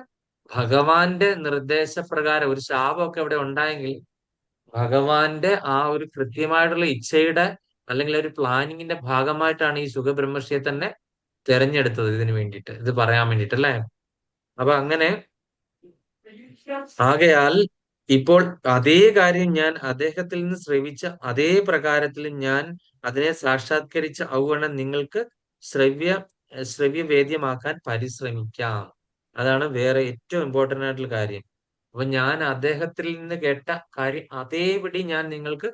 ഭഗവാന്റെ നിർദ്ദേശപ്രകാരം. ഒരു ശാപമൊക്കെ ഇവിടെ ഉണ്ടായെങ്കിൽ ഭഗവാന്റെ ആ ഒരു കൃത്യമായിട്ടുള്ള ഇച്ഛയുടെ അല്ലെങ്കിൽ ഒരു പ്ലാനിങ്ങിന്റെ ഭാഗമായിട്ടാണ് ഈ സുഖബ്രഹ്മർഷിയെ തന്നെ തെരഞ്ഞെടുത്തത് ഇതിനു വേണ്ടിയിട്ട്, ഇത് പറയാൻ വേണ്ടിയിട്ട് അല്ലെ. അപ്പൊ അങ്ങനെ ആകയാൽ ഇപ്പോൾ അതേ കാര്യം ഞാൻ അദ്ദേഹത്തിൽ നിന്ന് ശ്രവിച്ച അതേ പ്രകാരത്തിൽ ഞാൻ അതിനെ സാക്ഷാത്കരിച്ച ഔവണ്ണം നിങ്ങൾക്ക് ശ്രവ്യവേദ്യമാക്കാൻ പരിശ്രമിക്കാം. അതാണ് വേറെ ഏറ്റവും ഇമ്പോർട്ടന്റ് ആയിട്ടുള്ള കാര്യം. അപ്പൊ ഞാൻ അദ്ദേഹത്തിൽ നിന്ന് കേട്ട കാര്യം അതേപടി ഞാൻ നിങ്ങൾക്ക്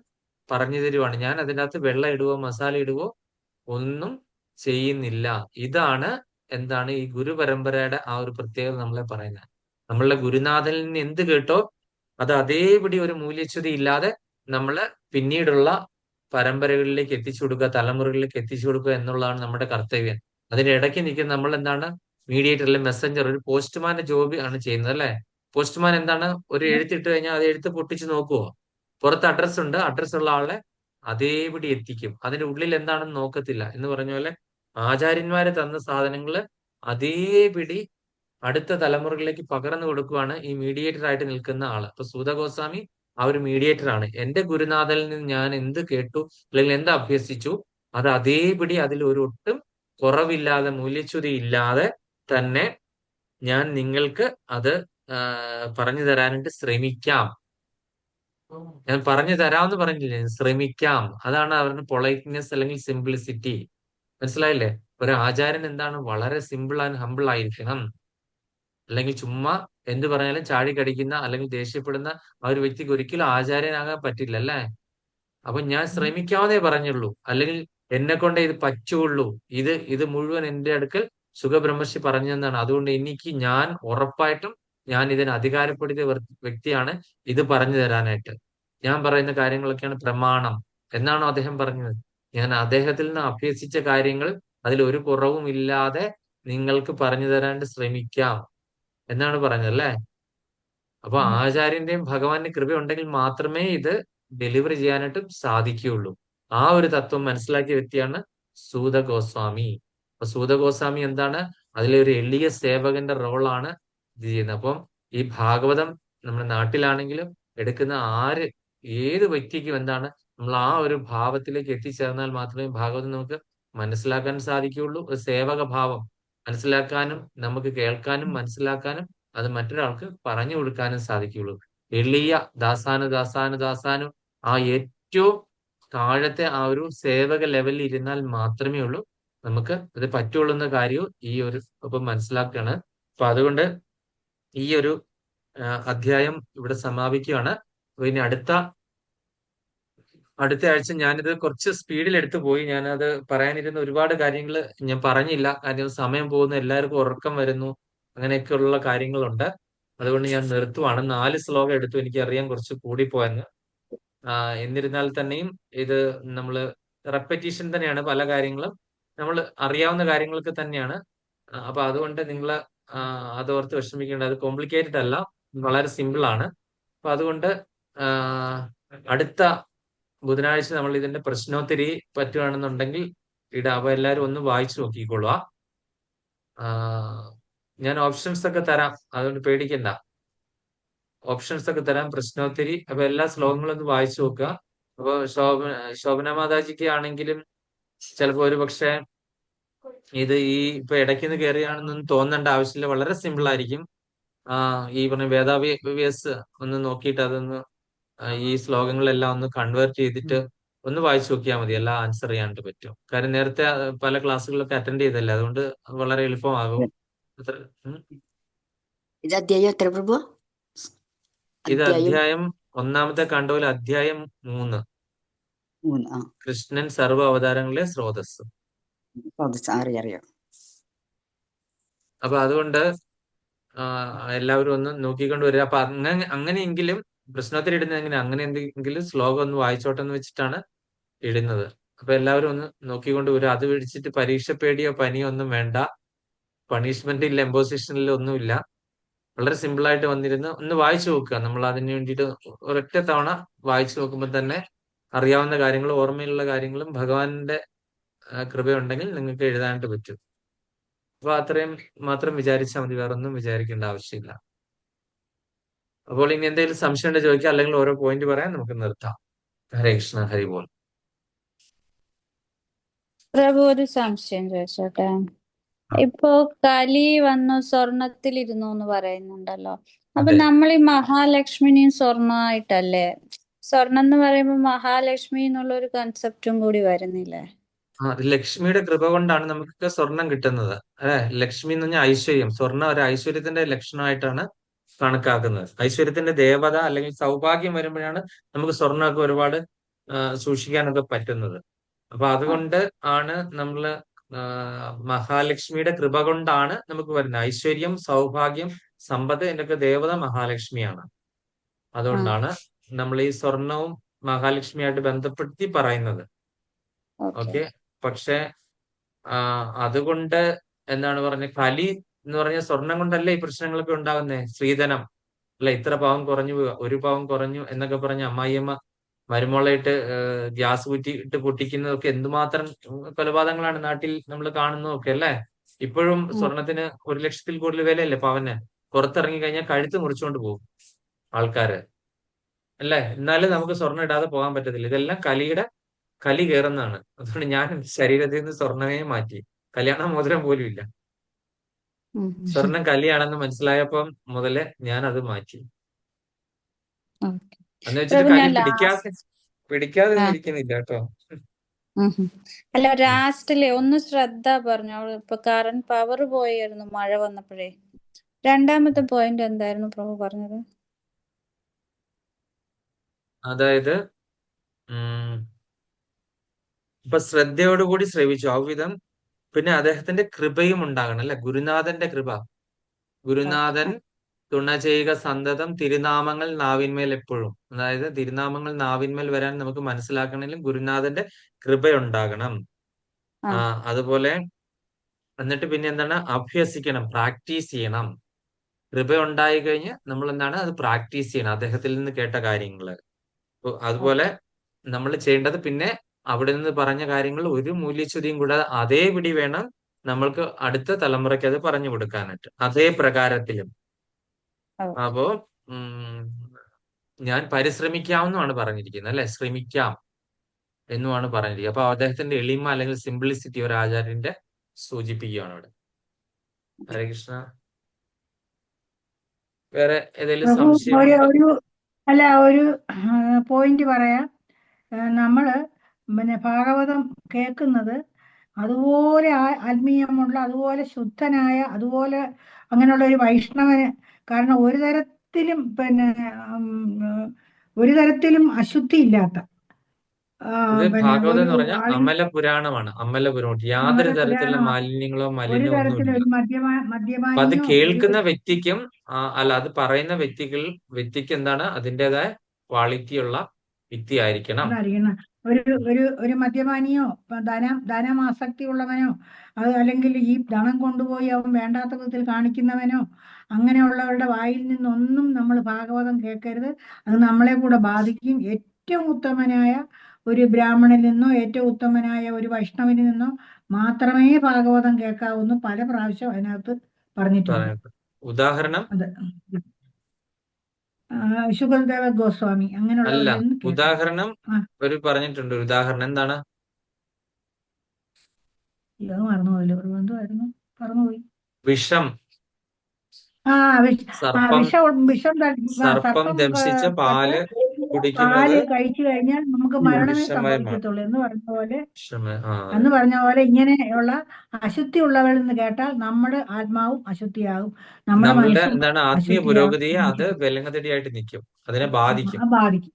പറഞ്ഞു തരുവാണ്. ഞാൻ അതിൻ്റെ അകത്ത് വെള്ളം ഇടുവോ മസാല ഇടുവോ ഒന്നും ചെയ്യുന്നില്ല. ഇതാണ് എന്താണ് ഈ ഗുരുപരമ്പരയുടെ ആ ഒരു പ്രത്യേകത നമ്മളെ പറയുന്നത്. നമ്മളുടെ ഗുരുനാഥനിൽ നിന്ന് എന്ത് കേട്ടോ അത് അതേപടി ഒരു മൂല്യച്യുതി ഇല്ലാതെ നമ്മള് പിന്നീടുള്ള പരമ്പരകളിലേക്ക് എത്തിച്ചു കൊടുക്കുക, തലമുറകളിലേക്ക് എത്തിച്ചു കൊടുക്കുക എന്നുള്ളതാണ് നമ്മുടെ കർത്തവ്യം. അതിന്റെ ഇടയ്ക്ക് നിൽക്കുന്ന നമ്മൾ എന്താണ്, മീഡിയേറ്റർ അല്ലെങ്കിൽ മെസ്സഞ്ചർ, ഒരു പോസ്റ്റ്മാന്റെ ജോബ് ആണ് ചെയ്യുന്നത് അല്ലെ. പോസ്റ്റ്മാൻ എന്താണ്, ഒരു എഴുത്തിട്ട് കഴിഞ്ഞാൽ അത് എഴുത്ത് പൊട്ടിച്ച് നോക്കുവോ? പുറത്ത് അഡ്രസ് ഉണ്ട്, അഡ്രസ് ഉള്ള ആളെ അതേപടി എത്തിക്കും. അതിന്റെ ഉള്ളിൽ എന്താണെന്ന് നോക്കത്തില്ല എന്ന് പറഞ്ഞ പോലെ ആചാര്യന്മാര് തന്ന സാധനങ്ങള് അതേപടി അടുത്ത തലമുറകളിലേക്ക് പകർന്നു കൊടുക്കുവാണ് ഈ മീഡിയേറ്റർ ആയിട്ട് നിൽക്കുന്ന ആള്. അപ്പൊ സൂത ഗോസ്വാമി ആ ഒരു മീഡിയേറ്റർ ആണ്. എന്റെ ഗുരുനാഥനിൽ നിന്ന് ഞാൻ എന്ത് കേട്ടു അല്ലെങ്കിൽ എന്ത് അഭ്യസിച്ചു അത് അതേപടി അതിൽ ഒരു ഒട്ടും കുറവില്ലാതെ മൂല്യച്യുതി ഇല്ലാതെ തന്നെ ഞാൻ നിങ്ങൾക്ക് അത് പറഞ്ഞു തരാനായിട്ട് ശ്രമിക്കാം. ഞാൻ പറഞ്ഞു തരാമെന്ന് പറഞ്ഞില്ലേ, ശ്രമിക്കാം. അതാണ് അവരുടെ പൊളൈറ്റ്നെസ് അല്ലെങ്കിൽ സിംപ്ലിസിറ്റി. മനസ്സിലായില്ലേ? ഒരു ആചാര്യൻ എന്താണ്, വളരെ സിമ്പിൾ ആൻഡ് ഹമ്പിൾ ആയിരിക്കണം. അല്ലെങ്കിൽ ചുമ്മാ എന്ത് പറഞ്ഞാലും ചാടിക്കടിക്കുന്ന അല്ലെങ്കിൽ ദേഷ്യപ്പെടുന്ന ആ ഒരു വ്യക്തിക്ക് ഒരിക്കലും ആചാര്യനാകാൻ പറ്റില്ല അല്ലേ. അപ്പൊ ഞാൻ ശ്രമിക്കാവുന്നേ പറഞ്ഞുള്ളൂ, അല്ലെങ്കിൽ എന്നെ കൊണ്ട് ഇത് പറ്റുള്ളൂ. ഇത് മുഴുവൻ എന്റെ അടുക്കൽ സുഖബ്രഹ്മർഷി പറഞ്ഞെന്നാണ്. അതുകൊണ്ട് ഞാൻ ഉറപ്പായിട്ടും ഞാൻ ഇതിന് അധികാരപ്പെടുത്തിയ വ്യക്തിയാണ് ഇത് പറഞ്ഞു തരാനായിട്ട്. ഞാൻ പറയുന്ന കാര്യങ്ങളൊക്കെയാണ് പ്രമാണം എന്നാണോ അദ്ദേഹം പറഞ്ഞത്? ഞാൻ അദ്ദേഹത്തിൽ നിന്ന് അഭ്യസിച്ച കാര്യങ്ങൾ അതിൽ ഒരു കുറവും ഇല്ലാതെ നിങ്ങൾക്ക് പറഞ്ഞു തരാണ്ട് ശ്രമിക്കാം എന്നാണ് പറഞ്ഞത് അല്ലേ? അപ്പൊ ആചാര്യന്റെയും ഭഗവാന്റെ കൃപ ഉണ്ടെങ്കിൽ മാത്രമേ ഇത് ഡെലിവറി ചെയ്യാനായിട്ട് സാധിക്കുകയുള്ളൂ. ആ ഒരു തത്വം മനസ്സിലാക്കിയ വ്യക്തിയാണ് സൂത ഗോസ്വാമി. അപ്പൊ സൂത ഗോസ്വാമി എന്താണ്? അതിലെ ഒരു എളിയ സേവകന്റെ റോളാണ് ഇത് ചെയ്യുന്നത്. അപ്പം ഈ ഭാഗവതം നമ്മുടെ നാട്ടിലാണെങ്കിലും എടുക്കുന്ന ഏത് വ്യക്തിക്കും എന്താണ്, നമ്മൾ ആ ഒരു ഭാവത്തിലേക്ക് എത്തിച്ചേർന്നാൽ മാത്രമേ ഭാഗവതം നമുക്ക് മനസ്സിലാക്കാൻ സാധിക്കുകയുള്ളൂ. ഒരു സേവക ഭാവം മനസ്സിലാക്കാനും നമുക്ക് കേൾക്കാനും മനസ്സിലാക്കാനും അത് മറ്റൊരാൾക്ക് പറഞ്ഞു കൊടുക്കാനും സാധിക്കുകയുള്ളൂ. എളിയ ദാസാനു ആ ഏറ്റവും താഴത്തെ ആ ഒരു സേവക ലെവലിൽ ഇരുന്നാൽ മാത്രമേ ഉള്ളൂ നമുക്ക് ഇത് പറ്റുള്ളൂ എന്ന കാര്യവും ഈ ഒരു ഇപ്പം മനസ്സിലാക്കുകയാണ്. അപ്പൊ അതുകൊണ്ട് ഈ ഒരു അധ്യായം ഇവിടെ സമാപിക്കുകയാണ്. അപ്പൊ ഇനി അടുത്ത ആഴ്ച ഞാനിത് കുറച്ച് സ്പീഡിൽ എടുത്തു പോയി. ഞാനത് പറയാനിരുന്ന ഒരുപാട് കാര്യങ്ങൾ ഞാൻ പറഞ്ഞില്ല. കാര്യം സമയം പോകുന്നു, എല്ലാവർക്കും ഉറക്കം വരുന്നു, അങ്ങനെയൊക്കെയുള്ള കാര്യങ്ങളുണ്ട്. അതുകൊണ്ട് ഞാൻ നിർത്തുവാണ്. 4 ശ്ലോകം എടുത്തു. എനിക്കറിയാം കുറച്ച് കൂടിപ്പോയെന്ന്. എന്നിരുന്നാൽ തന്നെയും ഇത് നമ്മൾ റെപ്പറ്റീഷൻ തന്നെയാണ്. പല കാര്യങ്ങളും നമ്മൾ അറിയാവുന്ന കാര്യങ്ങളൊക്കെ തന്നെയാണ്. അപ്പൊ അതുകൊണ്ട് നിങ്ങൾ അതോർത്ത് വിഷമിക്കേണ്ട. അത് കോംപ്ലിക്കേറ്റഡ് അല്ല, വളരെ സിമ്പിൾ ആണ്. അപ്പൊ അതുകൊണ്ട് അടുത്ത ബുധനാഴ്ച നമ്മൾ ഇതിന്റെ പ്രശ്നോത്തരി പറ്റുകയാണെന്നുണ്ടെങ്കിൽ ഇടാം. അപ്പൊ എല്ലാവരും ഒന്ന് വായിച്ചു നോക്കിക്കൊള്ളുക. ഞാൻ ഓപ്ഷൻസ് ഒക്കെ തരാം, അതുകൊണ്ട് പേടിക്കണ്ട. ഓപ്ഷൻസ് ഒക്കെ തരാം, പ്രശ്നോത്തരി. അപ്പൊ എല്ലാ ശ്ലോകങ്ങളും ഒന്ന് വായിച്ചു നോക്കുക. അപ്പൊ ശോഭന മാതാജിക്ക് ആണെങ്കിലും ചിലപ്പോ ഒരു പക്ഷേ ഇത് ഇപ്പൊ ഇടയ്ക്ക് കയറിയാണെന്നൊന്നും തോന്നേണ്ട ആവശ്യമില്ല. വളരെ സിമ്പിൾ ആയിരിക്കും. ഈ പറഞ്ഞ വേദാഭ്യാസ് ഒന്ന് നോക്കിയിട്ട് അതൊന്ന് ഈ ശ്ലോകങ്ങളെല്ലാം ഒന്ന് കൺവേർട്ട് ചെയ്തിട്ട് ഒന്ന് വായിച്ചു നോക്കിയാൽ മതി. എല്ലാം ആൻസർ ചെയ്യാനായിട്ട് പറ്റും. കാര്യം നേരത്തെ പല ക്ലാസ്സുകളൊക്കെ അറ്റൻഡ് ചെയ്തല്ലേ, അതുകൊണ്ട് വളരെ എളുപ്പമാകും. ഇത് അധ്യായം എത്ര പ്രഭു? ഇത് അധ്യായം 1-ാമത്തെ കണ്ടോല, അധ്യായം 3. കൃഷ്ണൻ സർവ്വ അവതാരങ്ങളിലെ സ്രോതസ്. അറിയാം. അപ്പൊ അതുകൊണ്ട് എല്ലാവരും ഒന്ന് നോക്കിക്കൊണ്ട് വരിക. അപ്പൊ അങ്ങനെയെങ്കിലും പ്രശ്നോത്തരി ഇടുന്നത് എങ്ങനെ, അങ്ങനെ എന്തെങ്കിലും ശ്ലോകം ഒന്ന് വായിച്ചോട്ടെ എന്ന് വെച്ചിട്ടാണ് ഇടുന്നത്. അപ്പൊ എല്ലാവരും ഒന്ന് നോക്കിക്കൊണ്ട് വരിക. അത് പിടിച്ചിട്ട് പരീക്ഷ പേടിയോ പനിയോ ഒന്നും വേണ്ട. പണിഷ്മെന്റ് ഇല്ല, ഇമ്പോസിഷനിൽ ഒന്നുമില്ല. വളരെ സിമ്പിൾ ആയിട്ട് വന്നിരുന്ന് ഒന്ന് വായിച്ചു നോക്കുക. നമ്മൾ അതിന് വേണ്ടിയിട്ട് ഒരൊറ്റ തവണ വായിച്ചു നോക്കുമ്പോൾ തന്നെ അറിയാവുന്ന കാര്യങ്ങളും ഓർമ്മയിലുള്ള കാര്യങ്ങളും ഭഗവാന്റെ കൃപയുണ്ടെങ്കിൽ നിങ്ങൾക്ക് എഴുതാനായിട്ട് പറ്റും. അപ്പൊ അത്രയും മാത്രം വിചാരിച്ചാൽ മതി, വേറെ ഒന്നും വിചാരിക്കേണ്ട ആവശ്യമില്ല. അപ്പോൾ ഇനി എന്തെങ്കിലും സംശയം ഉണ്ടെങ്കിൽ ചോദിക്കാം, അല്ലെങ്കിൽ ഓരോ പോയിന്റ് പറയാൻ നമുക്ക് നിർത്താം. ഹരേ കൃഷ്ണ, ഹരി ബോൾ. പ്രഭു, ഒരു സംശയം ചോദിച്ചോട്ടെ. ഇപ്പോ കലി വന്നു സ്വർണത്തിലിരുന്നു എന്ന് പറയുന്നുണ്ടല്ലോ. അപ്പൊ നമ്മൾ ഈ മഹാലക്ഷ്മിനെയും സ്വർണ്ണമായിട്ടല്ലേ? സ്വർണം എന്ന് പറയുമ്പോ മഹാലക്ഷ്മി എന്നുള്ള ഒരു കൺസെപ്റ്റും കൂടി വരുന്നില്ലേ? ലക്ഷ്മിയുടെ കൃപ കൊണ്ടാണ് നമുക്ക് സ്വർണം കിട്ടുന്നത്. ലക്ഷ്മി എന്ന് പറഞ്ഞാൽ ഐശ്വര്യം. സ്വർണം ഒരു ഐശ്വര്യത്തിന്റെ ലക്ഷണമായിട്ടാണ് കണക്കാക്കുന്നത്. ഐശ്വര്യത്തിന്റെ ദേവത അല്ലെങ്കിൽ സൗഭാഗ്യം വരുമ്പോഴാണ് നമുക്ക് സ്വർണ്ണമൊക്കെ ഒരുപാട് സൂക്ഷിക്കാനൊക്കെ പറ്റുന്നത്. അപ്പൊ അതുകൊണ്ട് ആണ് നമ്മള് മഹാലക്ഷ്മിയുടെ കൃപ കൊണ്ടാണ് നമുക്ക് വരുന്നത്. ഐശ്വര്യം, സൗഭാഗ്യം, സമ്പത്ത്, ഇതിന്റെയൊക്കെ ദേവത മഹാലക്ഷ്മിയാണ്. അതുകൊണ്ടാണ് നമ്മൾ ഈ സ്വർണവും മഹാലക്ഷ്മിയായിട്ട് ബന്ധപ്പെടുത്തി പറയുന്നത്. ഓക്കെ. പക്ഷെ അതുകൊണ്ട് എന്താണ് പറഞ്ഞ, കലി എന്ന് പറഞ്ഞ സ്വർണം കൊണ്ടല്ലേ ഈ പ്രശ്നങ്ങളൊക്കെ ഉണ്ടാകുന്നത്. സ്ത്രീധനം അല്ല, ഇത്ര പാവം കുറഞ്ഞു, 1 പാവം കുറഞ്ഞു എന്നൊക്കെ പറഞ്ഞ് അമ്മായിയമ്മ മരുമോളയിട്ട് ഗ്യാസ് കുറ്റിയിട്ട് പൊട്ടിക്കുന്നതൊക്കെ എന്തുമാത്രം കൊലപാതകങ്ങളാണ് നാട്ടിൽ നമ്മൾ കാണുന്നതൊക്കെ അല്ലേ. ഇപ്പോഴും സ്വർണത്തിന് 1 ലക്ഷത്തിൽ കൂടുതൽ വിലയല്ലേ പവന്. പുറത്തിറങ്ങി കഴിഞ്ഞാൽ കഴുത്ത് മുറിച്ചുകൊണ്ട് പോകും ആൾക്കാര് അല്ലേ. എന്നാലും നമുക്ക് സ്വർണ്ണം ഇടാതെ പോകാൻ പറ്റത്തില്ല. ഇതെല്ലാം കലി കയറുന്നതാണ്. അതുകൊണ്ട് ഞാൻ ശരീരത്തിൽ നിന്ന് സ്വർണ്ണമേ മാറ്റി. കല്യാണ മോതിരം പോലും ഇല്ല. സ്വർണം കലിയാണെന്ന് മനസ്സിലായപ്പം മുതലേ ഞാൻ അത് മാറ്റി. എന്ന് വെച്ചിട്ട് കലി പിടിക്കാതെ ഇരിക്കുന്നില്ല കേട്ടോ. അല്ല, ലാസ്റ്റിലെ ഒന്ന് ശ്രദ്ധ പറഞ്ഞു. ഇപ്പൊ കറന്റ് പവർ പോയായിരുന്നു മഴ വന്നപ്പോഴേ. 2-ാമത്തെ പോയിന്റ് എന്തായിരുന്നു പ്രഭു പറഞ്ഞത്? അതായത് ഇപ്പൊ ശ്രദ്ധയോടുകൂടി ശ്രവിച്ചു ഔവിധം. പിന്നെ അദ്ദേഹത്തിന്റെ കൃപയും ഉണ്ടാകണം അല്ലെ, ഗുരുനാഥന്റെ കൃപ. ഗുരുനാഥൻ തുണ ചെയ്യുക സന്തതം തിരുനാമങ്ങൾ നാവിന്മേൽ എപ്പോഴും. അതായത് തിരുനാമങ്ങൾ നാവിന്മേൽ വരാൻ നമുക്ക് മനസ്സിലാക്കണമെങ്കിൽ ഗുരുനാഥന്റെ കൃപയുണ്ടാകണം. ആ അതുപോലെ എന്നിട്ട് പിന്നെ എന്താണ്, അഭ്യസിക്കണം, പ്രാക്ടീസ് ചെയ്യണം. കൃപ ഉണ്ടായി കഴിഞ്ഞ് നമ്മൾ എന്താണ് അത് പ്രാക്ടീസ് ചെയ്യണം, അദ്ദേഹത്തിൽ നിന്ന് കേട്ട കാര്യങ്ങള്. അതുപോലെ ഓക്കെ. നമ്മൾ ചെയ്യേണ്ടത് പിന്നെ അവിടെ നിന്ന് പറഞ്ഞ കാര്യങ്ങൾ ഒരു മൂല്യച്യുതിയും കൂടാതെ അതേപടി വേണം നമ്മൾക്ക് അടുത്ത തലമുറയ്ക്ക് അത് പറഞ്ഞു കൊടുക്കാനായിട്ട്, അതേ പ്രകാരത്തിലും. ഓക്കെ. അപ്പോ ഞാൻ പരിശ്രമിക്കാമെന്നാണ് പറഞ്ഞിരിക്കുന്നത്, അല്ലെ? ശ്രമിക്കാം എന്നുമാണ് പറഞ്ഞിരിക്കുന്നത്. അപ്പൊ അദ്ദേഹത്തിന്റെ എളിമ അല്ലെങ്കിൽ സിംപ്ലിസിറ്റി ഒരു ആചാര്യന്റെ സൂചിപ്പിക്കുകയാണ് അവിടെ. ഹരേ കൃഷ്ണ. വേറെ ഏതെങ്കിലും പ്രഭു സംശയമുണ്ടോ? ഒരു പോയിന്റ് പറയാം. നമ്മള് പിന്നെ ഭാഗവതം കേൾക്കുന്നത് അതുപോലെ ആത്മീയമുള്ള, അതുപോലെ ശുദ്ധനായ, അതുപോലെ അങ്ങനെയുള്ള ഒരു വൈഷ്ണവന്. കാരണം ഒരു തരത്തിലും അശുദ്ധി ഇല്ലാത്ത ഇത് പിന്നെ ഭാഗവതം ഒരു എന്ന് പറഞ്ഞാൽ ആളിൻ അമല പുരാണമാണ്. അമല പുരാണം, യാതൊരു തരത്തിലുള്ള പുരാണമാണ്. മാലിന്യങ്ങളോ ഒരു മലിനോ തരത്തിലും ഒന്നുമില്ല. ഒരു അപ്പൊ അത് മദ്യപാനിയോ കേൾക്കുന്ന വ്യക്തിക്കും അല്ല, അത് പറയുന്ന വ്യക്തിക്ക് എന്താണ് അതിൻ്റെതായ ക്വാളിറ്റിയുള്ള വ്യക്തി ആയിരിക്കണം. ഉണ്ടായിരിക്കണം. ഒരു മദ്യപാനിയോ ധനമാസക്തി ഉള്ളവനോ, അത് അല്ലെങ്കിൽ ഈ ധനം കൊണ്ടുപോയി അവൻ വേണ്ടാത്ത വിധത്തിൽ കാണിക്കുന്നവനോ, അങ്ങനെയുള്ളവരുടെ വായിൽ നിന്നൊന്നും നമ്മൾ ഭാഗവതം കേൾക്കരുത്. അത് നമ്മളെ കൂടെ ബാധിക്കും. ഏറ്റവും ഉത്തമനായ ഒരു ബ്രാഹ്മണിൽ നിന്നോ, ഏറ്റവും ഉത്തമനായ ഒരു വൈഷ്ണവനിൽ നിന്നോ മാത്രമേ ഭാഗവതം കേൾക്കാവൂന്ന് പല പ്രാവശ്യം അതിനകത്ത് പറഞ്ഞിട്ടുണ്ട്. ഉദാഹരണം അത് ശുഗദേവ ഗോസ്വാമി അല്ല, അങ്ങനെയുള്ളവരിൽ നിന്ന് കേൾക്കാം. ഉദാഹരണം ഒരു പറഞ്ഞിട്ടുണ്ട്. ഒരു ഉദാഹരണം എന്താണ്? ഇത് മറന്നുപോയല്ലോ. എന്തുവായിരുന്നു? മറന്നുപോയി. വിഷം. വിഷം സർപ്പം ദംശിച്ച പാല് കുടിക്കുന്നത് കഴിച്ചു കഴിഞ്ഞാൽ നമുക്ക് മരണമേ വിഷമയമാണ്. സംഭവിക്കത്തുള്ളൂ എന്ന് പറഞ്ഞ പോലെ ഇങ്ങനെയുള്ള അശുദ്ധി ഉള്ളവരിൽ നിന്ന് കേട്ടാൽ നമ്മുടെ ആത്മാവും അശുദ്ധിയാകും, നമ്മുടെ നമ്മളുടെ മനസ്സും എന്താണ് ആത്മീയ പുരോഗതിയെ അത് അശുദ്ധിയാകും, വിലങ്ങതടിയായിട്ട് നിൽക്കും, അതിനെ ബാധിക്കും. ബാധിക്കും.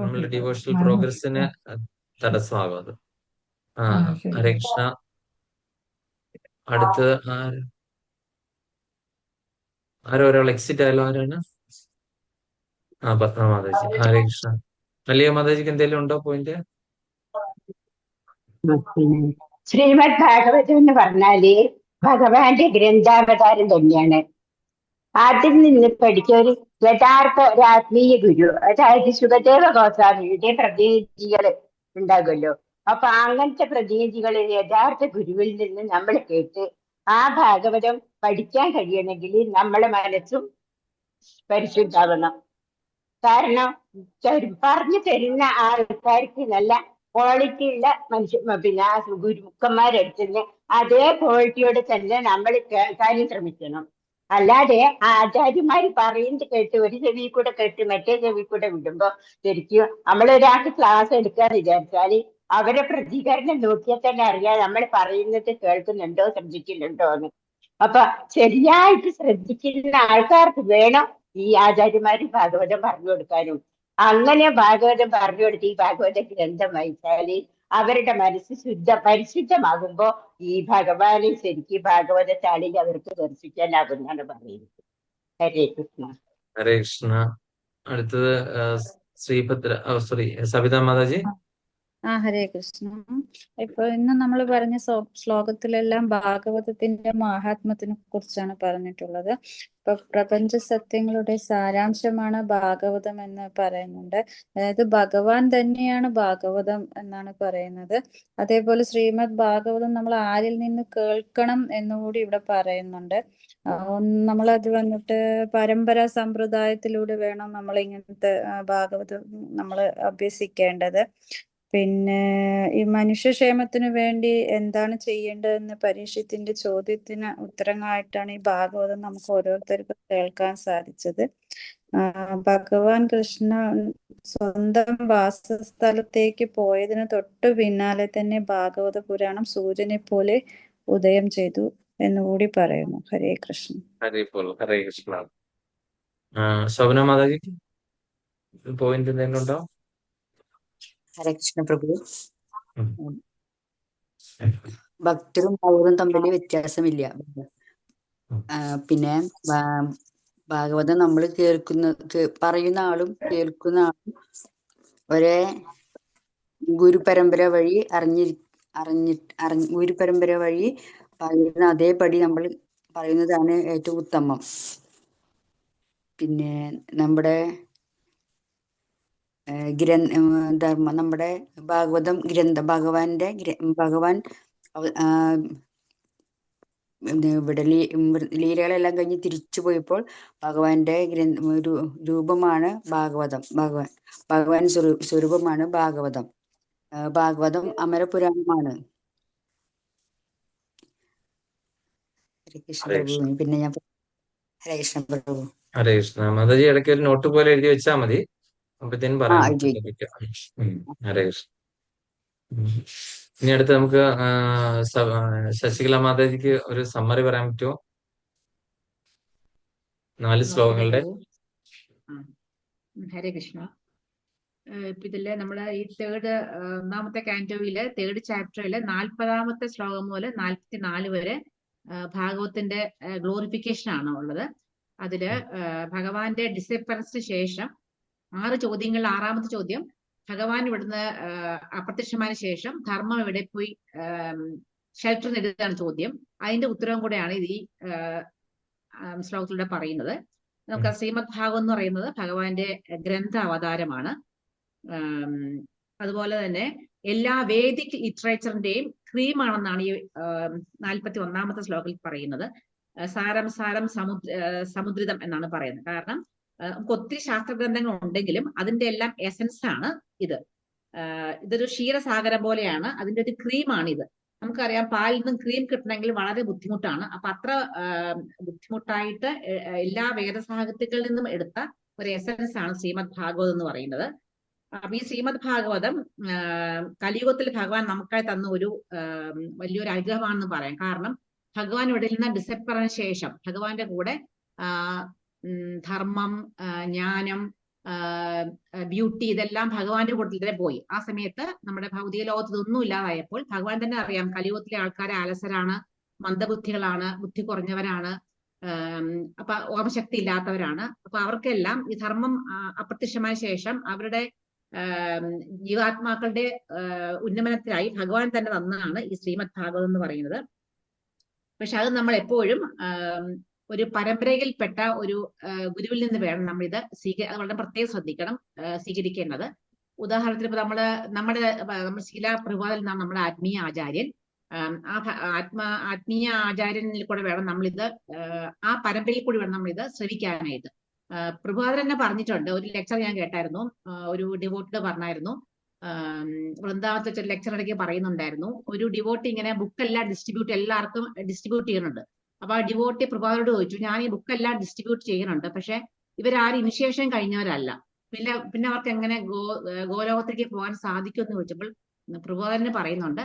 നമ്മളുടെ ഡിവോഷണൽ പ്രോഗ്രസ്സിന് തടസ്സമാകും അത്. ഹരേ കൃഷ്ണ. അടുത്തത് ആരൊരാൾ എക്സിറ്റ് ആയാലോ? ആരാണ്? പത്മ മാതാജി. ഹരേ കൃഷ്ണ. മല്ലിക മാതാജിക്ക് എന്തെങ്കിലും ഉണ്ടോ പോയിന്റ്? ശ്രീമദ് ഭാഗവതം എന്ന് പറഞ്ഞാല് ഭഗവാന്റെ ഗ്രന്ഥാവതാരം തന്നെയാണ്. അതിൽ നിന്ന് പഠിച്ച ഒരു യഥാർത്ഥ ഒരു ആത്മീയ ഗുരു, അതായത് ശുഗദേവ ഗോസ്വാമിയുടെ പ്രതിനിധികൾ ഉണ്ടാകുമല്ലോ. അപ്പൊ അങ്ങനത്തെ പ്രതിനിധികളിൽ യഥാർത്ഥ ഗുരുവിൽ നിന്ന് നമ്മൾ കേട്ട് ആ ഭാഗവതം പഠിക്കാൻ കഴിയണമെങ്കിൽ നമ്മളെ മനസ്സും പരിശുദ്ധാവണം. കാരണം പറഞ്ഞു തരുന്ന ആൾക്കാർക്ക് നല്ല ക്വാളിറ്റി ഉള്ള പിന്നെ ആ ഗുരുക്കന്മാരെടുത്തുനിന്ന് അതേ ക്വാളിറ്റിയോടെ തന്നെ നമ്മൾ കേൾക്കാനും ശ്രമിക്കണം. അല്ലാതെ ആചാര്യന്മാര് പറയുന്നത് കേട്ട് ഒരു ചെവി കൂടെ കേട്ട് മറ്റേ ചെവി കൂടെ വിടുമ്പോ ശരിക്കും നമ്മളൊരാൾക്ക് ക്ലാസ് എടുക്കാന്ന് വിചാരിച്ചാല് അവരെ പ്രതികരണം നോക്കിയാൽ തന്നെ അറിയാം നമ്മൾ പറയുന്നത് കേൾക്കുന്നുണ്ടോ ശ്രദ്ധിക്കുന്നുണ്ടോ എന്ന്. അപ്പൊ ശരിയായിട്ട് ശ്രദ്ധിക്കുന്ന ആൾക്കാർക്ക് വേണം ഈ ആചാര്യന്മാര് ഭാഗവതം പറഞ്ഞു കൊടുക്കാനും. അങ്ങനെ ഭാഗവതം പറഞ്ഞു കൊടുത്ത് ഈ ഭാഗവത ഗ്രന്ഥം വായിച്ചാല് അവരുടെ മനസ്സ് പരിശുദ്ധമാകുമ്പോ ഈ ഭഗവാനെ ശരിക്കും ഭാഗവത ചാലിൽ അവർക്ക് ദർശിക്കാനാകുന്നാണ് പറയുന്നത്. ഹരേ കൃഷ്ണ. ഹരേ കൃഷ്ണ. അടുത്തത് സവിതാ മാതാജി. ഹരേ കൃഷ്ണ. ഇപ്പൊ ഇന്ന് നമ്മൾ പറഞ്ഞ ശ്ലോകത്തിലെല്ലാം ഭാഗവതത്തിന്റെ മഹാത്മ്യത്തിനെ കുറിച്ചാണ് പറഞ്ഞിട്ടുള്ളത്. ഇപ്പൊ പ്രപഞ്ച സത്യങ്ങളുടെ സാരാംശമാണ് ഭാഗവതം എന്ന് പറയുന്നുണ്ട്. അതായത് ഭഗവാൻ തന്നെയാണ് ഭാഗവതം എന്നാണ് പറയുന്നത്. അതേപോലെ ശ്രീമദ് ഭാഗവതം നമ്മൾ ആരിൽ നിന്ന് കേൾക്കണം എന്നുകൂടി ഇവിടെ പറയുന്നുണ്ട്. നമ്മളത് വന്നിട്ട് പരമ്പരാ സമ്പ്രദായത്തിലൂടെ വേണം നമ്മൾ ഇങ്ങനത്തെ ഭാഗവതം നമ്മൾ അഭ്യസിക്കേണ്ടത്. പിന്നെ ഈ മനുഷ്യക്ഷേമത്തിന് വേണ്ടി എന്താണ് ചെയ്യേണ്ടതെന്ന് പരീക്ഷത്തിന്റെ ചോദ്യത്തിന് ഉത്തരങ്ങളായിട്ടാണ് ഈ ഭാഗവതം നമുക്ക് ഓരോരുത്തർക്കും കേൾക്കാൻ സാധിച്ചത്. ഭഗവാൻ കൃഷ്ണൻ സ്വന്തം വാസസ്ഥലത്തേക്ക് പോയതിന് തൊട്ടു പിന്നാലെ തന്നെ ഭാഗവത പുരാണം സൂര്യനെ പോലെ ഉദയം ചെയ്തു എന്നുകൂടി പറയുന്നു. ഹരേ കൃഷ്ണ. ഹരേ കൃഷ്ണ. ശോഭന മാതാജിക്ക് പോയിന്റ് എന്തെങ്കിലും ഉണ്ടോ? ഹരേ കൃഷ്ണ പ്രഭു. ഭക്തരും ഭാഗവതം തമ്മിൽ വ്യത്യാസമില്ല. പിന്നെ ഭാഗവതം നമ്മൾ പറയുന്ന ആളും കേൾക്കുന്ന ആളും ഒരേ ഗുരുപരമ്പര വഴി ഗുരുപരമ്പര വഴി പറയുന്ന അതേപടി നമ്മൾ പറയുന്നതാണ് ഏറ്റവും ഉത്തമം. പിന്നെ നമ്മുടെ നമ്മുടെ ഭാഗവതം ഭഗവാൻ ഇവിടെ ലീലകളെല്ലാം കഴിഞ്ഞ് തിരിച്ചു പോയപ്പോൾ ഭഗവാന്റെ ഒരു രൂപമാണ് ഭാഗവതം. ഭഗവാൻ സ്വരൂപമാണ് ഭാഗവതം. ഭാഗവതം അമരപുരാണമാണ്. ഹരേ കൃഷ്ണ പ്രഭു. പിന്നെ ഞാൻ ഹരേ കൃഷ്ണ പ്രഭു. ഹരേ കൃഷ്ണ. മാതാജി ഇടയ്ക്ക് ഒരു നോട്ട് പോലെ എഴുതി വെച്ചാൽ മതി, അപ്പത്തേനും പറയാൻ ഹരേ കൃഷ്ണ. ഇനി അടുത്ത് നമുക്ക് ശശികല മാതാജിക്ക് ഒരു സമ്മറി പറയാൻ പറ്റുമോ? 4 ശ്ലോകങ്ങളുടെ. ഹരേ കൃഷ്ണ. ഇപ്പൊ ഇതില് നമ്മള് ഈ ഒന്നാമത്തെ കാൻറ്റോയില് 3rd ചാപ്റ്ററില് 40ാമത്തെ ശ്ലോകം മുതൽ 44 വരെ ഭാഗവത്തിന്റെ ഗ്ലോറിഫിക്കേഷൻ ആണ് ഉള്ളത്. അതില് ഭഗവാന്റെ ഡിസപ്പറൻസിന് ശേഷം 6 ചോദ്യങ്ങളിൽ 6ാമത്തെ ചോദ്യം, ഭഗവാൻ ഇവിടുന്ന് അപ്രത്യക്ഷമായ ശേഷം ധർമ്മം എവിടെ പോയി ഷെൽട്ടർ നേടുകയാണ് ചോദ്യം. അതിന്റെ ഉത്തരവും കൂടെയാണ് ഇത് ഈ ശ്ലോകത്തിലൂടെ പറയുന്നത്. നമുക്ക് ശ്രീമദ് ഭാഗവതം എന്ന് പറയുന്നത് ഭഗവാന്റെ ഗ്രന്ഥ അവതാരമാണ്. അതുപോലെ തന്നെ എല്ലാ വേദിക് ലിറ്ററേച്ചറിന്റെയും ക്രീമാണെന്നാണ് ഈ 41ാമത്തെ ശ്ലോകത്തിൽ പറയുന്നത്. സാരം സമുദ്രിതം എന്നാണ് പറയുന്നത്. കാരണം നമുക്ക് ഒത്തിരി ശാസ്ത്രഗ്രന്ഥങ്ങൾ ഉണ്ടെങ്കിലും അതിന്റെ എല്ലാം എസൻസ് ആണ് ഇത്. ഇതൊരു ക്ഷീരസാഗരം പോലെയാണ്, അതിന്റെ ഒരു ക്രീമാണിത്. നമുക്കറിയാം പാലിൽ നിന്നും ക്രീം കിട്ടണമെങ്കിൽ വളരെ ബുദ്ധിമുട്ടാണ്. അപ്പൊ അത്ര ബുദ്ധിമുട്ടായിട്ട് എല്ലാ വേദസാഹിത്യങ്ങളിൽ നിന്നും എടുത്ത ഒരു എസൻസ് ആണ് ശ്രീമദ് ഭാഗവതം എന്ന് പറയുന്നത്. അപ്പൊ ഈ ശ്രീമദ് ഭാഗവതം കലിയുഗത്തിൽ ഭഗവാൻ നമുക്കായി തന്ന ഒരു വലിയൊരു അനുഗ്രഹമാണെന്ന് പറയാം. കാരണം ഭഗവാൻ ഇവിടെ നിന്ന് ഡിസപ്പറിന് ശേഷം ഭഗവാന്റെ കൂടെ ധർമ്മം, ജ്ഞാനം, ബ്യൂട്ടി ഇതെല്ലാം ഭഗവാന്റെ കൂട്ടത്തിലെ പോയി. ആ സമയത്ത് നമ്മുടെ ഭൗതിക ലോകത്ത് ഇതൊന്നും ഇല്ലാതായപ്പോൾ ഭഗവാൻ തന്നെ അറിയാം കലിയുഗത്തിലെ ആൾക്കാരെ അലസരാണ്, മന്ദബുദ്ധികളാണ്, ബുദ്ധി കുറഞ്ഞവരാണ്, അപ്പൊ ഓർമ്മശക്തി ഇല്ലാത്തവരാണ്. അപ്പൊ അവർക്കെല്ലാം ഈ ധർമ്മം അപ്രത്യക്ഷമായ ശേഷം അവരുടെ ജീവാത്മാക്കളുടെ ഉന്നമനത്തിനായി ഭഗവാൻ തന്നെ തന്നതാണ് ഈ ശ്രീമദ് ഭാഗവതം എന്ന് പറയുന്നത്. പക്ഷെ അത് നമ്മൾ എപ്പോഴും ഒരു പരമ്പരയിൽപ്പെട്ട ഒരു ഗുരുവിൽ നിന്ന് വേണം നമ്മൾ ഇത് അത് വളരെ പ്രത്യേകം ശ്രദ്ധിക്കണം സ്വീകരിക്കേണ്ടത്. ഉദാഹരണത്തിന് ഇപ്പൊ നമ്മുടെ ശീല പ്രഭുപാദിൽ നിന്നാണ് നമ്മുടെ ആത്മീയ ആചാര്യൻ. ആത്മീയ ആചാര്യനിൽ കൂടെ വേണം നമ്മളിത് ആ പരമ്പരയിൽ കൂടി വേണം നമ്മളിത് ശ്രവിക്കാനായിട്ട്. പ്രഭുപാദൻ തന്നെ പറഞ്ഞിട്ടുണ്ട്. ഒരു ലെക്ചർ ഞാൻ കേട്ടായിരുന്നു, ഒരു ഡിവോട്ട് പറഞ്ഞായിരുന്നു, വൃന്ദാവനത്തെ വെച്ചൊരു ലെക്ചർ ഇടയ്ക്ക് പറയുന്നുണ്ടായിരുന്നു. ഒരു ഡിവോട്ട് ഇങ്ങനെ ബുക്കെല്ലാം എല്ലാവർക്കും ഡിസ്ട്രിബ്യൂട്ട് ചെയ്യുന്നുണ്ട്. അപ്പൊ ആ ഡിവോട്ടി പ്രഭുപാദനോട് ചോദിച്ചു, ഞാൻ ഈ ബുക്കെല്ലാം ഡിസ്ട്രിബ്യൂട്ട് ചെയ്യുന്നുണ്ട്, പക്ഷെ ഇവരാരും ഇനിഷ്യേഷൻ കഴിഞ്ഞവരല്ല, പിന്നെ അവർക്ക് എങ്ങനെ ഗോലോകത്തേക്ക് പോകാൻ സാധിക്കും എന്ന് ചോദിച്ചപ്പോൾ പ്രഭുപാദന് പറയുന്നുണ്ട്,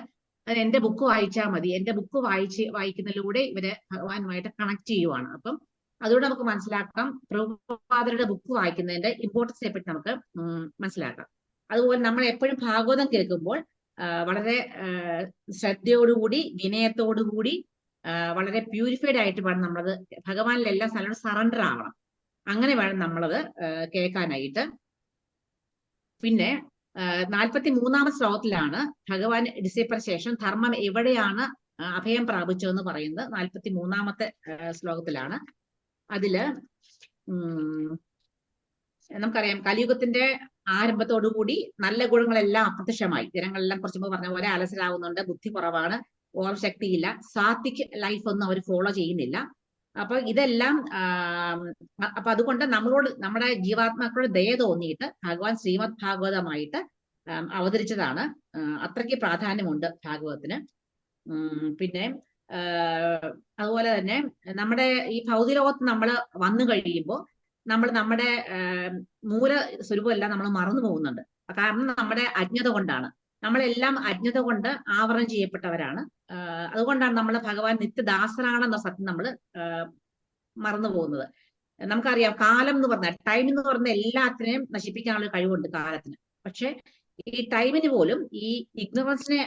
അത് എന്റെ ബുക്ക് വായിച്ചാൽ മതി, എന്റെ ബുക്ക് വായിക്കുന്നതിലൂടെ ഇവര് ഭഗവാനുമായിട്ട് കണക്ട് ചെയ്യുവാണ്. അപ്പം അതുകൊണ്ട് നമുക്ക് മനസ്സിലാക്കാം പ്രഭുപാദരുടെ ബുക്ക് വായിക്കുന്നതിന്റെ ഇമ്പോർട്ടൻസിനെ പറ്റി നമുക്ക് മനസ്സിലാക്കാം. അതുപോലെ നമ്മൾ എപ്പോഴും ഭാഗവതം കേൾക്കുമ്പോൾ വളരെ ശ്രദ്ധയോടുകൂടി വിനയത്തോടുകൂടി വളരെ പ്യൂരിഫൈഡ് ആയിട്ട് വേണം നമ്മളത് ഭഗവാനിലെല്ലാം സ്ഥലം സറണ്ടർ ആവണം. അങ്ങനെ വേണം നമ്മളത് കേൾക്കാനായിട്ട്. പിന്നെ 43ാമത്തെ ശ്ലോകത്തിലാണ് ഭഗവാൻ ഡിസൈപ്പിന് ശേഷം ധർമ്മം എവിടെയാണ് അഭയം പ്രാപിച്ചതെന്ന് പറയുന്നത് 43ാമത്തെ ശ്ലോകത്തിലാണ്. അതില് നമുക്കറിയാം കലിയുഗത്തിന്റെ ആരംഭത്തോടുകൂടി നല്ല ഗുണങ്ങളെല്ലാം അപ്രത്യക്ഷമായി. ജനങ്ങളെല്ലാം കുറച്ച് മുമ്പ് പറഞ്ഞ പോലെ അലസരാകുന്നുണ്ട്, ബുദ്ധി കുറവാണ്, ഓർമ്മശക്തിയില്ല, സാത്വിക് ലൈഫ് ഒന്നും അവർ ഫോളോ ചെയ്യുന്നില്ല. അപ്പൊ ഇതെല്ലാം അപ്പൊ അതുകൊണ്ട് നമ്മുടെ ജീവാത്മാക്കളുടെ ദയ തോന്നിയിട്ട് ഭഗവാൻ ശ്രീമദ് ഭാഗവതമായിട്ട് അവതരിച്ചതാണ്. അത്രയ്ക്ക് പ്രാധാന്യമുണ്ട് ഭാഗവതത്തിന്. പിന്നെ അതുപോലെ തന്നെ നമ്മുടെ ഈ ഭൗതിക ലോകത്ത് നമ്മൾ വന്നു കഴിയുമ്പോൾ നമ്മുടെ മൂല സ്വരൂപമെല്ലാം നമ്മൾ മറന്നു പോകുന്നുണ്ട്. കാരണം നമ്മുടെ അജ്ഞത കൊണ്ടാണ്. നമ്മളെല്ലാം അജ്ഞത കൊണ്ട് ആവരണം ചെയ്യപ്പെട്ടവരാണ്. അതുകൊണ്ടാണ് നമ്മൾ ഭഗവാൻ നിത്യദാസനാണെന്ന സത്യം നമ്മൾ മറന്നു പോകുന്നത്. നമുക്കറിയാം കാലം എന്ന് പറഞ്ഞാൽ ടൈം എന്ന് പറഞ്ഞ എല്ലാത്തിനെയും നശിപ്പിക്കാനുള്ള കഴിവുണ്ട് കാലത്തിന്. പക്ഷെ ഈ ടൈമിന് പോലും ഈ ഇഗ്നോറൻസിനെ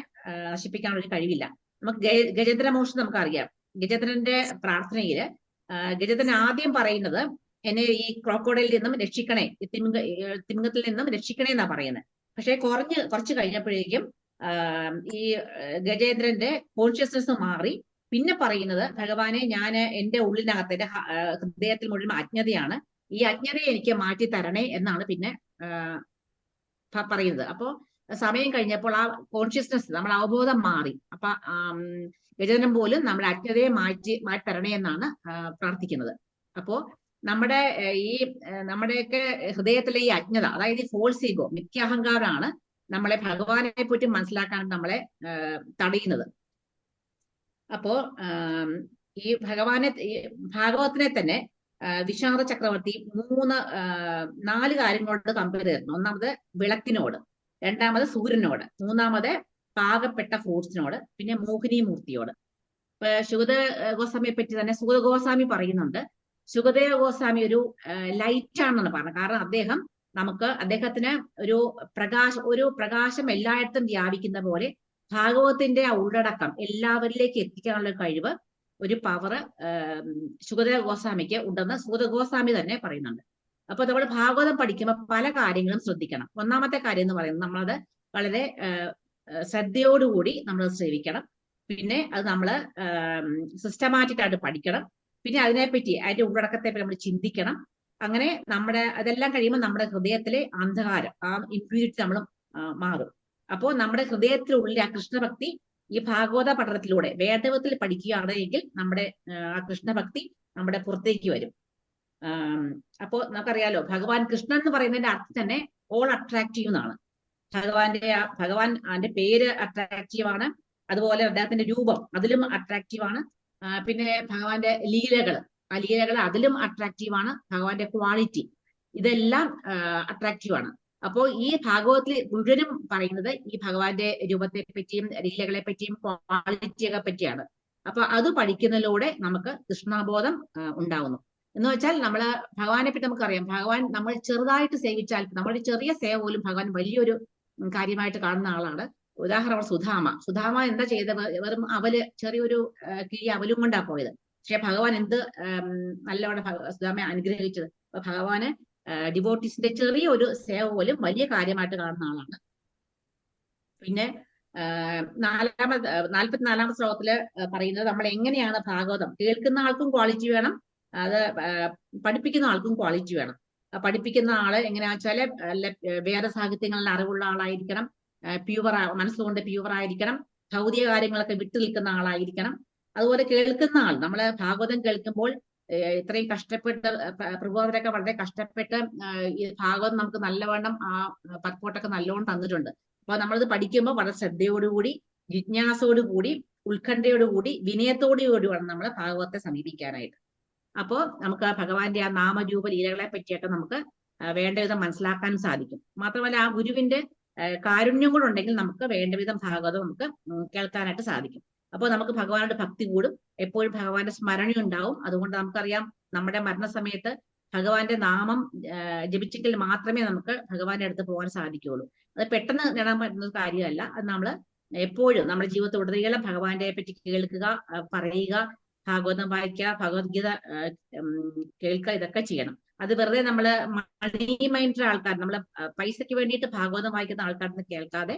നശിപ്പിക്കാനുള്ള ഒരു കഴിവില്ല. നമുക്ക് ഗജേന്ദ്ര മോക്ഷം നമുക്കറിയാം. ഗജേന്ദ്രന്റെ പ്രാർത്ഥനയില് ഗജേന്ദ്രൻ ആദ്യം പറയുന്നത് എന്നെ ഈ ക്രോക്കോഡൈലിൽ നിന്നും രക്ഷിക്കണേ, ഈ തിമിംഗത്തിൽ നിന്നും രക്ഷിക്കണേ എന്നാ പറയുന്നത്. പക്ഷെ കുറച്ച് കഴിഞ്ഞപ്പോഴേക്കും ഈ ഗജേന്ദ്രന്റെ കോൺഷ്യസ്നസ് മാറി പിന്നെ പറയുന്നത്, ഭഗവാനെ ഞാൻ എന്റെ ഉള്ളിനകത്ത് എന്റെ ഹൃദയത്തിൽ മുഴുവൻ അജ്ഞതയാണ്, ഈ അജ്ഞതയെ എനിക്ക് മാറ്റി തരണേ എന്നാണ് പിന്നെ പറയുന്നത്. അപ്പോ സമയം കഴിഞ്ഞപ്പോൾ ആ കോൺഷ്യസ്നസ്, നമ്മുടെ അവബോധം മാറി. അപ്പൊ ഗജേന്ദ്രൻ പോലും നമ്മുടെ അജ്ഞതയെ മാറ്റി തരണേ എന്നാണ് പ്രാർത്ഥിക്കുന്നത്. അപ്പോ നമ്മുടെയൊക്കെ ഹൃദയത്തിലെ ഈ അജ്ഞത, അതായത് ഈ ഫോൾസ് ഈഗോ, മിഥ്യാഹങ്കാരമാണ് നമ്മളെ ഭഗവാനെ പറ്റി മനസ്സിലാക്കാൻ നമ്മളെ തടയുന്നത്. അപ്പോ ഈ ഭാഗവത്തിനെ തന്നെ വിഷാദ ചക്രവർത്തി 4 കാര്യങ്ങളോട് കമ്പയർ ചെയ്യുന്നു. ഒന്നാമത് വിളക്കിനോട്, രണ്ടാമത് സൂര്യനോട്, മൂന്നാമത് പാകപ്പെട്ട ഫ്രൂട്ട്സിനോട്, പിന്നെ മോഹിനി മൂർത്തിയോട്. ഇപ്പൊ ശുഗദേവ ഗോസ്വാമിയെ പറ്റി തന്നെ സുഗത ഗോസ്വാമി പറയുന്നുണ്ട്, ശുഗദേവ ഗോസ്വാമി ഒരു ലൈറ്റ് ആണെന്നാണ് പറഞ്ഞത്. കാരണം അദ്ദേഹത്തിന് ഒരു പ്രകാശം എല്ലായിടത്തും വ്യാപിക്കുന്ന പോലെ ഭാഗവതത്തിന്റെ ആ ഉള്ളടക്കം എല്ലാവരിലേക്ക് എത്തിക്കാനുള്ള കഴിവ്, ഒരു പവർ ശുഗദേവ ഗോസ്വാമിക്ക് ഉണ്ടെന്ന് സുഗത ഗോസ്വാമി തന്നെ പറയുന്നുണ്ട്. അപ്പൊ നമ്മൾ ഭാഗവതം പഠിക്കുമ്പോൾ പല കാര്യങ്ങളും ശ്രദ്ധിക്കണം. ഒന്നാമത്തെ കാര്യം എന്ന് പറയുന്നത്, നമ്മളത് വളരെ ശ്രദ്ധയോടുകൂടി നമ്മൾ ശ്രവിക്കണം. പിന്നെ അത് നമ്മൾ സിസ്റ്റമാറ്റിക് ആയിട്ട് പഠിക്കണം. പിന്നെ അതിനെപ്പറ്റി, അതിന്റെ ഉള്ളടക്കത്തെ പറ്റി നമ്മൾ ചിന്തിക്കണം. അങ്ങനെ അതെല്ലാം കഴിയുമ്പോൾ നമ്മുടെ ഹൃദയത്തിലെ അന്ധകാരം, ആ ഇംപ്യൂരിറ്റി നമ്മൾ മാറും. അപ്പോൾ നമ്മുടെ ഹൃദയത്തിനുള്ളിലെ ആ കൃഷ്ണഭക്തി ഈ ഭാഗവത പഠനത്തിലൂടെ വേദവത്തിൽ പഠിക്കുകയാണെങ്കിൽ നമ്മുടെ ആ കൃഷ്ണഭക്തി നമ്മുടെ പുറത്തേക്ക് വരും. അപ്പോ നമുക്കറിയാലോ, ഭഗവാൻ എന്ന് പറയുന്നതിന്റെ അർത്ഥം തന്നെ ഓൾ അട്രാക്റ്റീവ് എന്നാണ്. ഭഗവാന്റെ പേര് അട്രാക്റ്റീവ് ആണ്. അതുപോലെ അദ്ദേഹത്തിന്റെ രൂപം അതിലും അട്രാക്റ്റീവ് ആണ്. പിന്നെ ഭഗവാന്റെ ആ ലീലകൾ അതിലും അട്രാക്റ്റീവ് ആണ്. ഭഗവാന്റെ ക്വാളിറ്റി ഇതെല്ലാം അട്രാക്റ്റീവ് ആണ്. അപ്പോ ഈ ഭാഗവതത്തിൽ മുഴുവനും പറയുന്നത് ഈ ഭഗവാന്റെ രൂപത്തെ പറ്റിയും ലീലകളെ പറ്റിയും ക്വാളിറ്റിയെ പറ്റിയാണ്. അപ്പൊ അത് പഠിക്കുന്നതിലൂടെ നമുക്ക് കൃഷ്ണബോധം ഉണ്ടാവുന്നു. എന്ന് വെച്ചാൽ ഭഗവാനെ പറ്റി നമുക്കറിയാം, ഭഗവാൻ നമ്മൾ ചെറുതായിട്ട് സേവിച്ചാൽ, നമ്മുടെ ചെറിയ സേവ പോലും ഭഗവാൻ വലിയൊരു കാര്യമായിട്ട് കാണുന്ന ആളാണ്. ഉദാഹരണം സുധാമ എന്താ ചെയ്തത്? വെറും ചെറിയൊരു കിഴി അവലും കൊണ്ടാ പോയത്. പക്ഷെ ഭഗവാൻ നല്ലവണ്ണം സുധാമയെ അനുഗ്രഹിച്ചത്. അപ്പൊ ഭഗവാന് ഡിവോട്ടീസിന്റെ ചെറിയൊരു സേവ പോലും വലിയ കാര്യമായിട്ട് കാണുന്ന ആളാണ്. പിന്നെ 44-ാമത്തെ ശ്ലോകത്തില് പറയുന്നത്, നമ്മൾ എങ്ങനെയാണ് ഭാഗവതം കേൾക്കുന്ന ആൾക്കും ക്വാളിറ്റി വേണം, അത് പഠിപ്പിക്കുന്ന ആൾക്കും ക്വാളിറ്റി വേണം. പഠിപ്പിക്കുന്ന ആള് എങ്ങനെയാ വെച്ചാല് വേറെ സാഹിത്യങ്ങളിൽ അറിവുള്ള ആളായിരിക്കണം, മനസ്സുകൊണ്ട് പ്യൂവർ ആയിരിക്കണം, ഭൗതിക കാര്യങ്ങളൊക്കെ വിട്ടു നിൽക്കുന്ന ആളായിരിക്കണം. അതുപോലെ കേൾക്കുന്ന ആൾ, നമ്മള് ഭാഗവതം കേൾക്കുമ്പോൾ ഇത്രയും കഷ്ടപ്പെട്ട് പ്രബോധനൊക്കെ വളരെ കഷ്ടപ്പെട്ട് ഈ ഭാഗവതം നമുക്ക് നല്ലവണ്ണം ആ പക്പോട്ടൊക്കെ നല്ലോണം തന്നിട്ടുണ്ട്. അപ്പൊ നമ്മളിത് പഠിക്കുമ്പോൾ വളരെ ശ്രദ്ധയോടുകൂടി, ജിജ്ഞാസയോടുകൂടി, ഉത്കണ്ഠയോടുകൂടി, വിനയത്തോടുകൂടി വേണം നമ്മൾ ഭാഗവതത്തെ സമീപിക്കാനായിട്ട്. അപ്പോൾ നമുക്ക് ആ ഭഗവാന്റെ ആ നാമരൂപ ലീലകളെ പറ്റിയൊക്കെ നമുക്ക് വേണ്ട വിധം മനസ്സിലാക്കാനും സാധിക്കും. മാത്രമല്ല ആ ഗുരുവിന്റെ കാരുണ്യം കൂടെ ഉണ്ടെങ്കിൽ നമുക്ക് വേണ്ട വിധം ഭാഗവതം നമുക്ക് കേൾക്കാനായിട്ട് സാധിക്കും. അപ്പോൾ നമുക്ക് ഭഗവാനോട് ഭക്തി കൂടും, എപ്പോഴും ഭഗവാന്റെ സ്മരണ ഉണ്ടാവും. അതുകൊണ്ട് നമുക്കറിയാം, നമ്മുടെ മരണസമയത്ത് ഭഗവാന്റെ നാമം ജപിച്ചെങ്കിൽ മാത്രമേ നമുക്ക് ഭഗവാന്റെ അടുത്ത് പോകാൻ സാധിക്കുകയുള്ളൂ. അത് പെട്ടെന്ന് നേടാൻ പറ്റുന്ന കാര്യമല്ല. അത് നമ്മൾ എപ്പോഴും നമ്മുടെ ജീവിതത്തിലുടനീളം ഭഗവാന്റെ പറ്റി കേൾക്കുക, പറയുക, ഭാഗവതം വായിക്കുക, ഭഗവത്ഗീത കേൾക്കുക, ഇതൊക്കെ ചെയ്യണം. അത് വെറുതെ നമ്മള് മണി മൈൻഡുള്ള ആൾക്കാർ, നമ്മള് പൈസയ്ക്ക് വേണ്ടിയിട്ട് ഭാഗവതം വായിക്കുന്ന ആൾക്കാരെന്ന് കേൾക്കാതെ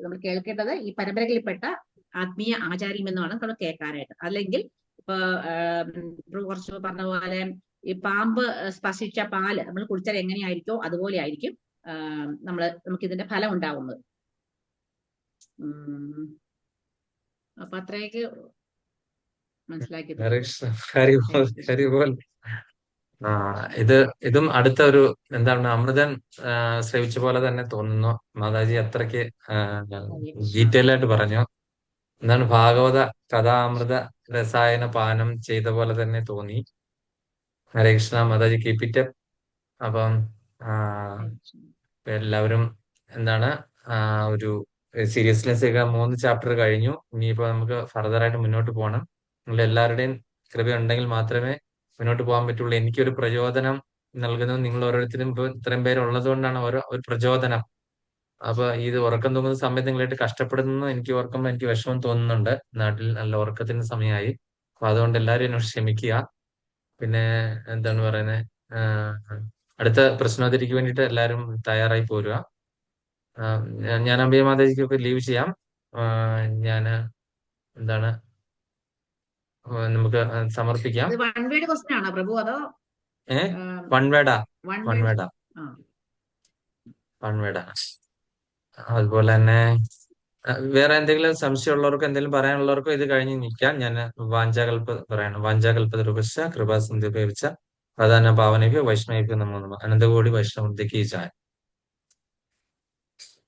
നമ്മൾ കേൾക്കേണ്ടത് ഈ പരമ്പരകളിൽപ്പെട്ട ആത്മീയ ആചാര്യം എന്ന് വേണം നമ്മൾ കേൾക്കാനായിട്ട്. അല്ലെങ്കിൽ ഇപ്പൊ കുറച്ച് പറഞ്ഞ പോലെ ഈ പാമ്പ് സ്പർശിച്ച പാല് നമ്മൾ കുടിച്ചാൽ എങ്ങനെയായിരിക്കോ അതുപോലെ ആയിരിക്കും നമുക്ക് ഇതിന്റെ ഫലം ഉണ്ടാവുന്നത്. അപ്പൊ അത്രയൊക്കെ മനസ്സിലാക്കി. ഇതും അടുത്ത ഒരു എന്താണ് അമൃതൻ ശ്രവിച്ച പോലെ തന്നെ തോന്നുന്നു. മാതാജി അത്രയ്ക്ക് ഡീറ്റെയിൽ ആയിട്ട് പറഞ്ഞു. എന്താണ് ഭാഗവത കഥാമൃത രസായന പാനം ചെയ്ത പോലെ തന്നെ തോന്നി. Hare Krishna. Mataji keep it up. അപ്പം എല്ലാവരും എന്താണ് ഒരു സീരിയസ്നെസ് ഒക്കെ 3 ചാപ്റ്റർ കഴിഞ്ഞു. ഇനിയിപ്പോ നമുക്ക് ഫർദർ ആയിട്ട് മുന്നോട്ട് പോകണം. നിങ്ങളുടെ എല്ലാവരുടെയും കൃപയുണ്ടെങ്കിൽ മാത്രമേ മുന്നോട്ട് പോകാൻ പറ്റുള്ളൂ. എനിക്കൊരു പ്രചോദനം നൽകുന്നത് നിങ്ങൾ ഓരോരുത്തരും ഇപ്പൊ ഇത്രയും പേരുള്ളത് കൊണ്ടാണ് ഒരു പ്രചോദനം. അപ്പൊ ഇത് ഉറക്കം തൂങ്ങുന്ന സമയത്ത് നിങ്ങളായിട്ട് കഷ്ടപ്പെടുന്നു എനിക്ക് ഓർക്കുമ്പോൾ എനിക്ക് വിഷമം തോന്നുന്നുണ്ട്. നാട്ടിൽ നല്ല ഉറക്കത്തിന് സമയമായി. അപ്പൊ അതുകൊണ്ട് എല്ലാവരും എന്നോട് ക്ഷമിക്കുക. പിന്നെ എന്താണ് പറയുന്നത്, അടുത്ത പ്രശ്നോത്തരിക്ക് വേണ്ടിയിട്ട് എല്ലാവരും തയ്യാറായി പോരുക. ഞാൻ അംബിക മാതാജിക്കൊക്കെ ലീവ് ചെയ്യാം. ഞാൻ എന്താണ് നമുക്ക് സമർപ്പിക്കാം. ഇത് വൺ വേഡ് ക്വസ്റ്റ്യൻ ആണോ പ്രഭു, അതോ വൺവേഡാ വൺ വേഡ്? വൺവേഡാ ആ വൺവേഡാ. അതുപോലെ തന്നെ വേറെ എന്തെങ്കിലും സംശയമുള്ളവർക്കോ എന്തെങ്കിലും പറയാനുള്ളവർക്കോ ഇത് കഴിഞ്ഞ് നിൽക്കാം. ഞാൻ വാഞ്ചാകൽപ്പതരുപശ്ച കൃപാസന്ധിപേവിച്ച പ്രധാന പാവനയ്ക്ക് വൈഷ്ണവിക്ക് നമോ നമഃ. അനന്തകോടി വൈഷ്ണവൃത്തിക്ക് ജായ്.